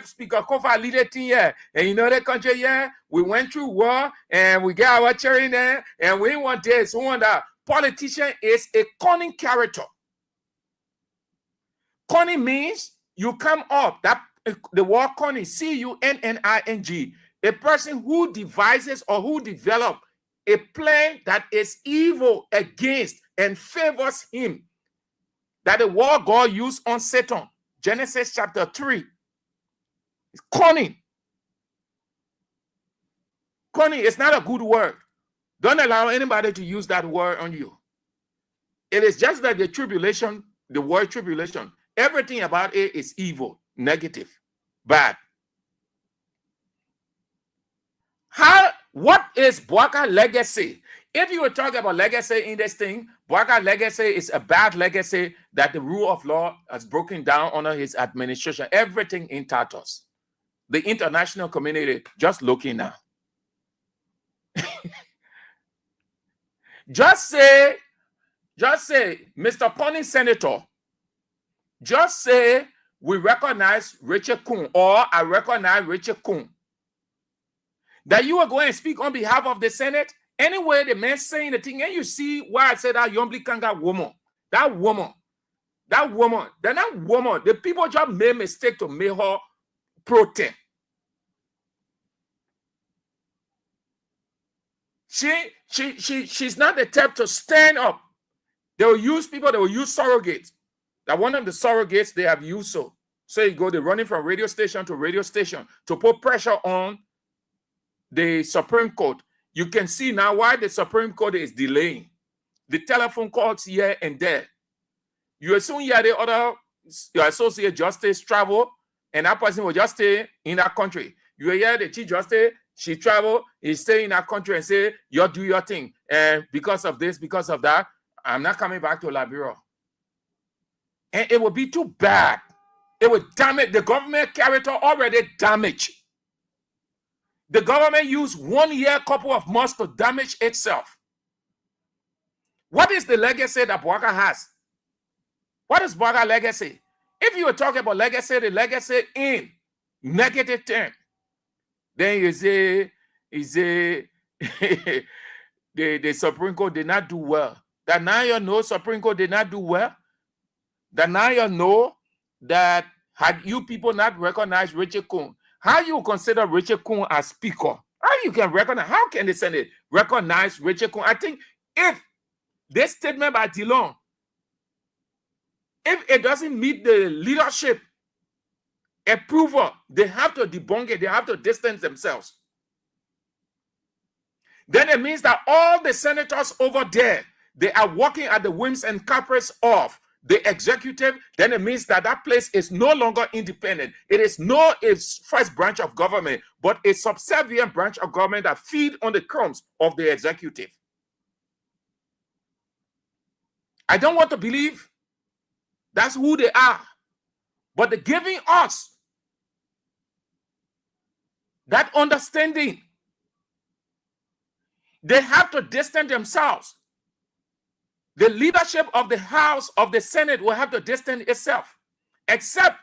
Speaker Kofa lead the thing here. And you know the country, yeah, we went through war and we got our cherry there, and we want this, we want that. Politician is a cunning character. Cunning means you come up. That the word cunning, C-U-N-N-I-N-G. A person who devises or who develops a plan that is evil against and favors him. That the word God used on Satan, Genesis chapter 3. It's cunning. Cunning is not a good word. Don't allow anybody to use that word on you. It is just that the tribulation, the word tribulation, everything about it is evil, negative, bad. What is Bouaka legacy? If you were talking about legacy in this thing, Bouaka legacy is a bad legacy that the rule of law has broken down under his administration. Everything in tatters. The international community just looking now. Just say, Mr. Pony Senator, just say we recognize Richard Kuhn, or I recognize Richard Kuhn. That you are going to speak on behalf of the Senate. Anyway, the man saying the thing, and you see why I said that Yombli Kanga woman, that woman, the people just made mistake to make her protest. She's not the type to stand up. They will use people, they will use surrogates. That one of the surrogates they have used so you go, they're running from radio station to radio station to put pressure on the Supreme Court. You can see now why the Supreme Court is delaying the telephone calls here and there. You assume hear the other your associate justice travel, and that person will just stay in that country. You hear the chief justice, she travel, he stay in that country and say, you do your thing. And because of this, because of that, I'm not coming back to Liberia. And it would be too bad. It would damage the government character already damaged. The government used 1 year, couple of months to damage itself. What is the legacy that Bwaka has? What is Bwaka's legacy? If you were talking about legacy, the legacy in negative term, then you say, the Supreme Court did not do well. That now you know Supreme Court did not do well. That now you know that had you people not recognized Richard Kuhn, how you consider Richard Kuhn as speaker? How you can recognize? How can the Senate recognize Richard Kuhn? I think if this statement by Dillon, if it doesn't meet the leadership approval, they have to debunk it. They have to distance themselves. Then it means that all the senators over there, they are working at the whims and caprice of the executive. Then it means that that place is no longer independent. It is not a first branch of government, but a subservient branch of government that feed on the crumbs of the executive. I don't want to believe that's who they are, but they're giving us that understanding. They have to distance themselves. The leadership of the House of the Senate will have to distance itself, except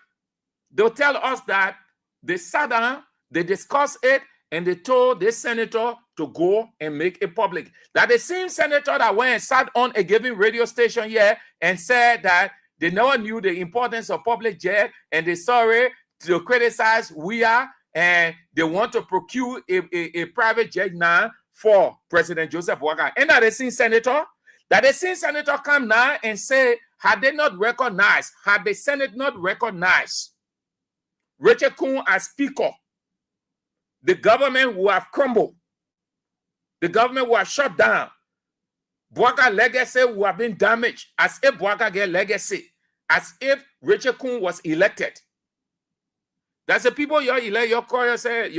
they'll tell us that they sat down, they discussed it, and they told this senator to go and make it public. That the same senator that went and sat on a given radio station here and said that they never knew the importance of public jet, and they're sorry to criticize we are, and they want to procure a private jet now for President Joseph Bwaka. And that the same senator, come now and say, had they not recognized, had the Senate not recognized Richard Kuhn as speaker, the government would have crumbled. The government would have shut down. Bwaka legacy would have been damaged, as if Bwaka get legacy, as if Richard Kuhn was elected. That's the people you elect, you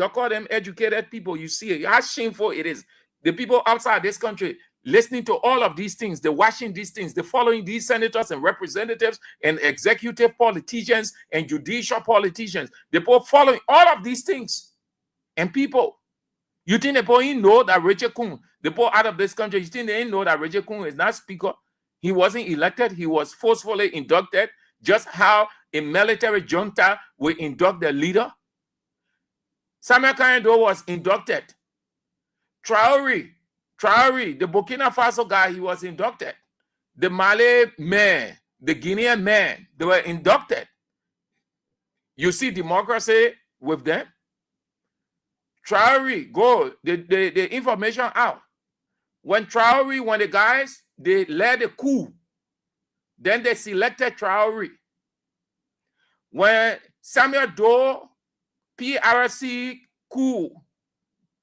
call them educated people. You see how shameful it is. The people outside this country listening to all of these things, they're watching these things, they're following these senators and representatives and executive politicians and judicial politicians. They're following all of these things. And people, you think the boy know that Richard Kuhn, the boy out of this country, you think they know that Richard Kuhn is not speaker? He wasn't elected. He was forcefully inducted, just how a military junta will induct their leader. Samuel Kanyendo was inducted. Traore, the Burkina Faso guy, he was inducted. The Mali man, the Guinean man, they were inducted. You see democracy with them. Traore, go, the information out. When the guys, they led the coup, then they selected Traore. When Samuel Doe, PRC coup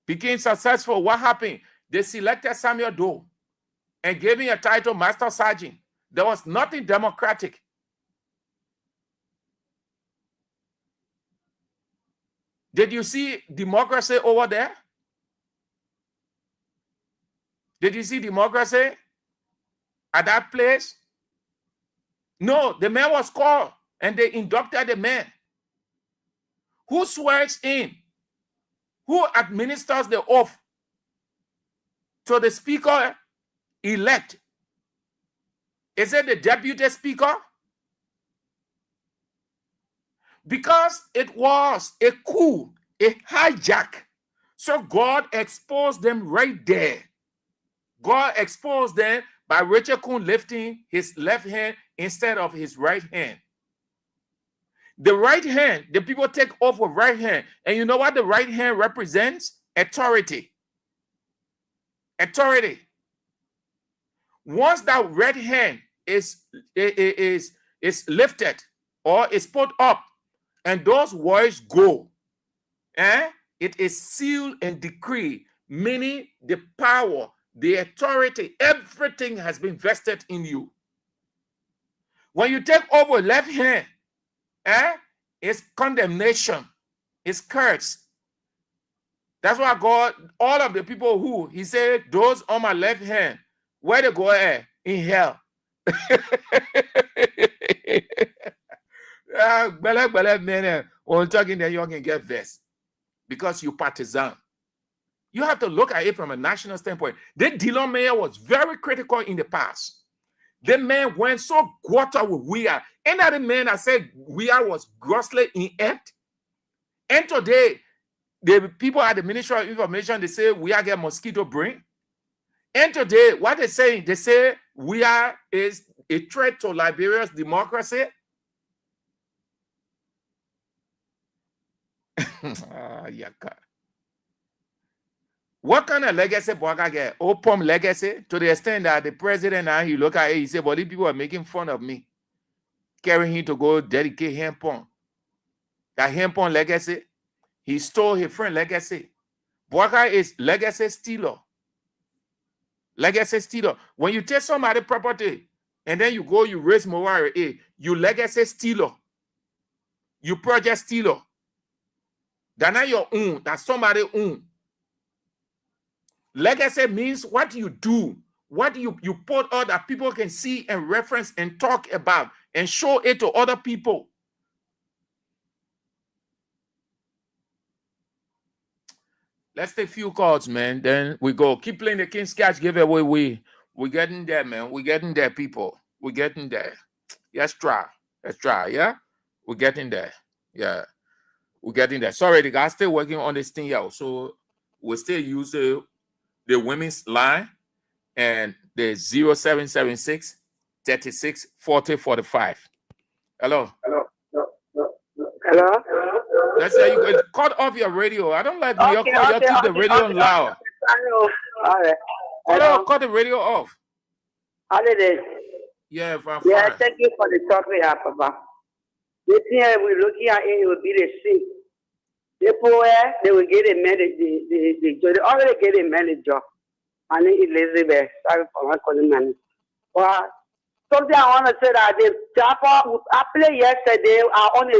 became successful, what happened? They selected Samuel Doe and gave him a title Master Sergeant. There was nothing democratic. Did you see democracy over there? Did you see democracy at that place? No, the man was called and they inducted the man. Who swears in? Who administers the oath to the speaker elect? Is it the deputy speaker? Because it was a coup, a hijack. So God exposed them right there. God exposed them by Richard Kuhn lifting his left hand instead of his right hand. The right hand, the people take off with right hand. And you know what the right hand represents? Authority. Authority. Once that right hand is lifted or is put up and those words go, it is sealed and decreed, meaning the power, the authority, everything has been vested in you. When you take over left hand, it's condemnation, it's curse. That's why God, all of the people who, he said, those on my left hand, where they go at? In hell. When talking there, you can get this because you partisan. You have to look at it from a national standpoint. The Dillon mayor was very critical in the past. The man went so gutter with we are. And that the man that said we are was grossly inept. And today, the people at the Ministry of Information, they say we are get mosquito brain. And today, what they say we are is a threat to Liberia's democracy. What kind of legacy Boaka get? Open legacy to the extent that the president now he look at it, he say, but these people are making fun of me. Carrying him to go dedicate Hempon. That Hempon legacy, he stole his friend legacy. Boaka is legacy stealer. Legacy stealer. When you take somebody's property and then you go, you raise morale, you legacy stealer. You project stealer. That's not your own, that's somebody own. Legacy means what you do, what you put out that people can see and reference and talk about and show it to other people. Let's take a few calls, man. Then we go. Keep playing the King's Catch giveaway. We're getting there, man. We're getting there, people. We're getting there. Let's try. Let's try, yeah? We're getting there. Yeah. We're getting there. Sorry, the guy's still working on this thing, yeah. So we still use the women's line and the 0776 36 40 45. Hello. Hello. Let's say you could cut off your radio. I don't like when you keep the radio on loud. All right. Cut the radio off. How it is? Yeah, fine. Yeah, thank you for the talk we have, Papa. The thing we're looking at it will be the same. People they will get a manager. They already get a manager. And then Elizabeth, sorry for my calling man. But something I want to say that the jackpot I played yesterday. I will be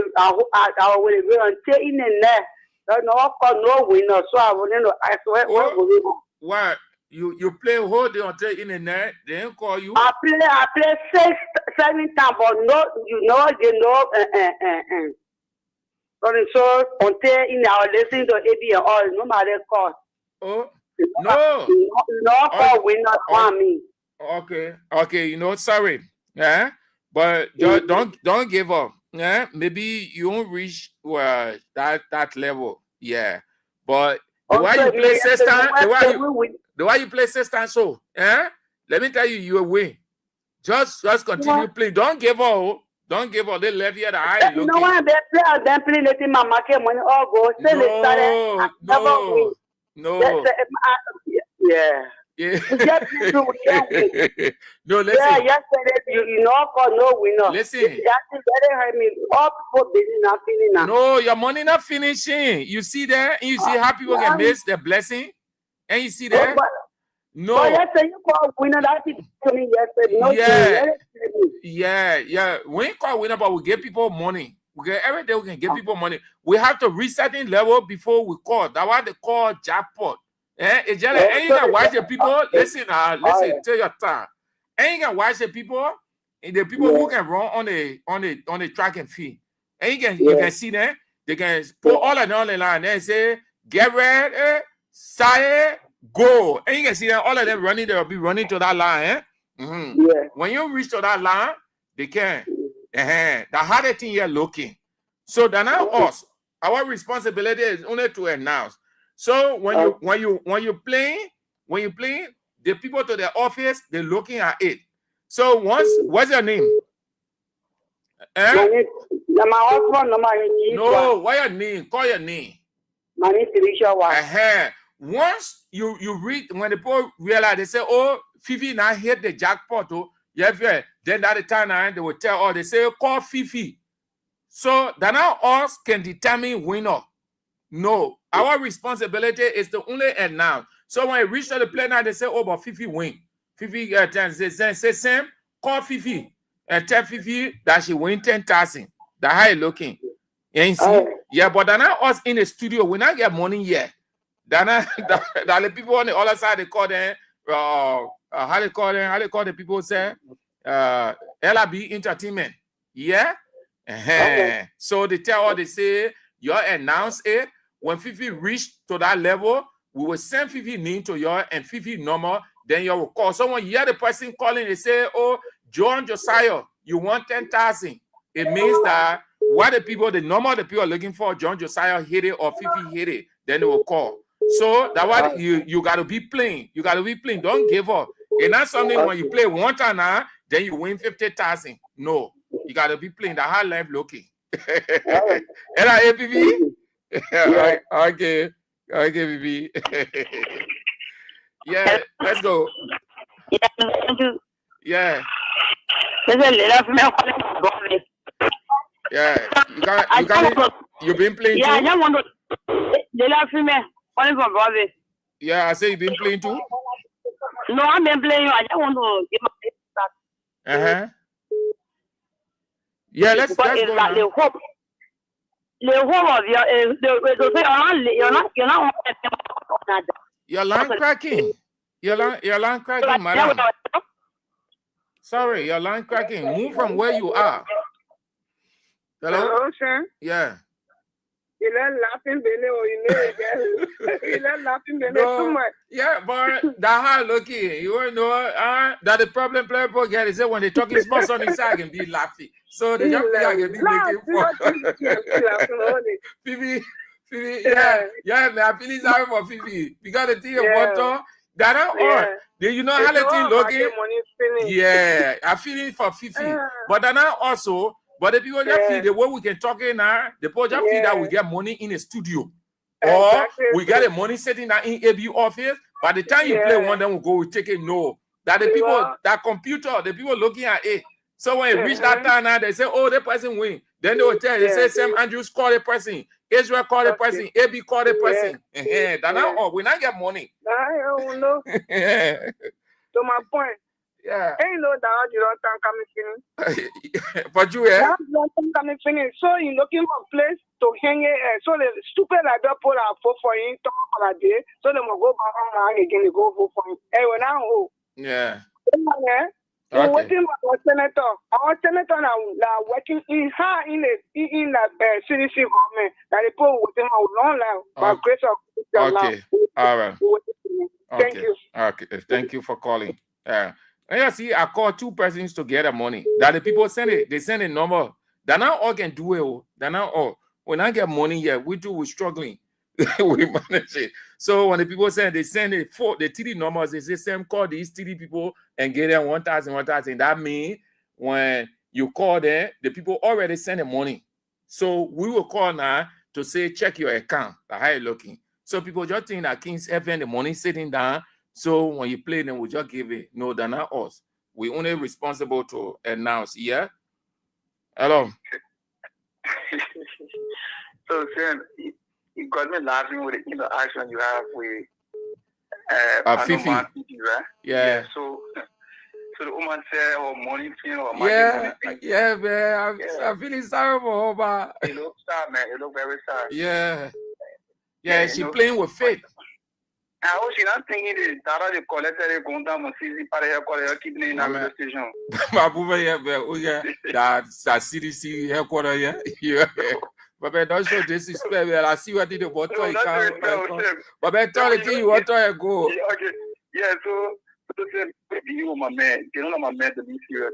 on in the net. No winner. So I want to know. I swear. What? You play whole day until in the net. They didn't call you. I play 7 times, but no, So until in our listening to AB and all, no matter call. Oh no call winner for me. Okay. Sorry. Yeah, but don't give up. Yeah, maybe you won't reach that level. Yeah, but the way you play system, the way you play system, so let me tell you, you will win. Just continue playing. Don't give up. Don't give up. They left you at the eye. You know what? They play letting my market money all go. No. Yeah. No, listen. Yesterday you know call no winner. Listen. All people busy not feeling now. No, your money not finishing. You see there, and you see how people can miss their blessing, and you see there. No. But yesterday you call winner. That is to me yesterday. Yeah. We ain't call winner, but we give people money. Every day we can give people money. We have to reach certain level before we call. That's why they call jackpot. It's just like, and you can watch the people. Listen, tell your time. And you can watch the people, and the people who can run on the track and field. And you can see them. They can put all of them on the line and say, get ready, say go. And you can see that all of them running, they'll be running to that line. Eh? Mm-hmm. Yeah. When you reach to that line, they can. The harder thing you're looking. So then now us, our responsibility is only to announce. So when you playing, the people to the office, they're looking at it. So what's your name? Eh? No, what's your name? Call your name. My name is Judicial. Once you read, when the people realize, they say, oh, Fifi now hit the jackpot. Oh, yeah. Then at the time, they will tell, they say, call Fifi. So that now us can determine winner. No, our responsibility is to only announce. So when you reach to the play now, they say, oh, but Fifi win. Fifi say Sam, call Fifi and tell Fifi that she win 10,000. That's how you looking. You see? Yeah, but then us in the studio, we not get money yet. Then the people on the other side, they call them how they call the people say LRB Entertainment. Yeah. So they tell they say you announce it. When Fifi reach to that level, we will send Fifi name to you and Fifi number. Then you will call someone. Hear the person calling. They say, "Oh, John Josiah, you want 10,000." It means that what the number the people are looking for, John Josiah hit it or Fifi hit it. Then they will call. So that what you gotta be playing. You gotta be playing. Don't give up. It's not something when you play one time now, then you win 50,000. No, you gotta be playing the high life looking. APV? Okay, baby. Yeah, let's go. Yeah. Yeah, you've been playing too? Yeah, I just want to. Yeah, I say you've been playing too? No, I've been playing. I just want to give my Yeah, let's go like now. The hope of you're not. Your line cracking. Your line cracking, madam. Sorry, your line cracking. Move from where you are. Hello? Sir? Yeah. You laughing, too much. Yeah, but that how lucky. You know that the problem people get is that when they talking small son inside can be laughing. So they just feel like they be looking for Fifi, yeah, man, I feel sorry for Fifi. Because the thing water, that all. You know how the thing looking? Yeah, I feel it for Fifi. But then also, but the people just feel the way we can talk in now, the people just feel that we get money in the studio. Or we get the money sitting that in AB office. By the time you play one, then we go, we take it. No. That the people, that computer, the people looking at it. So when you reach that time now, they say, oh, the person win. Then they will tell you, they say, Sam Andrews call the person. Israel call the person. AB call the person. We not get money. I don't know. To my point. Yeah. Ain't no doubt you don't think I'm finished. But you, yeah? You don't think I'm finished. So you're looking for a place to hang it. So the stupid like that put out for you, talk for a day. So they will go back home again, they go for you. Hey, when I'm home. Yeah. Okay. Waiting for our senator. Our senator now working in her in the CDC government. That the people waiting for long life. By grace of God. Okay. All right. Thank you. Okay. Thank you for calling. And you see, I call two persons to get the money. That the people send it. They send a number. That now all can do it. That now all. When I get money here, we're struggling. We manage it. So when the people send, they send it for the TD numbers. They say, Sam, call these TD people and get them 1,000. That means when you call them, the people already send the money. So we will call now to say, check your account. How you looking? So people just think that King's FM, the money sitting down. So when you play them, we just give it. No, they're not us. We only responsible to announce. Yeah. Hello. So, Sam, you got me laughing with the interaction you have with Fifi. Right? Yeah. So the woman said, "Oh, money thing or money." Yeah, man. I'm feeling sorry for her, but it looks sad, man. It looks very sad. Yeah. She playing with fate. I hope she's not thinking that they collected the content on CC para her keeping in the station. My boy, yeah, that's CDC headquarters, yeah. But don't show disrespect. Well, I see what did the water. No, that's it. But tell the thing you want to go. Yeah, okay. Yeah, so you my man. You don't know my man to be serious.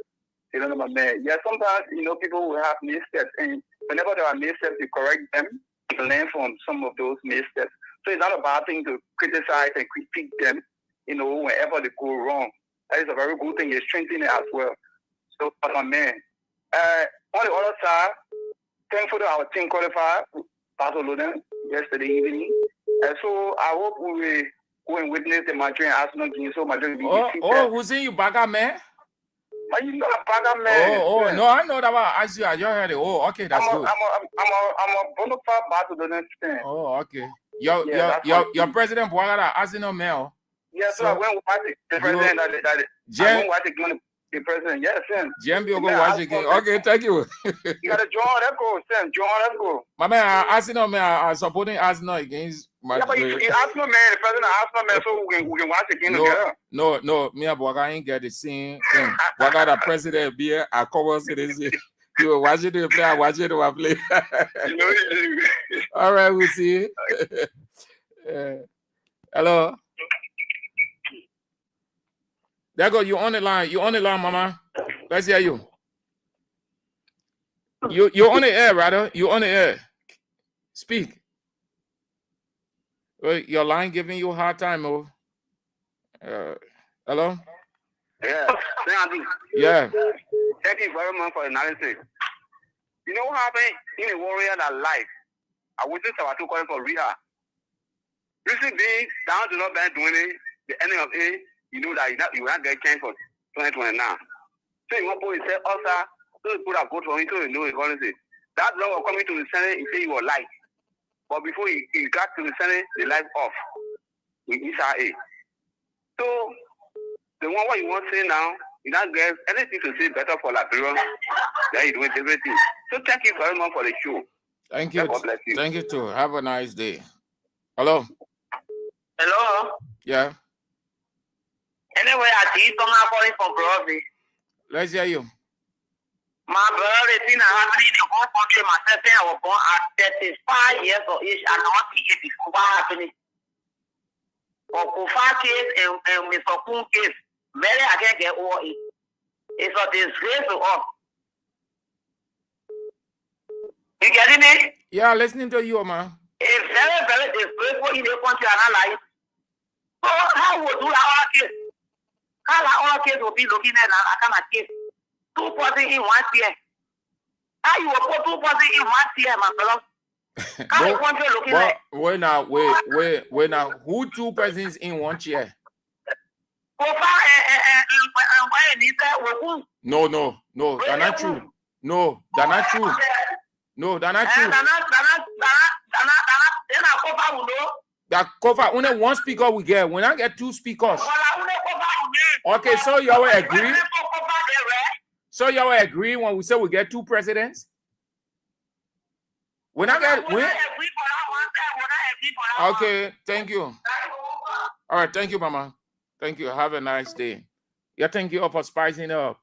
You don't know my man. Yeah, sometimes, people will have missteps. And whenever there are missteps, you correct them. You learn from some of those missteps. So it's not a bad thing to criticize and critique them, whenever they go wrong. That is a very good thing. You're strengthening it as well. So, my man. On the other side, thankful to our team qualifier, Barcelona, yesterday evening. And so I hope we will go and witness the Madrid and Arsenal game. So Madrid will be defeated. Who's in you, Baga man? You know Baga man. No, I know that one. I just heard it. Oh, okay, that's good. I'm a bona fide Barcelona fan. Oh, okay. Your president Boagada Arsenal man. Yes, so I went watch the president. I went watch the president. Yes, Sam. Jambi will go watch the game. Okay, thank you. You gotta join. Let's go, Sam. Join. Let's go. My man, Arsenal man are supporting Arsenal against. Yeah, but Arsenal man, the president Arsenal man, so we can watch the game together. No, me and Boaga ain't get the same thing. Boaga the president be here. I cover citizen. You will watch it play. I watch it play. All right, we'll see. Hello. There go, you on the line. You on the line, mama. Let's hear you. You on the air, rather. You on the air. Speak. Well, your line giving you a hard time, oh. Hello? Yeah. Yeah. Thank you very much for the analysis. You know what happened in a warrior that life? I was just about to call for Rita. Recently, down to not bad doing it, the ending of it. You know that you will not get a chance for 2029. So you want to say, also, so you put a vote for him, so you know it's going to say. That law was coming to the Senate, he said he was light. But before he got to the Senate, the light off with Israel. So, the one what you want to say now, you don't get anything to say better for Liberia than you doing everything. So thank you very much for the show. Thank you. God bless you. Thank you too. Have a nice day. Hello? Hello? Yeah. Anyway, I see someone calling from Broadway. Let's hear you. My brother, thing happening in the whole country. Myself, I was born at 35 years of age, and I want to get before what happening. For Kofa case and Mr. Kun case, many I can't get over it. It's a disgrace to us. You getting me? Yeah, listening to you, man. It's very, very disgraceful in the country and our life. So how would do our case? How our case will be looking at that kind of case? 2 persons in 1 year. How you will put 2 persons in 1 year, my fellow? How the country looking like? Wait now. Who 2 persons in 1 chair? No, they're not true. No, they're not true. No, they're not true. That cover only 1 speaker we get. When I get 2 speakers. Okay, so you all agree? So you all agree when we say we get 2 presidents? When I get okay, thank you. All right, thank you, Mama. Thank you. Have a nice day. Yeah, thank you all for spicing up.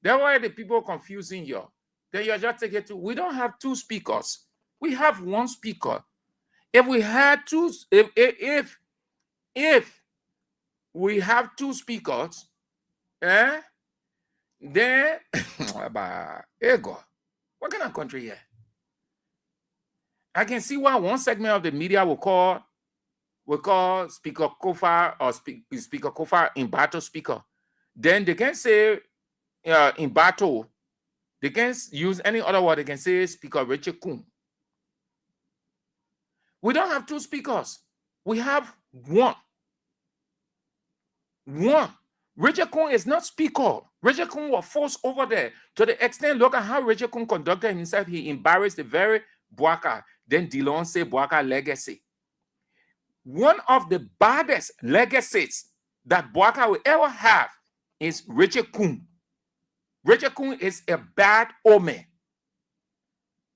That's why the people confusing you. Then you just take it to. We don't have 2 speakers. We have 1 speaker. If we had 2, if we have 2 speakers, then ego. What kind of country here? I can see why 1 segment of the media will call Speaker Kofa or Speaker Kofa in battle speaker. Then they can say in battle, they can use any other word. They can say Speaker Richard Kun. We don't have 2 speakers. We have 1. Richard Kun is not speaker. Richard Kun was forced over there. To the extent, look at how Richard Kun conducted himself. He embarrassed the very Boaka. Then Dillon say Boaka legacy. One of the baddest legacies that Boaka will ever have is Richard Kun. Richard Kun is a bad omen.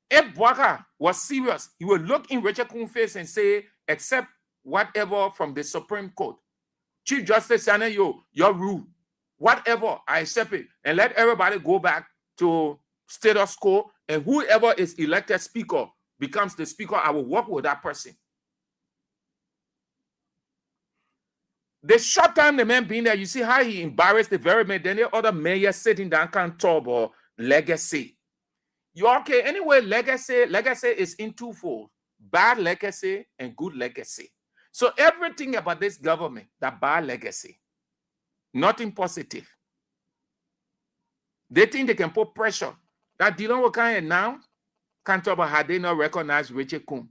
If Boaka was serious, he would look in Richard Kun's face and say, accept whatever from the Supreme Court. Chief Justice saying, your rule, whatever, I accept it. And let everybody go back to status quo. And whoever is elected speaker becomes the speaker, I will work with that person. The short time the man being there, you see how he embarrassed the very man. Then the other mayor sitting down can't talk about legacy. You okay? Anyway, legacy is in twofold: bad legacy and good legacy. So everything about this government, that bad legacy, nothing positive. They think they can put pressure. That Dylan will come and now can't talk about how they not recognize Richard Coon.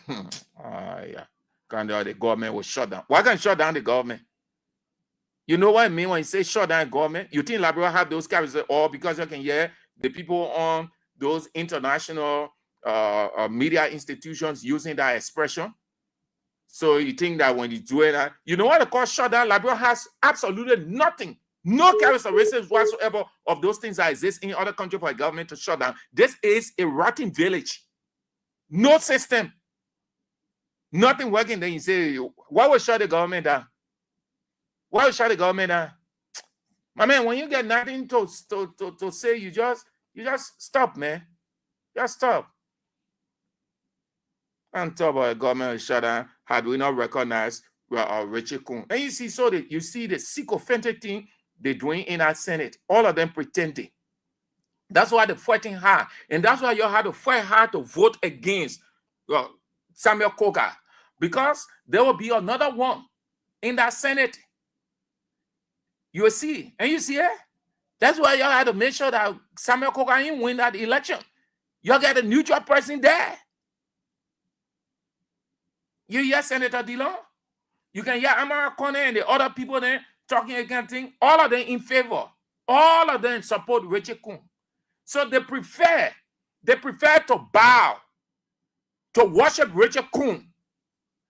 Yeah. The government will shut down. Why can't shut down the government? You know what I mean when you say shut down the government? You think Liberia have those characters, or because you can hear the people on those international media institutions using that expression? So you think that when you do it, you know what the call shut down? Liberia has absolutely nothing, no characteristics whatsoever of those things that exist in other countries for a government to shut down. This is a rotten village. No system. Nothing working. Then you say, why would shut the government down? Why would shut the government down? My man, when you get nothing to say, you just stop, man. Just stop. And talk about a government shut down. Had we not recognized Richard Coon? And you see, you see the sycophantic thing they're doing in our Senate. All of them pretending. That's why they're fighting hard. And that's why you have to fight hard to vote against Samuel Koga, because there will be another one in that Senate. You will see. And you see it? That's why you have to make sure that Samuel Koga win that election. You get a neutral person there. You hear Senator Dillon? You can hear Amara Kone and the other people there talking against things. All of them in favor. All of them support Richard Coon. So they prefer to bow, to worship Richard Coon,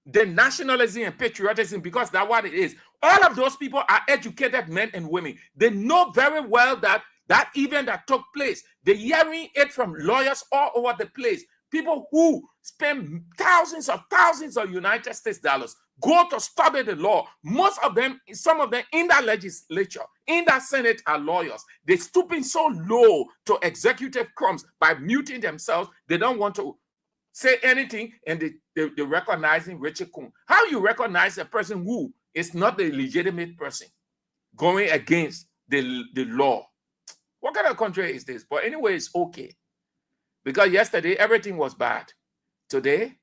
the nationalism and patriotism, because that's what it is. All of those people are educated men and women. They know very well that that event that took place, they're hearing it from lawyers all over the place. People who spend thousands of United States dollars go to study the law. Most of them, some of them in that legislature, in that Senate are lawyers. They're stooping so low to executive crumbs by muting themselves. They don't want to say anything, and they're recognizing Richard Coon. How you recognize a person who is not a legitimate person going against the law? What kind of country is this? But anyway, it's okay. Because yesterday, everything was bad. Today,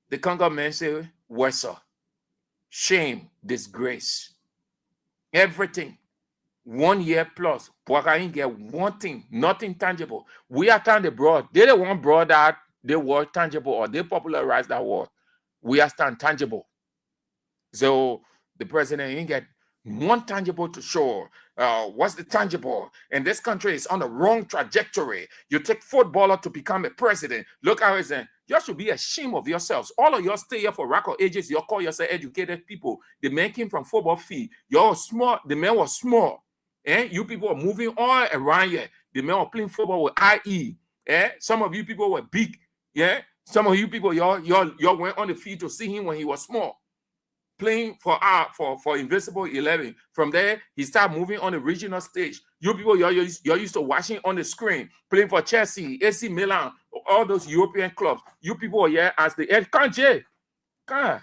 the Congo men say, worse. Shame, disgrace. Everything. 1 year plus. Bwakain get one thing, nothing tangible. We are stand abroad. They don't want broad that they were tangible, or they popularized that word. We are stand tangible. So the president ain't get one tangible to show. What's the tangible? And this country is on the wrong trajectory. You take footballer to become a president. Look how it's in. You should be ashamed of yourselves. All of you stay here for record ages. You call yourself educated people. The man came from football field. You're small. The man was small. You people are moving all around here. The men were playing football with IE. Some of you people were big. Some of you people, y'all went on the field to see him when he was small, playing for Invincible 11. From there, he started moving on the regional stage. You people, you're used to watching on the screen, playing for Chelsea, AC Milan, all those European clubs. You people are here as the head. Can't you? Can't.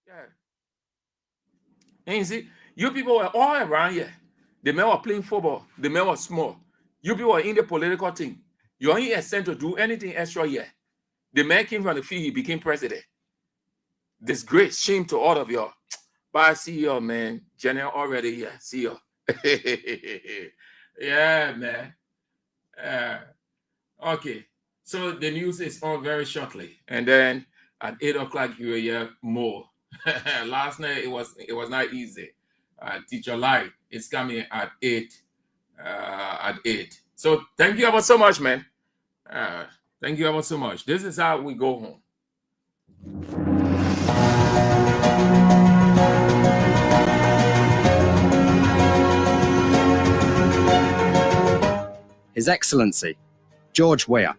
Yeah. And you see, you people were all around here. The men were playing football. The men were small. You people were in the political thing. You ain't sent to do anything extra here. The man came from the field, he became president. Disgrace, shame to all of y'all. But I see y'all, man. General already here. See y'all. Yeah, man. Okay. So the news is on very shortly. And then at 8 o'clock, you will hear more. Last night, it was not easy. Teacher Live is coming at 8. So thank you ever so much, man. Thank you ever so much. This is how we go home. His Excellency, George Weah,